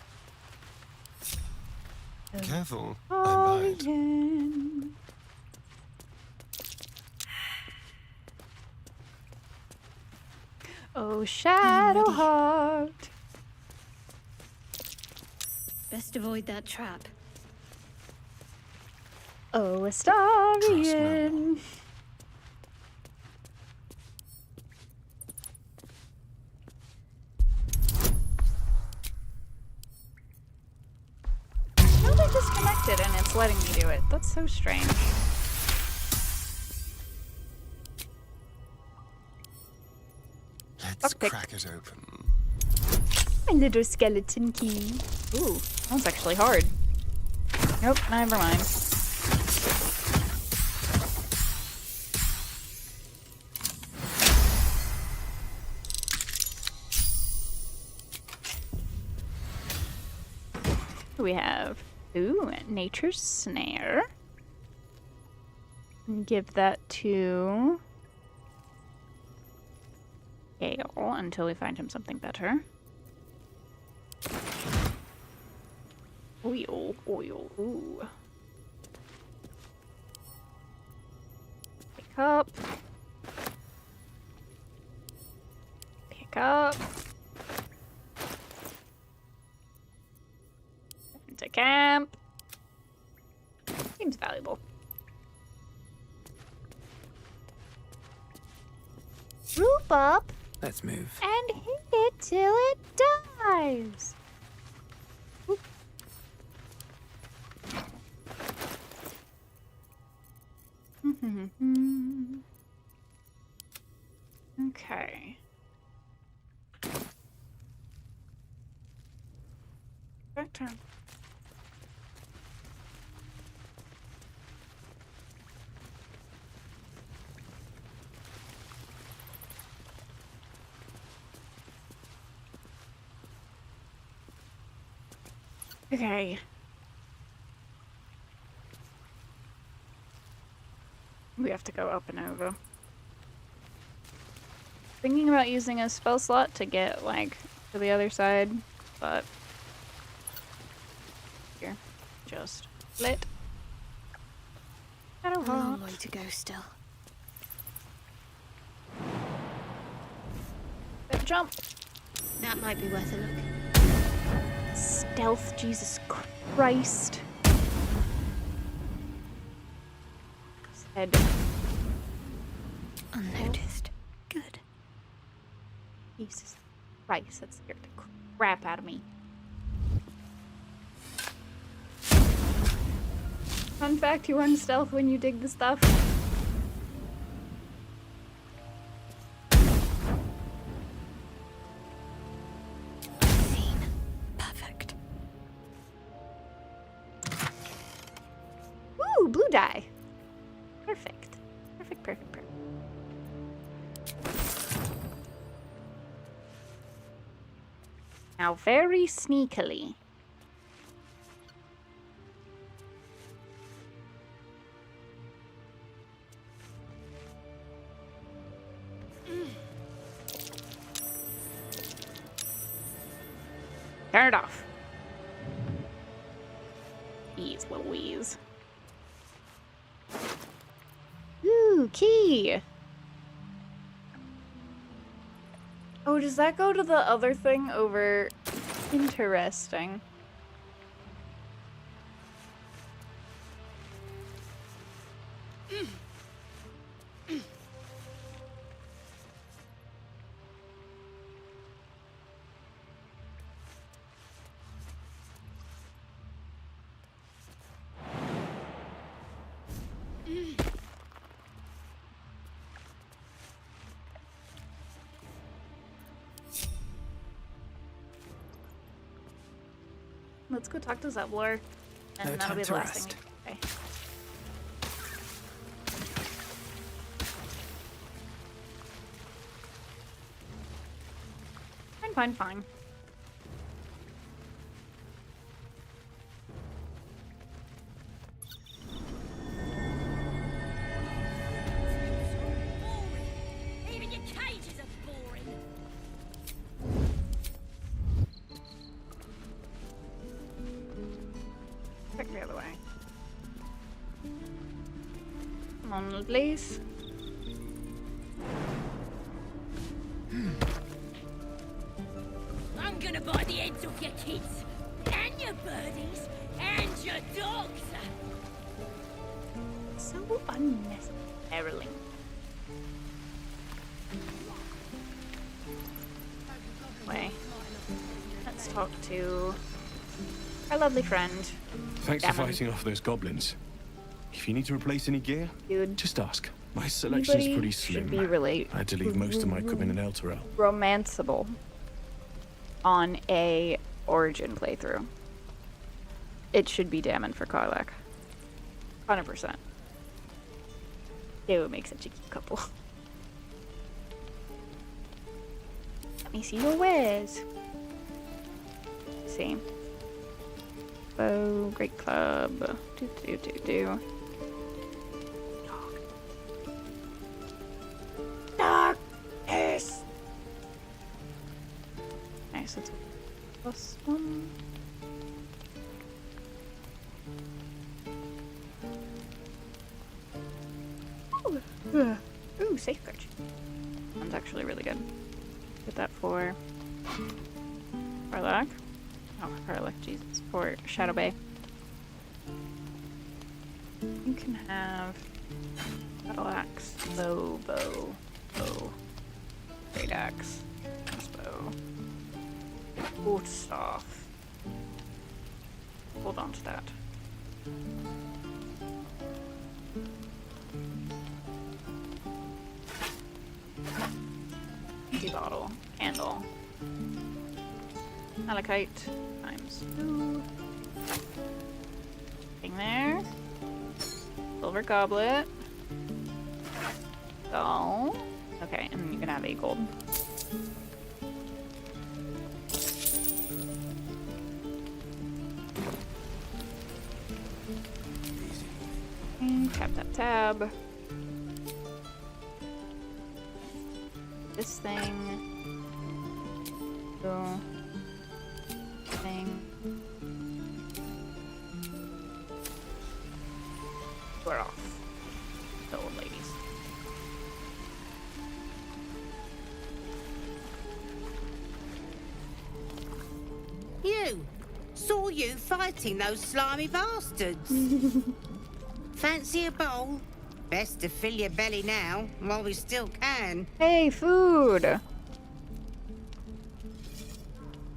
Careful, Oh, I bite. Oh, Shadowheart. Best avoid that trap. Oh, Astarion. How they disconnected and it's letting me do it? That's so strange. Let's crack it open. My little skeleton key. Ooh, that's actually hard. Nope, never mind. We have, ooh, Nature's Snare. And give that to Gale until we find him something better. Oil, oil, ooh. Pick up. Pick up. Into camp. Seems valuable. Swoop up Let's move. and hit it till it dies. Oop. Okay. Back turn. Okay. We have to go up and over. Thinking about using a spell slot to get, like, to the other side, but... Here. Just lit. A long way to go still. Jump. That might be worth a look. Stealth, Jesus Christ. Said. Unnoticed. Good. Jesus Christ, that scared the crap out of me. Fun fact, you unstealth when you dig the stuff. Perfect. Ooh, blue dye. Perfect. Perfect, perfect, perfect. Now, very sneakily. Turn it off. Jeez Louise. Ooh, key. Oh, does that go to the other thing over? Interesting. Let's go talk to Zevlor. And No that'll time be to the last rest. thing. Okay. Fine. Even your cages are boring. Back the other way. Come on, please. I'm gonna buy the heads off your kids, and your birdies, and your dogs. So unnecessarily. Way. Let's talk to our lovely friend. Thanks Damon. for fighting off those goblins. If you need to replace any gear, just ask. My selection's Anybody pretty should slim. be I had to leave most of my equipment in Elturel. romanceable on a Origin playthrough. It should be Damon for Karlach. 100%. They would make such a cute couple. Let me see your wares. See. Bow, great club. Do. Darkness. Nice, that's +1. Ooh, safeguard. That's actually really good. Get that for Karlach. Oh, Karlach, Jesus. For Shadow Bay. You can have Battle Axe, low bow, great axe, crossbow, quarterstaff. Hold on to that. Empty bottle, candle, malachite times 2. Thing there. Silver goblet. Doll. Okay, and then you can have 8 gold. And tap, tap, tab. This thing. Go. Thing. We're off. The old ladies. You! Saw you fighting those slimy bastards. Fancy a bowl? Best to fill your belly now, while we still can. Hey, food!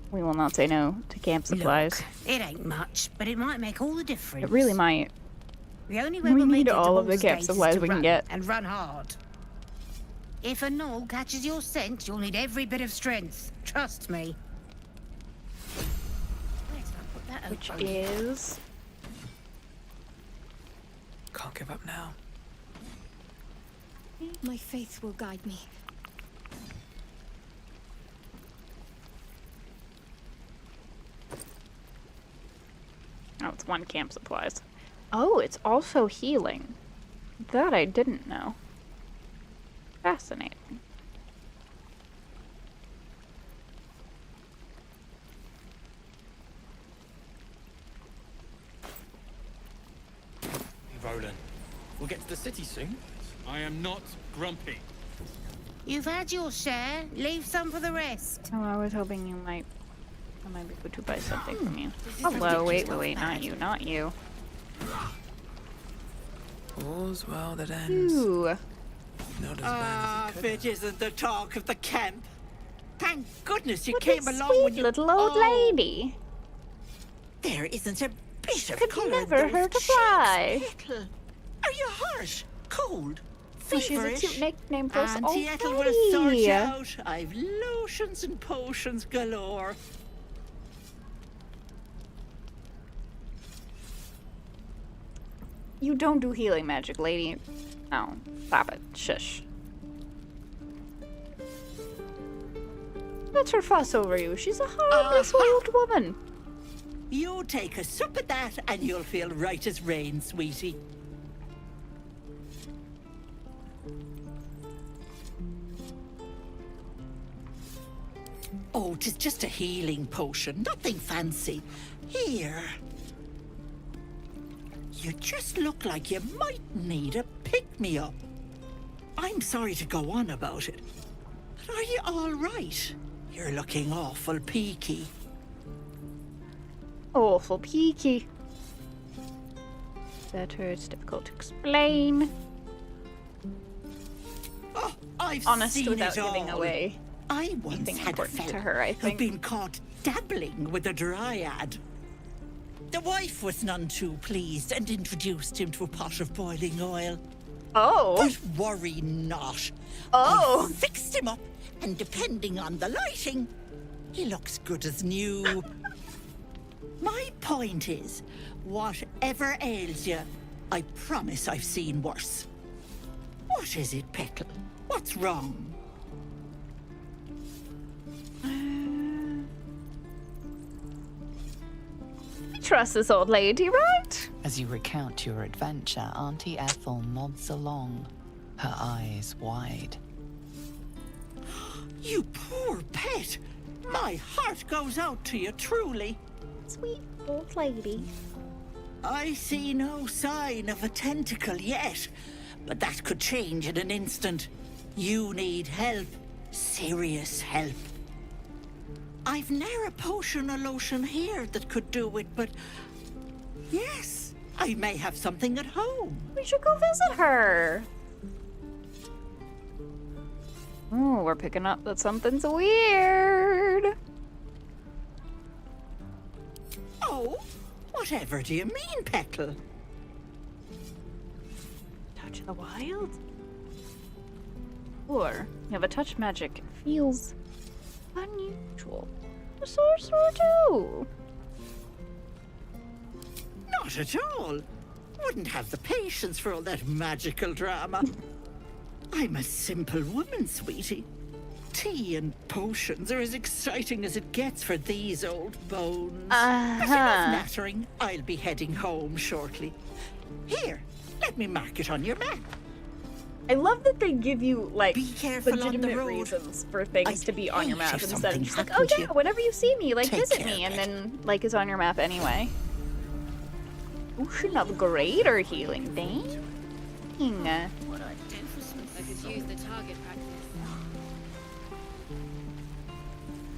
We will not say no to camp supplies. Look, it ain't much, but it might make all the difference. It really might. The only way We we'll need make it to all of the Baldur's camp Gate is supplies to we can run, get. and run hard. If a gnoll catches your scent, you'll need every bit of strength. Trust me. Where did I put that Which oak is... Can't give up now. My faith will guide me. Oh, it's 1 camp supplies. Oh, it's also healing. That I didn't know. Fascinating. Roland, we'll get to the city soon. I am not grumpy. You've had your share. Leave some for the rest. Oh, I was hoping you might... I might be good to buy something from you. Hello, wait, not you. All's well that ends. Ooh. Not as Ah, bad as if it isn't the talk of the camp. Thank goodness you What came a along sweet when you... little old lady. There isn't a bit of Could colour in never those hurt a cheeks, fly. Ethel. Are you harsh? Cold? Oh, she's a Feverish? cute nickname for us Auntie Ethel will sort you already. out. I've lotions and potions galore. You don't do healing magic, lady. No, stop it. Shush. Let her fuss over you. She's a harmless old woman. You take a sup at that and you'll feel right as rain, sweetie. Oh, 'tis just a healing potion, nothing fancy. Here. You just look like you might need a pick-me-up. I'm sorry to go on about it, but are you all right? You're looking awful peaky. Awful peaky. Better, it's difficult to explain. Oh, I've Honest seen without it giving all. away I once anything had a important fella to her, I think. who'd been caught dabbling with a dryad. The wife was none too pleased and introduced him to a pot of boiling oil. Oh. But worry not. Oh. I fixed him up, and depending on the lighting, he looks good as new. My point is, whatever ails you, I promise I've seen worse. What is it, Petal? What's wrong? Trust this old lady, right? As you recount your adventure, Auntie Ethel nods along, her eyes wide. You poor pet! My heart goes out to you, truly. Sweet old lady. I see no sign of a tentacle yet, but that could change in an instant. You need help. Serious help. I've ne'er a potion or lotion here that could do it, but yes, I may have something at home. We should go visit her. Oh, we're picking up that something's weird. Oh, whatever do you mean, Petal? Touch of the wild? Or you have a touch magic. It feels unusual. A sorcerer too. Not at all. Wouldn't have the patience for all that magical drama. I'm a simple woman, sweetie. Tea and potions are as exciting as it gets for these old bones. But enough nattering. I'll be heading home shortly. Here, let me mark it on your map. I love that they give you, like, Be careful on the legitimate road. reasons for things to be on your hate map if instead of something just like, oh happened to yeah, you. whenever you see me, like, Take visit care me, of and it. then, like, is on your map anyway. Ocean of greater healing, dang. What I do for some I could use the target practice.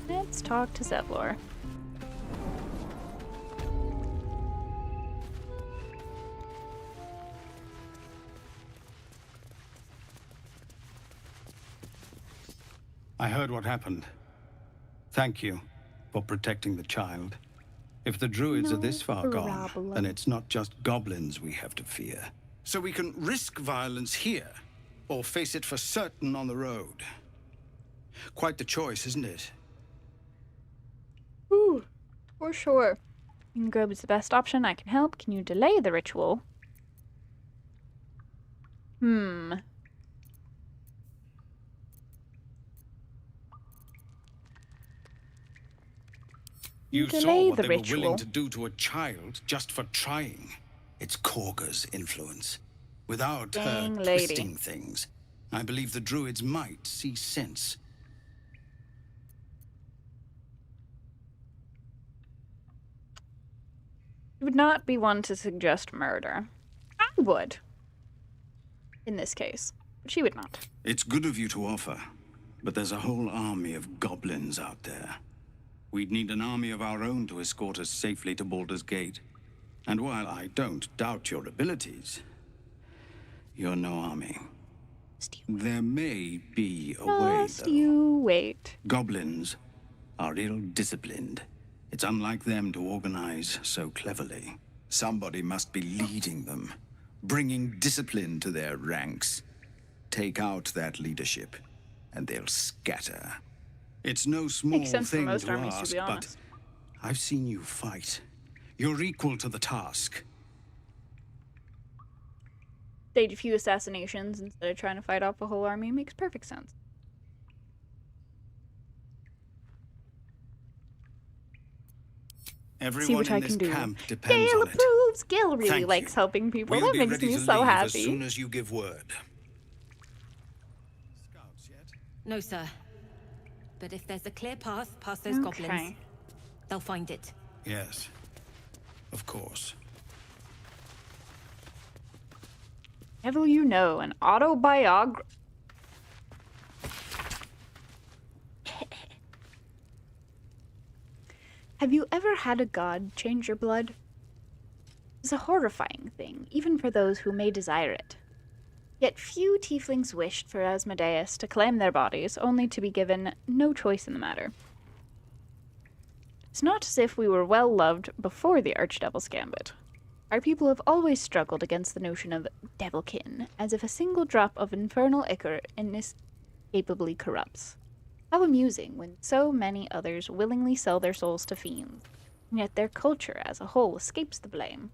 Let's talk to Zevlor. I heard what happened. Thank you for protecting the child. If the druids are this far gone, then it's not just goblins we have to fear. So we can risk violence here, or face it for certain on the road. Quite the choice, isn't it? Ooh, for sure. Grub is the best option. I can help. Can you delay the ritual? You Delay saw what the they were ritual. willing to do to a child just for trying. It's Kagha's influence. Without Dang her lady. twisting things, I believe the druids might see sense. She would not be one to suggest murder. I would. In this case. But she would not. It's good of you to offer, but there's a whole army of goblins out there. We'd need an army of our own to escort us safely to Baldur's Gate. And while I don't doubt your abilities, you're no army. There may be a way, Just though. you wait. Goblins are ill-disciplined. It's unlike them to organize so cleverly. Somebody must be leading them, bringing discipline to their ranks. Take out that leadership, and they'll scatter. It's no small Makes sense for thing most to armies, to ask, be but honest. I've seen you fight. You're equal to the task. stage a few assassinations instead of trying to fight off a whole army. Makes perfect sense. Everyone in this camp depends Gale on it. approves. Gale really Thank likes you. helping people. We'll That be makes ready me to so leave happy. as soon as you give word. No, sir. But if there's a clear path past those goblins, they'll find it. Yes, of course. Devil you know, an autobiography. Have you ever had a god change your blood? It's a horrifying thing, even for those who may desire it. Yet few tieflings wished for Asmodeus to claim their bodies, only to be given no choice in the matter. It's not as if we were well loved before the Archdevil's Gambit. Our people have always struggled against the notion of devilkin, as if a single drop of infernal ichor inescapably corrupts. How amusing when so many others willingly sell their souls to fiends, and yet their culture as a whole escapes the blame.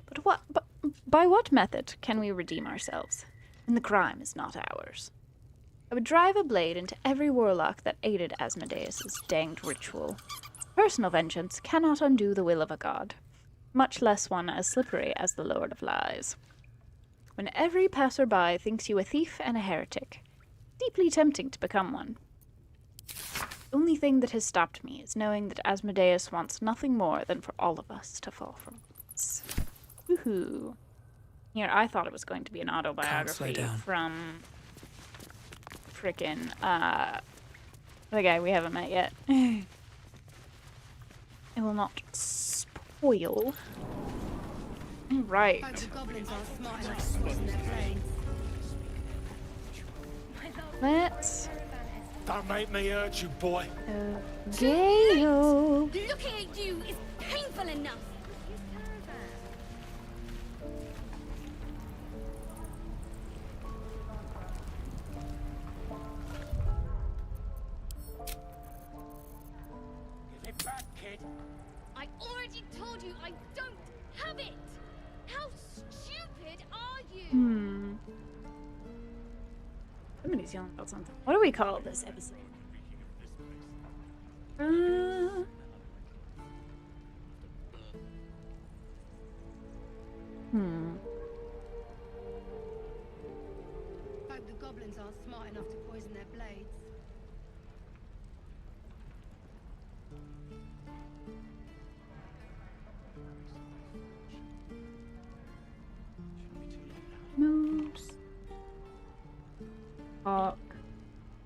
But by what method can we redeem ourselves, when the crime is not ours? I would drive a blade into every warlock that aided Asmodeus's danged ritual. Personal vengeance cannot undo the will of a god, much less one as slippery as the Lord of Lies. When every passerby thinks you a thief and a heretic, deeply tempting to become one. The only thing that has stopped me is knowing that Asmodeus wants nothing more than for all of us to fall from grace. Woohoo. Here, I thought it was going to be an autobiography from frickin' the guy we haven't met yet. I will not spoil. Right. Let's... Don't make me hurt you, boy. Gale. Looking at you is painful enough. Give it back, kid. I already told you I don't have it. How stupid are you? Somebody's yelling about something. What do we call this episode? Hope the goblins aren't smart enough to poison their blades.